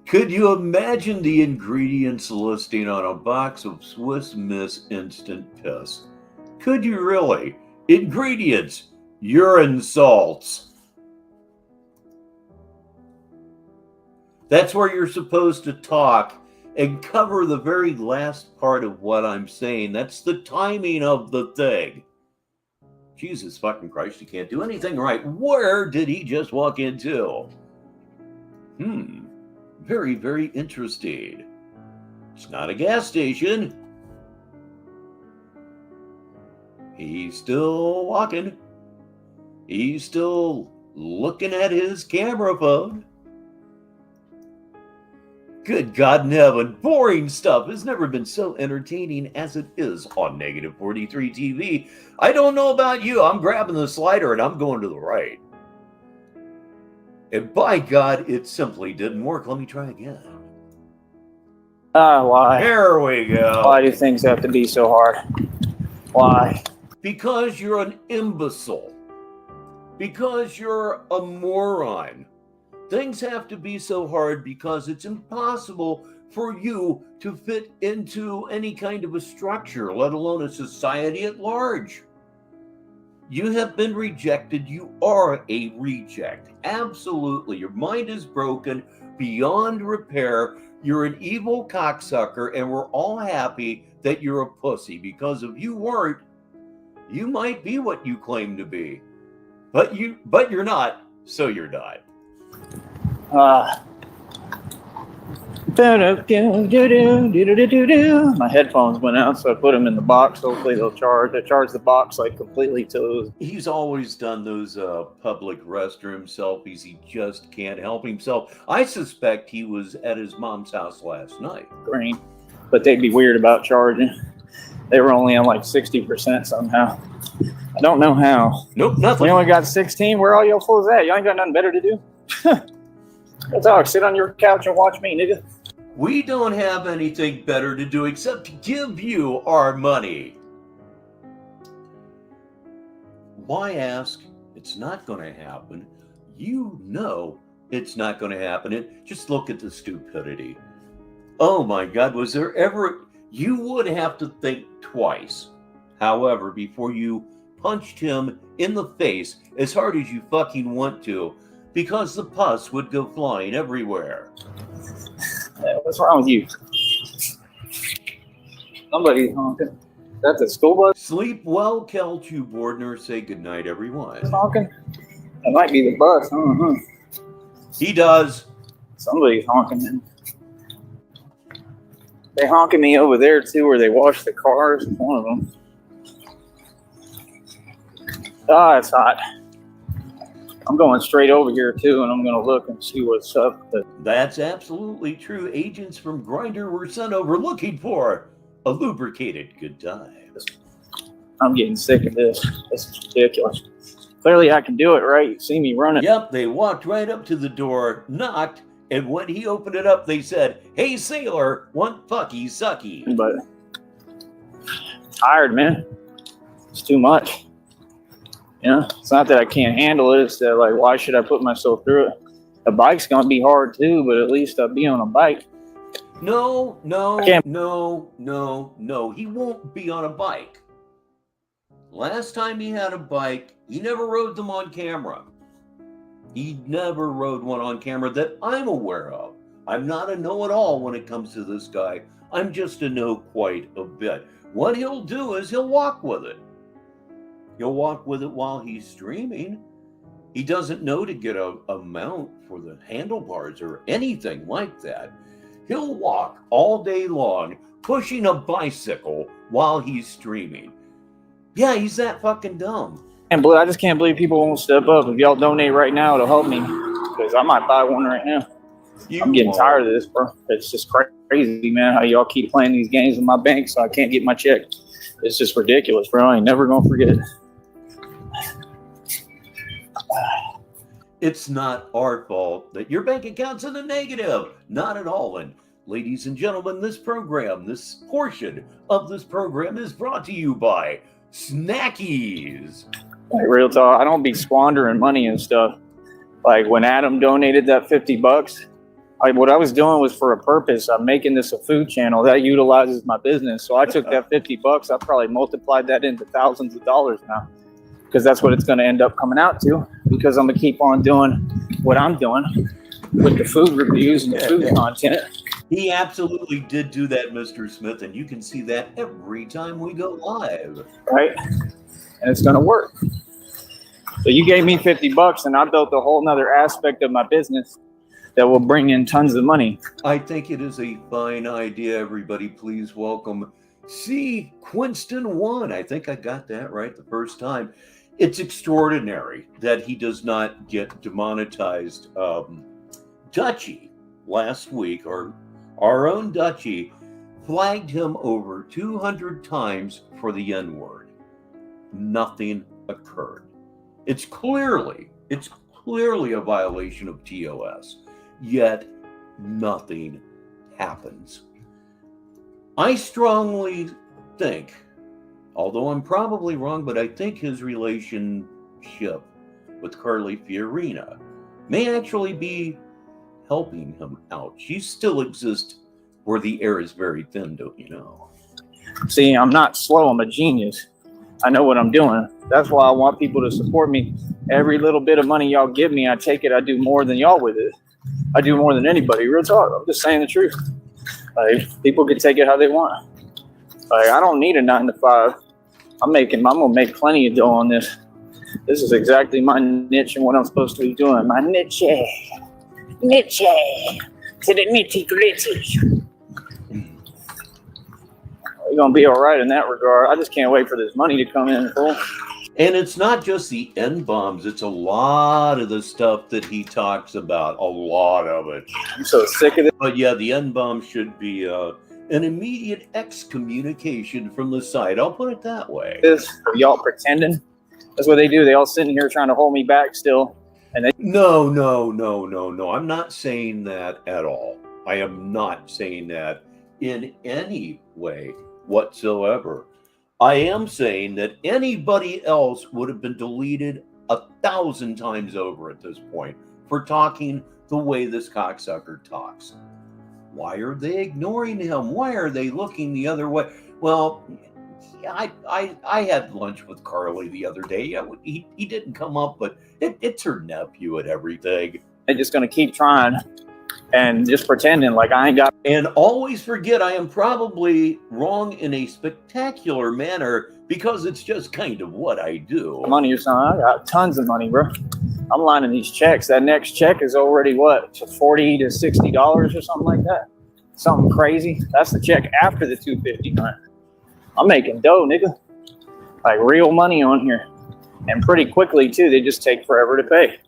Speaker 1: Could you imagine the ingredients listing on a box of Swiss Miss instant piss? Could you really? Ingredients: urine salts. That's where you're supposed to talk and cover the very last part of what I'm saying. That's the timing of the thing. Jesus fucking Christ, you can't do anything right. Where did he just walk into? Very, very interesting. It's not a gas station. He's still walking. He's still looking at his camera phone. Good God in heaven, boring stuff has never been so entertaining as it is on Negative 43 TV. I don't know about you, I'm grabbing the slider and I'm going to the right. And by God, it simply didn't work. Let me try again.
Speaker 3: Why?
Speaker 1: There we go.
Speaker 3: Why do things have to be so hard? Why?
Speaker 1: Because you're an imbecile. Because you're a moron. Things have to be so hard because it's impossible for you to fit into any kind of a structure, let alone a society at large. You have been rejected. You are a reject. Absolutely. Your mind is broken beyond repair. You're an evil cocksucker, and we're all happy that you're a pussy, because if you weren't, you might be what you claim to be. But you're not, so you're not.
Speaker 3: My headphones went out, so I put them in the box. Hopefully they'll charge. I charged the box like completely till it was...
Speaker 1: He's always done those public restroom selfies. He just can't help himself. I suspect he was at his mom's house last night.
Speaker 3: green, but they'd be weird about charging. They were only on like 60% somehow. I don't know how.
Speaker 1: Nope, nothing.
Speaker 3: We only got 16. Where all y'all fools at? Y'all ain't got nothing better to do? Let's all sit on your couch and watch me, nigga.
Speaker 1: We don't have anything better to do except to give you our money. Why ask? It's not going to happen. You know it's not going to happen. Just look at the stupidity. Oh my God, was there ever... You would have to think twice, however, before you punched him in the face as hard as you fucking want to, because the pus would go flying everywhere.
Speaker 3: What's wrong with you? Somebody's honking. That's a school bus
Speaker 1: Sleep well, Kel Bordner. Say goodnight, everyone.
Speaker 3: honking? That might be the bus.
Speaker 1: He does.
Speaker 3: Somebody's honking. Man. They honking me over there too, where they wash the cars. One of them. Ah, it's hot. I'm going straight over here too, and I'm going to look and see what's up.
Speaker 1: That's absolutely true. Agents from Grindr were sent over looking for a lubricated good time.
Speaker 3: I'm getting sick of this. This is ridiculous. Clearly, I can do it, right? You see me running.
Speaker 1: Yep, they walked right up to the door, knocked, and when he opened it up, they said, "Hey, sailor, want fucky sucky."
Speaker 3: But tired, man. It's too much. You know, it's not that I can't handle it. It's that, like, why should I put myself through it? The bike's going to be hard too, but at least I'll be on a bike.
Speaker 1: No. He won't be on a bike. Last time he had a bike, he never rode them on camera. He never rode one on camera that I'm aware of. I'm not a know-it-all when it comes to this guy. I'm just a know quite a bit. What he'll do is he'll walk with it. He'll walk with it while he's streaming. He doesn't know to get a mount for the handlebars or anything like that. He'll walk all day long, pushing a bicycle while he's streaming. Yeah, he's that fucking dumb.
Speaker 3: And I just can't believe people won't step up. If y'all donate right now, it'll help me. Because I might buy one right now. I'm getting tired of this, bro. It's just crazy, man, how y'all keep playing these games with my bank so I can't get my check. It's just ridiculous, bro. I ain't never going to forget.
Speaker 1: It's not our fault that your bank account's in the negative. Not at all. And ladies and gentlemen, this portion of this program is brought to you by Snackies.
Speaker 3: Like, real talk, I don't be squandering money and stuff. Like when Adam donated that $50, what I was doing was for a purpose. I'm making this a food channel that utilizes my business. So I took that $50, I probably multiplied that into thousands of dollars now. Because that's what it's going to end up coming out to. Because I'm going to keep on doing what I'm doing with the food reviews and the food content.
Speaker 1: He absolutely did do that, Mr. Smith, and you can see that every time we go live.
Speaker 3: Right? And it's going to work. So you gave me $50 and I built a whole nother aspect of my business that will bring in tons of money.
Speaker 1: I think it is a fine idea. Everybody, please welcome C. Quinston1. I think I got that right the first time. It's extraordinary that he does not get demonetized. Dutchie last week, or our own Dutchie, flagged him over 200 times for the N-word. Nothing occurred. It's clearly a violation of TOS, yet nothing happens. I strongly think, although I'm probably wrong, but I think his relationship with Carly Fiorina may actually be helping him out. She still exists where the air is very thin, don't you know?
Speaker 3: See, I'm not slow. I'm a genius. I know what I'm doing. That's why I want people to support me. Every little bit of money y'all give me, I take it. I do more than y'all with it. I do more than anybody. Real talk. I'm just saying the truth. Like, people can take it how they want. Like, I don't need a 9 to 5. I'm gonna make plenty of dough on this. This is exactly my niche and what I'm supposed to be doing. My niche to the nitty gritty. We're gonna be all right in that regard. I just can't wait for this money to come in full.
Speaker 1: And it's not just the N-bombs. It's a lot of the stuff that he talks about. A lot of it.
Speaker 3: I'm so sick of it.
Speaker 1: But yeah, the N-bomb should be an immediate excommunication from the site. I'll put it that way.
Speaker 3: Y'all pretending. That's what they do. They all sitting here trying to hold me back still. And they
Speaker 1: No. I'm not saying that at all. I am not saying that in any way whatsoever. I am saying that anybody else would have been deleted 1,000 times over at this point for talking the way this cocksucker talks. Why are they ignoring him? Why are they looking the other way? Well, I had lunch with Carly the other day. Yeah, he didn't come up, but it's her nephew and everything.
Speaker 3: They're just gonna keep trying and just pretending like I ain't got.
Speaker 1: And always forget I am probably wrong in a spectacular manner because it's just kind of what I do.
Speaker 3: Money or something. I got tons of money, bro. I'm lining these checks. That next check is already what, $40 to $60 or something like that. Something crazy. That's the check after the $250. I'm making dough, nigga. Like real money on here, and pretty quickly too. They just take forever to pay.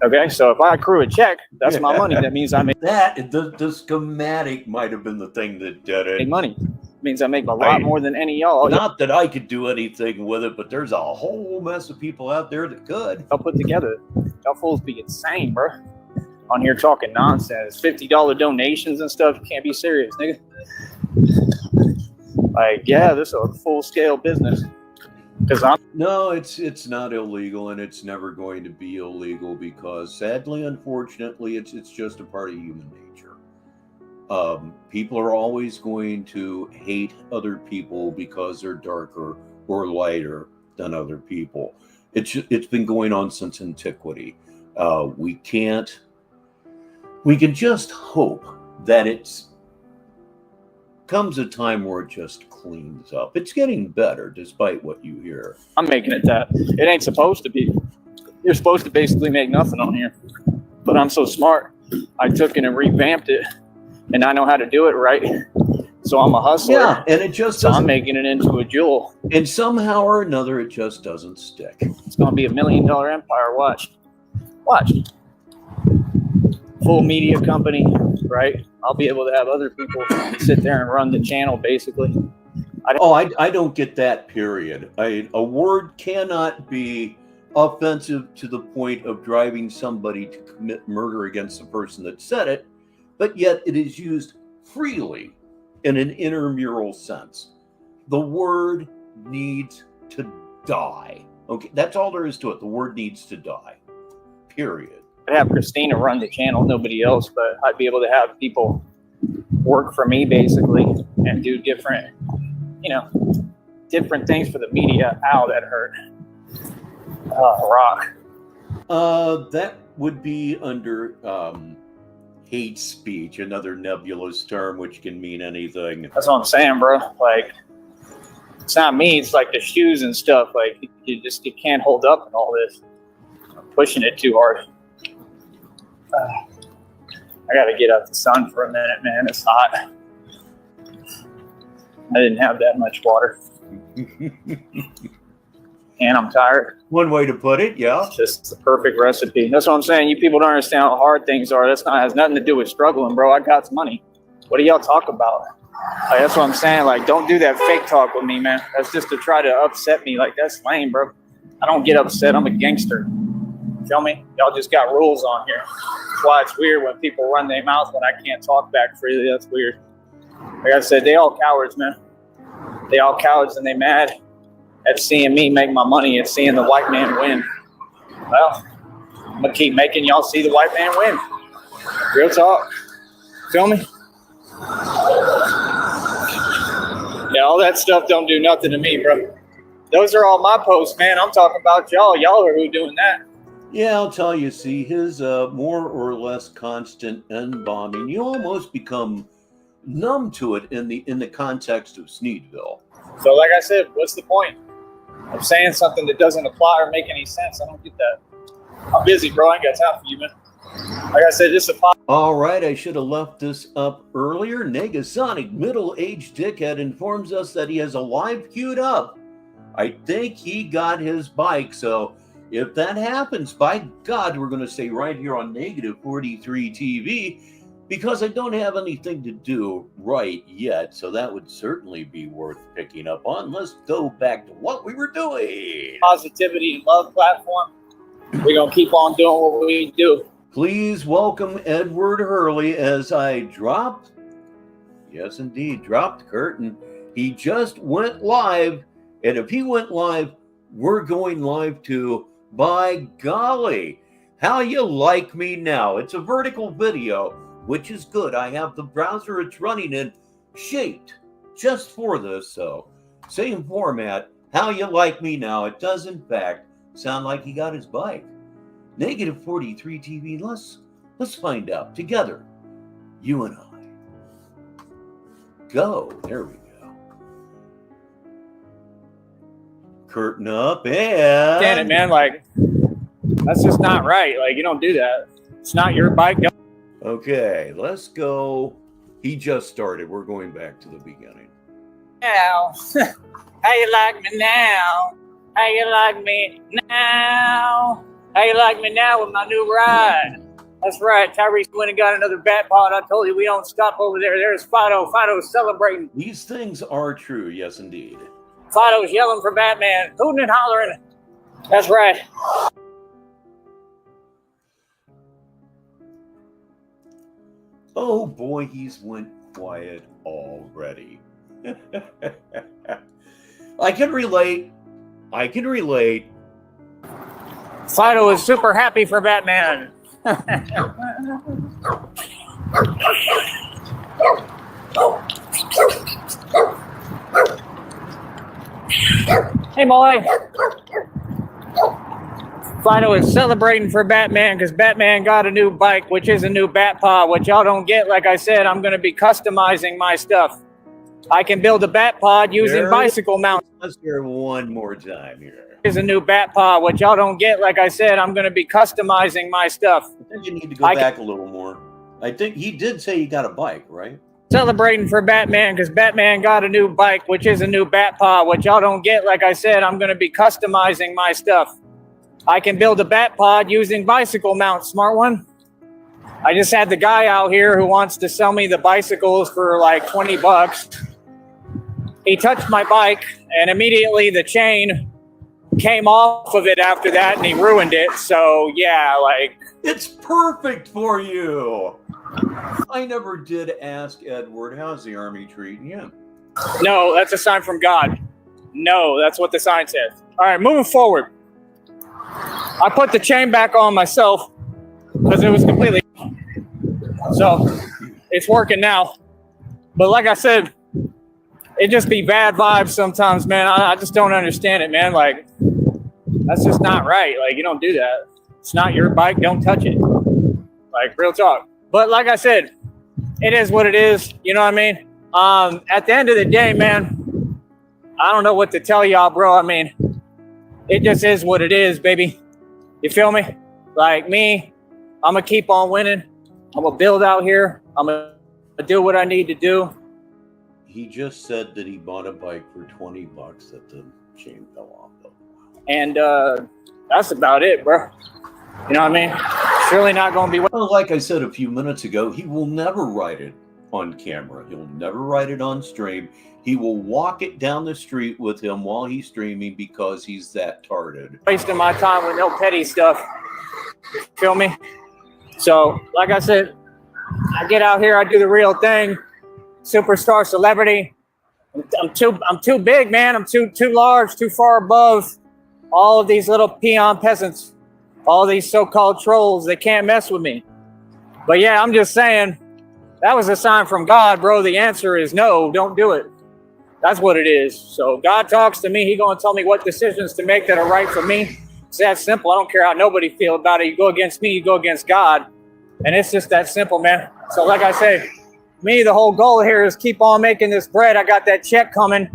Speaker 3: Okay, so if I accrue a check, that's my money. That means I make
Speaker 1: that. The schematic might have been the thing that did it.
Speaker 3: money. Means I make a lot more than any of y'all.
Speaker 1: Not that I could do anything with it, but there's a whole mess of people out there that could.
Speaker 3: Y'all put together. Y'all fools be insane, bro. On here talking nonsense, $50 donations and stuff. You can't be serious, nigga. Like, yeah, this is a full-scale business.
Speaker 1: No, it's not illegal, and it's never going to be illegal because, sadly, unfortunately, it's just a part of human nature. People are always going to hate other people because they're darker or lighter than other people. It's been going on since antiquity. We can just hope that it's comes a time where it just cleans up. It's getting better despite what you hear.
Speaker 3: I'm making it that. It ain't supposed to be. You're supposed to basically make nothing on here. But I'm so smart. I took it and revamped it. And I know how to do it right. So I'm a hustler.
Speaker 1: Yeah, and it just
Speaker 3: I'm making it into a jewel.
Speaker 1: And somehow or another, it just doesn't stick.
Speaker 3: It's going to be $1 million empire. Watch. Full media company, right? I'll be able to have other people sit there and run the channel, basically.
Speaker 1: I don't get that, period. A word cannot be offensive to the point of driving somebody to commit murder against the person that said it, but yet it is used freely in an intramural sense. The word needs to die. Okay, that's all there is to it. The word needs to die, period.
Speaker 3: I'd have Christina run the channel, nobody else, but I'd be able to have people work for me, basically, and do different things for the media. Ow, that hurt. Rock.
Speaker 1: That would be under hate speech, another nebulous term which can mean anything.
Speaker 3: That's what I'm saying, bro. Like, it's not me. It's like the shoes and stuff. Like, you can't hold up in all this. I'm pushing it too hard. I got to get out the sun for a minute, man. It's hot. I didn't have that much water. And I'm tired.
Speaker 1: One way to put it, yeah.
Speaker 3: It's just the perfect recipe. That's what I'm saying. You people don't understand how hard things are. Has nothing to do with struggling, bro. I got some money. What do y'all talk about? Like, that's what I'm saying. Like, don't do that fake talk with me, man. That's just to try to upset me. Like, that's lame, bro. I don't get upset. I'm a gangster. Feel me? Y'all just got rules on here. That's why it's weird when people run their mouth when I can't talk back freely. That's weird. Like I said, they all cowards, man. They all cowards, and they mad at seeing me make my money and seeing the white man win. Well, I'm going to keep making y'all see the white man win. Real talk. Feel me? Yeah, all that stuff don't do nothing to me, bro. Those are all my posts, man. I'm talking about y'all. Y'all are who doing that.
Speaker 1: Yeah, I'll tell you, see, his more or less constant N-bombing, you almost become numb to it in the context of Sneedville.
Speaker 3: So like I said, what's the point of saying something that doesn't apply or make any sense? I don't get that. I'm busy, bro. I ain't got time for you, man. Like I said, this is a
Speaker 1: all right, I should have left this up earlier. Negasonic middle-aged dickhead informs us that he has a live queued up. I think he got his bike, so if that happens, by God, we're going to stay right here on Negative 43 TV because I don't have anything to do right yet. So that would certainly be worth picking up on. Let's go back to what we were doing.
Speaker 3: Positivity and love platform. We're going to keep on doing what we do.
Speaker 1: Please welcome Edward Hurley as I dropped, yes, indeed, dropped the curtain. He just went live. And if he went live, we're going live too. By golly, how you like me now? It's a vertical video, which is good. I have the browser it's running in shaped just for this, so Same format. How you like me now? It does, in fact, sound like he got his bike. Negative 43 TV. Let's find out together. You and I. Go. There we go. Curtain up and...
Speaker 3: Damn it, man. Like, that's just not right. Like, you don't do that. It's not your bike.
Speaker 1: Okay, let's go. He just started. We're going back to the beginning.
Speaker 3: Now, how you like me now? How you like me now? How you like me now with my new ride? That's right. Tyree went and got another bat pod. I told you we don't stop over there. There's Fido. Fido's celebrating.
Speaker 1: These things are true. Yes, indeed.
Speaker 3: Fido's yelling for Batman. Hooting and hollering. That's right.
Speaker 1: Oh boy, he's went quiet already. I can relate.
Speaker 3: Fido is super happy for Batman. Hey, Molly. Fido is celebrating for Batman because Batman got a new bike, which is a new bat pod, which y'all don't get. Like I said, I'm going to be customizing my stuff. I can build a bat pod using bicycle mounts.
Speaker 1: Let's hear one more time here.
Speaker 3: Is a new bat pod, which y'all don't get. Like I said, I'm going to be customizing my stuff.
Speaker 1: I think you need to go back a little more. I think he did say he got a bike, right?
Speaker 3: Celebrating for Batman because Batman got a new bike, which is a new bat pod, which y'all don't get. Like I said, I'm going to be customizing my stuff. I can build a bat pod using bicycle mounts. Smart one. I just had the guy out here who wants to sell me the bicycles for like $20. He touched my bike and immediately the chain came off of it after that and he ruined it. So yeah, like,
Speaker 1: it's perfect for you. I never did ask Edward, how's the army treating you?
Speaker 3: No, that's a sign from God. No, that's what the sign says. All right, moving forward. I put the chain back on myself because it was completely... So, it's working now. But like I said, it just be bad vibes sometimes, man. I just don't understand it, man. Like, that's just not right. Like, you don't do that. It's not your bike. Don't touch it. Like, real talk. But like I said, it is what it is. You know what I mean? At the end of the day, man, I don't know what to tell y'all, bro. I mean, it just is what it is, baby. You feel me? Like me, I'm going to keep on winning. I'm going to build out here. I'm going to do what I need to do.
Speaker 1: He just said that he bought a bike for $20 that the chain fell off of.
Speaker 3: And that's about it, bro. You know what I mean? It's really not going to be...
Speaker 1: Well, like I said a few minutes ago, he will never ride it on camera. He'll never ride it on stream. He will walk it down the street with him while he's streaming because he's that tarded.
Speaker 3: Wasting my time with no petty stuff. Feel me? So, like I said, I get out here, I do the real thing. Superstar celebrity. I'm too big, man. I'm too large, too far above all of these little peon peasants. All these so-called trolls, they can't mess with me. But yeah, I'm just saying, that was a sign from God, bro. The answer is no, don't do it. That's what it is. So God talks to me. He's going to tell me what decisions to make that are right for me. It's that simple. I don't care how nobody feel about it. You go against me, you go against God. And it's just that simple, man. So like I say, me, the whole goal here is keep on making this bread. I got that check coming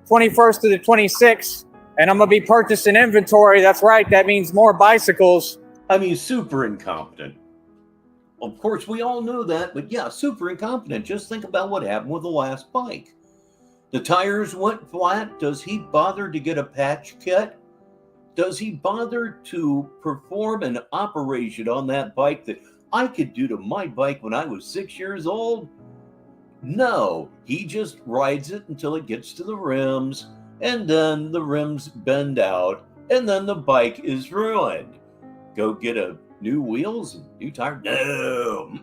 Speaker 3: 21st to the 26th. And I'm going to be purchasing inventory. That's right. That means more bicycles.
Speaker 1: I mean, super incompetent. Of course, we all know that. But yeah, super incompetent. Just think about what happened with the last bike. The tires went flat. Does he bother to get a patch kit? Does he bother to perform an operation on that bike that I could do to my bike when I was 6 years old? No. He just rides it until it gets to the rims. And then the rims bend out, and then the bike is ruined. Go get a new wheels and new tires? No.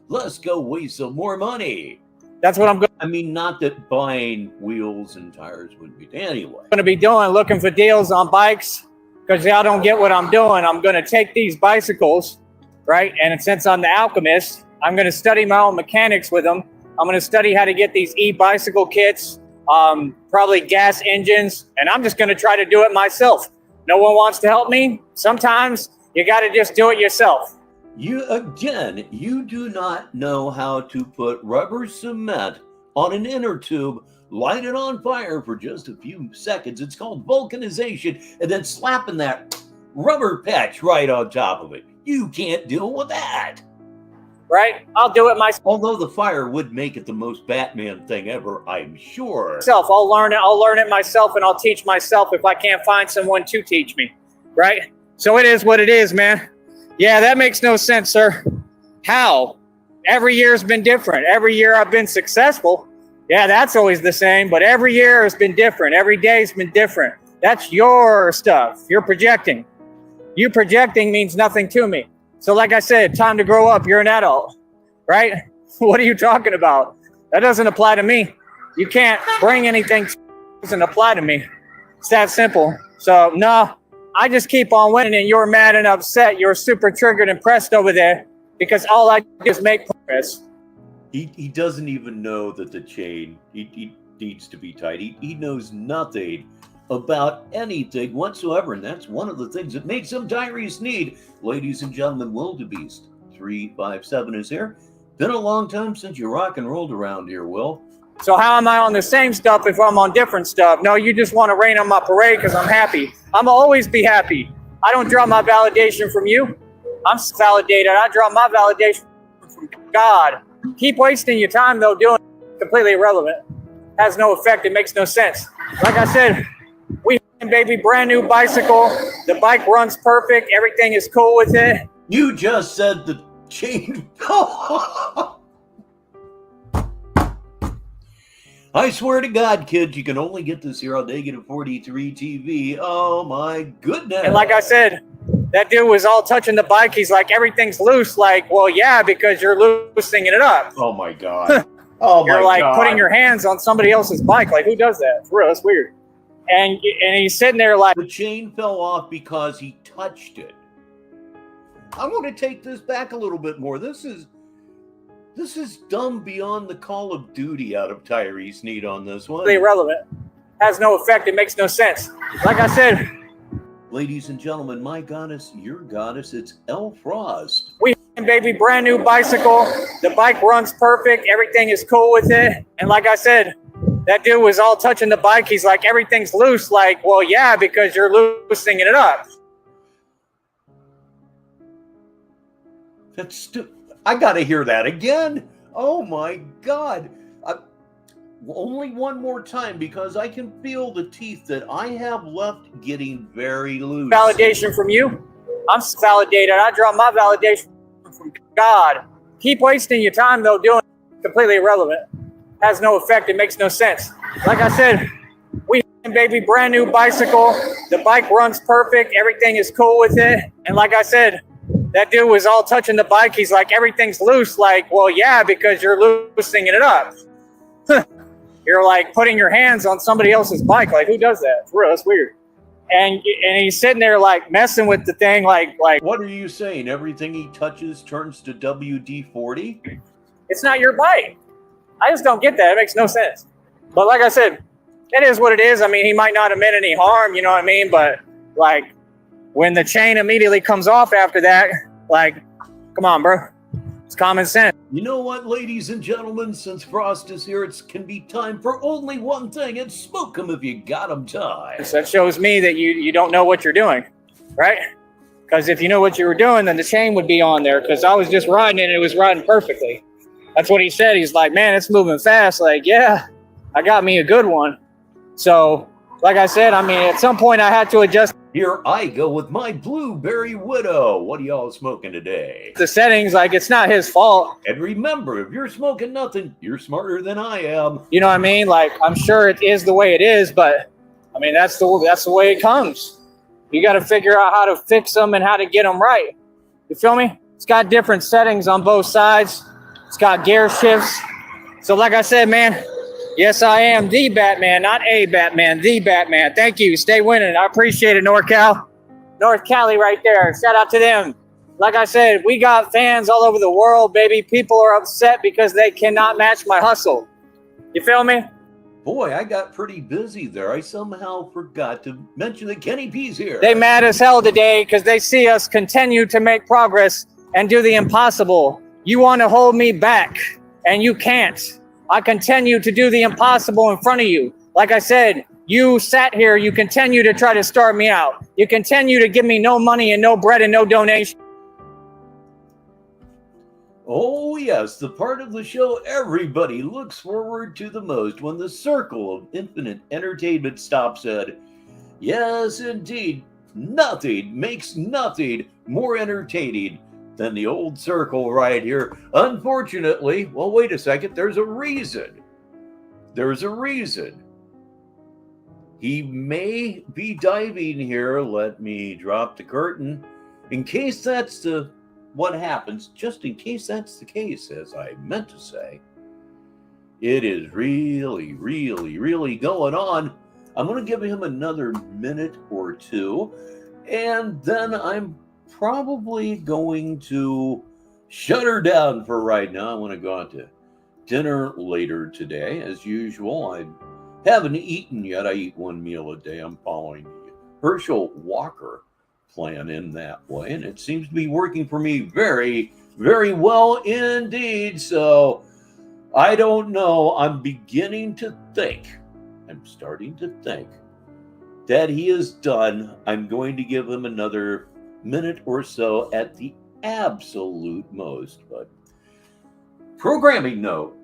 Speaker 1: Let's go waste some more money.
Speaker 3: That's what I'm going.
Speaker 1: I mean, not that buying wheels and tires would be anyway.
Speaker 3: Going to be doing looking for deals on bikes because y'all don't get what I'm doing. I'm going to take these bicycles, right? And since I'm the alchemist, I'm going to study my own mechanics with them. I'm going to study how to get these e-bicycle kits. probably gas engines, and I'm just going to try to do it myself. No one wants to help me. Sometimes you got to just do it yourself.
Speaker 1: You do not know how to put rubber cement on an inner tube, light it on fire for just a few seconds. It's called vulcanization, and then slapping that rubber patch right on top of it. You can't deal with that.
Speaker 3: Right? I'll do it myself.
Speaker 1: Although the fire would make it the most Batman thing ever, I'm sure.
Speaker 3: I'll learn it myself, and I'll teach myself if I can't find someone to teach me. Right? So it is what it is, man. Yeah, that makes no sense, sir. How? Every year's been different. Every year I've been successful. Yeah, that's always the same, but every year has been different. Every day's been different. That's your stuff. You're projecting. You projecting means nothing to me. So like I said, time to grow up. You're an adult, right? What are you talking about? That doesn't apply to me. You can't bring anything that doesn't apply to me. It's that simple. So no, I just keep on winning, and you're mad and upset. You're super triggered and pressed over there because all I do is make progress.
Speaker 1: He doesn't even know that the chain he needs to be tied. He knows nothing about anything whatsoever, and that's one of the things that makes him Tyree Sneed. Ladies and gentlemen, Wildebeest 357 is here. Been a long time since you rock and rolled around here, Will.
Speaker 3: So how am I on the same stuff if I'm on different stuff? No, you just want to rain on my parade because I'm happy. I'm always be happy. I don't draw my validation from you. I'm validated. I draw my validation from God. Keep wasting your time, though, doing it completely irrelevant. Has no effect. It makes no sense. Like I said, we baby, brand new bicycle. The bike runs perfect. Everything is cool with it.
Speaker 1: You just said the chain. I swear to God, kids, you can only get this here on Negative 43 TV. Oh my goodness.
Speaker 3: And like I said, that dude was all touching the bike. He's like, everything's loose. Like, well, yeah, because you're loosening it up.
Speaker 1: Oh my God. Oh my God.
Speaker 3: You're like putting your hands on somebody else's bike. Like, who does that? For real, that's weird. And he's sitting there like,
Speaker 1: the chain fell off because he touched it. I want to take this back a little bit more. This is dumb beyond the Call of Duty out of Tyree Sneed on this one.
Speaker 3: Irrelevant. Has no effect. It makes no sense. Like I said,
Speaker 1: ladies and gentlemen, my goddess, your goddess, it's Elle Frost.
Speaker 3: We baby, brand new bicycle. The bike runs perfect. Everything is cool with it. And like I said, that dude was all touching the bike. He's like, everything's loose. Like, well, yeah, because you're loosening it up.
Speaker 1: That's I got to hear that again. Oh my God. Only one more time, because I can feel the teeth that I have left getting very loose.
Speaker 3: Validation from you. I'm validated. I draw my validation from God. Keep wasting your time, though, doing it completely irrelevant. Has no effect. It makes no sense. Like I said, we baby, brand new bicycle. The bike runs perfect. Everything is cool with it. And like I said, that dude was all touching the bike. He's like, everything's loose. Like, well, yeah, because you're loosening it up. You're like putting your hands on somebody else's bike. Like, who does that? For real, that's weird. And he's sitting there like messing with the thing. Like.
Speaker 1: What are you saying? Everything he touches turns to WD-40?
Speaker 3: It's not your bike. I just don't get that. It makes no sense. But like I said, it is what it is. I mean, he might not have meant any harm, you know what I mean? But like, when the chain immediately comes off after that, like, come on, bro. It's common sense.
Speaker 1: You know what, ladies and gentlemen? Since Frost is here, it can be time for only one thing. It's smoke 'em if you got 'em tied.
Speaker 3: So that shows me that you don't know what you're doing, right? Because if you know what you were doing, then the chain would be on there. Because I was just riding it and it was riding perfectly. That's what he said. He's like, man, it's moving fast. Like, yeah, I got me a good one. So, like I said, I mean, at some point I had to adjust.
Speaker 1: Here I go with my Blueberry Widow. What are y'all smoking today?
Speaker 3: The settings, like, it's not his fault.
Speaker 1: And remember, if you're smoking nothing, you're smarter than I am.
Speaker 3: You know what I mean? Like, I'm sure it is the way it is, but I mean, that's the way it comes. You got to figure out how to fix them and how to get them right. You feel me? It's got different settings on both sides. It's got gear shifts. So like I said, man, yes, I am the Batman, not a Batman, the Batman. Thank you. Stay winning. I appreciate it, NorCal. North Cali right there. Shout out to them. Like I said, we got fans all over the world, baby. People are upset because they cannot match my hustle. You feel me?
Speaker 1: Boy, I got pretty busy there. I somehow forgot to mention that Kenny P's here.
Speaker 3: They mad as hell today because they see us continue to make progress and do the impossible. You want to hold me back, and you can't. I continue to do the impossible in front of you. Like I said, you sat here, you continue to try to starve me out. You continue to give me no money and no bread and no donation.
Speaker 1: Oh, yes, the part of the show everybody looks forward to the most when the circle of infinite entertainment stops at. Yes, indeed, nothing makes nothing more entertaining than the old circle right here. Unfortunately, well, wait a second, there's a reason. There's a reason. He may be diving here. Let me drop the curtain. In case that's what happens, just in case that's the case, as I meant to say, it is really, really, really going on. I'm going to give him another minute or two, and then I'm probably going to shut her down for right now. I want to go out to dinner later today. As usual, I haven't eaten yet. I eat one meal a day. I'm following the Herschel Walker plan in that way, and it seems to be working for me very, very well indeed. So I don't know. I'm starting to think that he is done. I'm going to give him another minute or so at the absolute most. But programming note,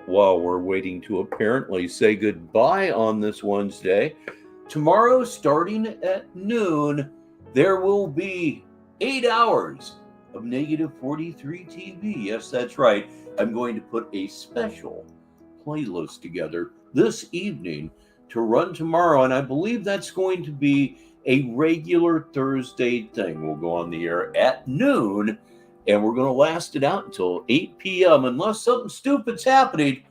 Speaker 1: while we're waiting to apparently say goodbye on this Wednesday. Tomorrow, starting at noon, there will be 8 hours of Negative 43 TV. Yes, that's right. I'm going to put a special playlist together this evening to run tomorrow, and I believe that's going to be a regular Thursday thing. We'll go on the air at noon, and we're going to last it out until 8 p.m. Unless something stupid's happening,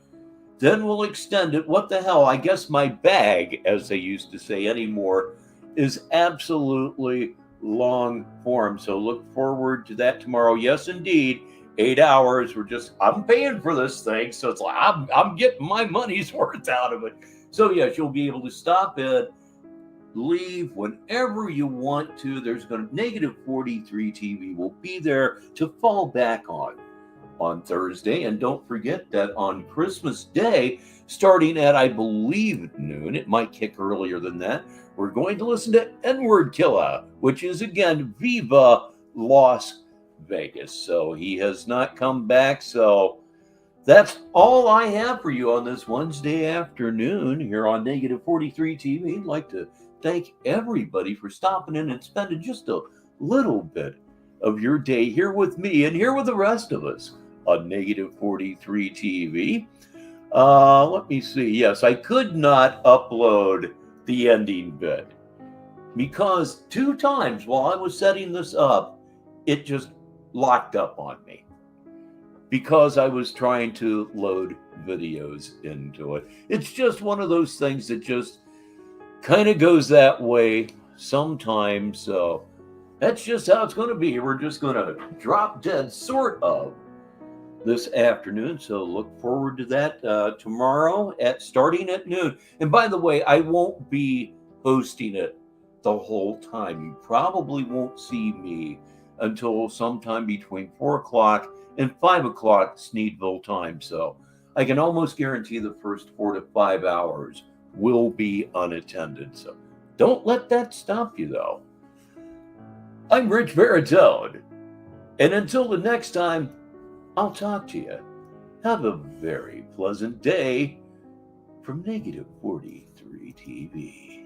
Speaker 1: then we'll extend it. What the hell? I guess my bag, as they used to say anymore, is absolutely long form. So look forward to that tomorrow. Yes, indeed. 8 hours. I'm paying for this thing. So it's like, I'm getting my money's worth out of it. So yes, you'll be able to stop in, leave whenever you want to. There's going to Negative 43 TV will be there to fall back on Thursday. And don't forget that on Christmas Day, starting at, I believe, noon, it might kick earlier than that, we're going to listen to N-Word Killer, which is, again, Viva Las Vegas. So he has not come back. So that's all I have for you on this Wednesday afternoon here on Negative 43 TV. I'd like to thank everybody for stopping in and spending just a little bit of your day here with me and here with the rest of us on Negative 43 TV. Let me see. Yes, I could not upload the ending bit because 2 times while I was setting this up, it just locked up on me because I was trying to load videos into it. It's just one of those things that just kind of goes that way sometimes. So that's just how it's going to be. We're just going to drop dead, sort of, this afternoon. So look forward to that tomorrow starting at noon. And by the way, I won't be hosting it the whole time. You probably won't see me until sometime between 4 o'clock and 5 o'clock Sneedville time. So I can almost guarantee the first 4 to 5 hours will be unattended. So don't let that stop you, though. I'm Richbartone, and until the next time I'll talk to you, have a very pleasant day from Negative 43 TV.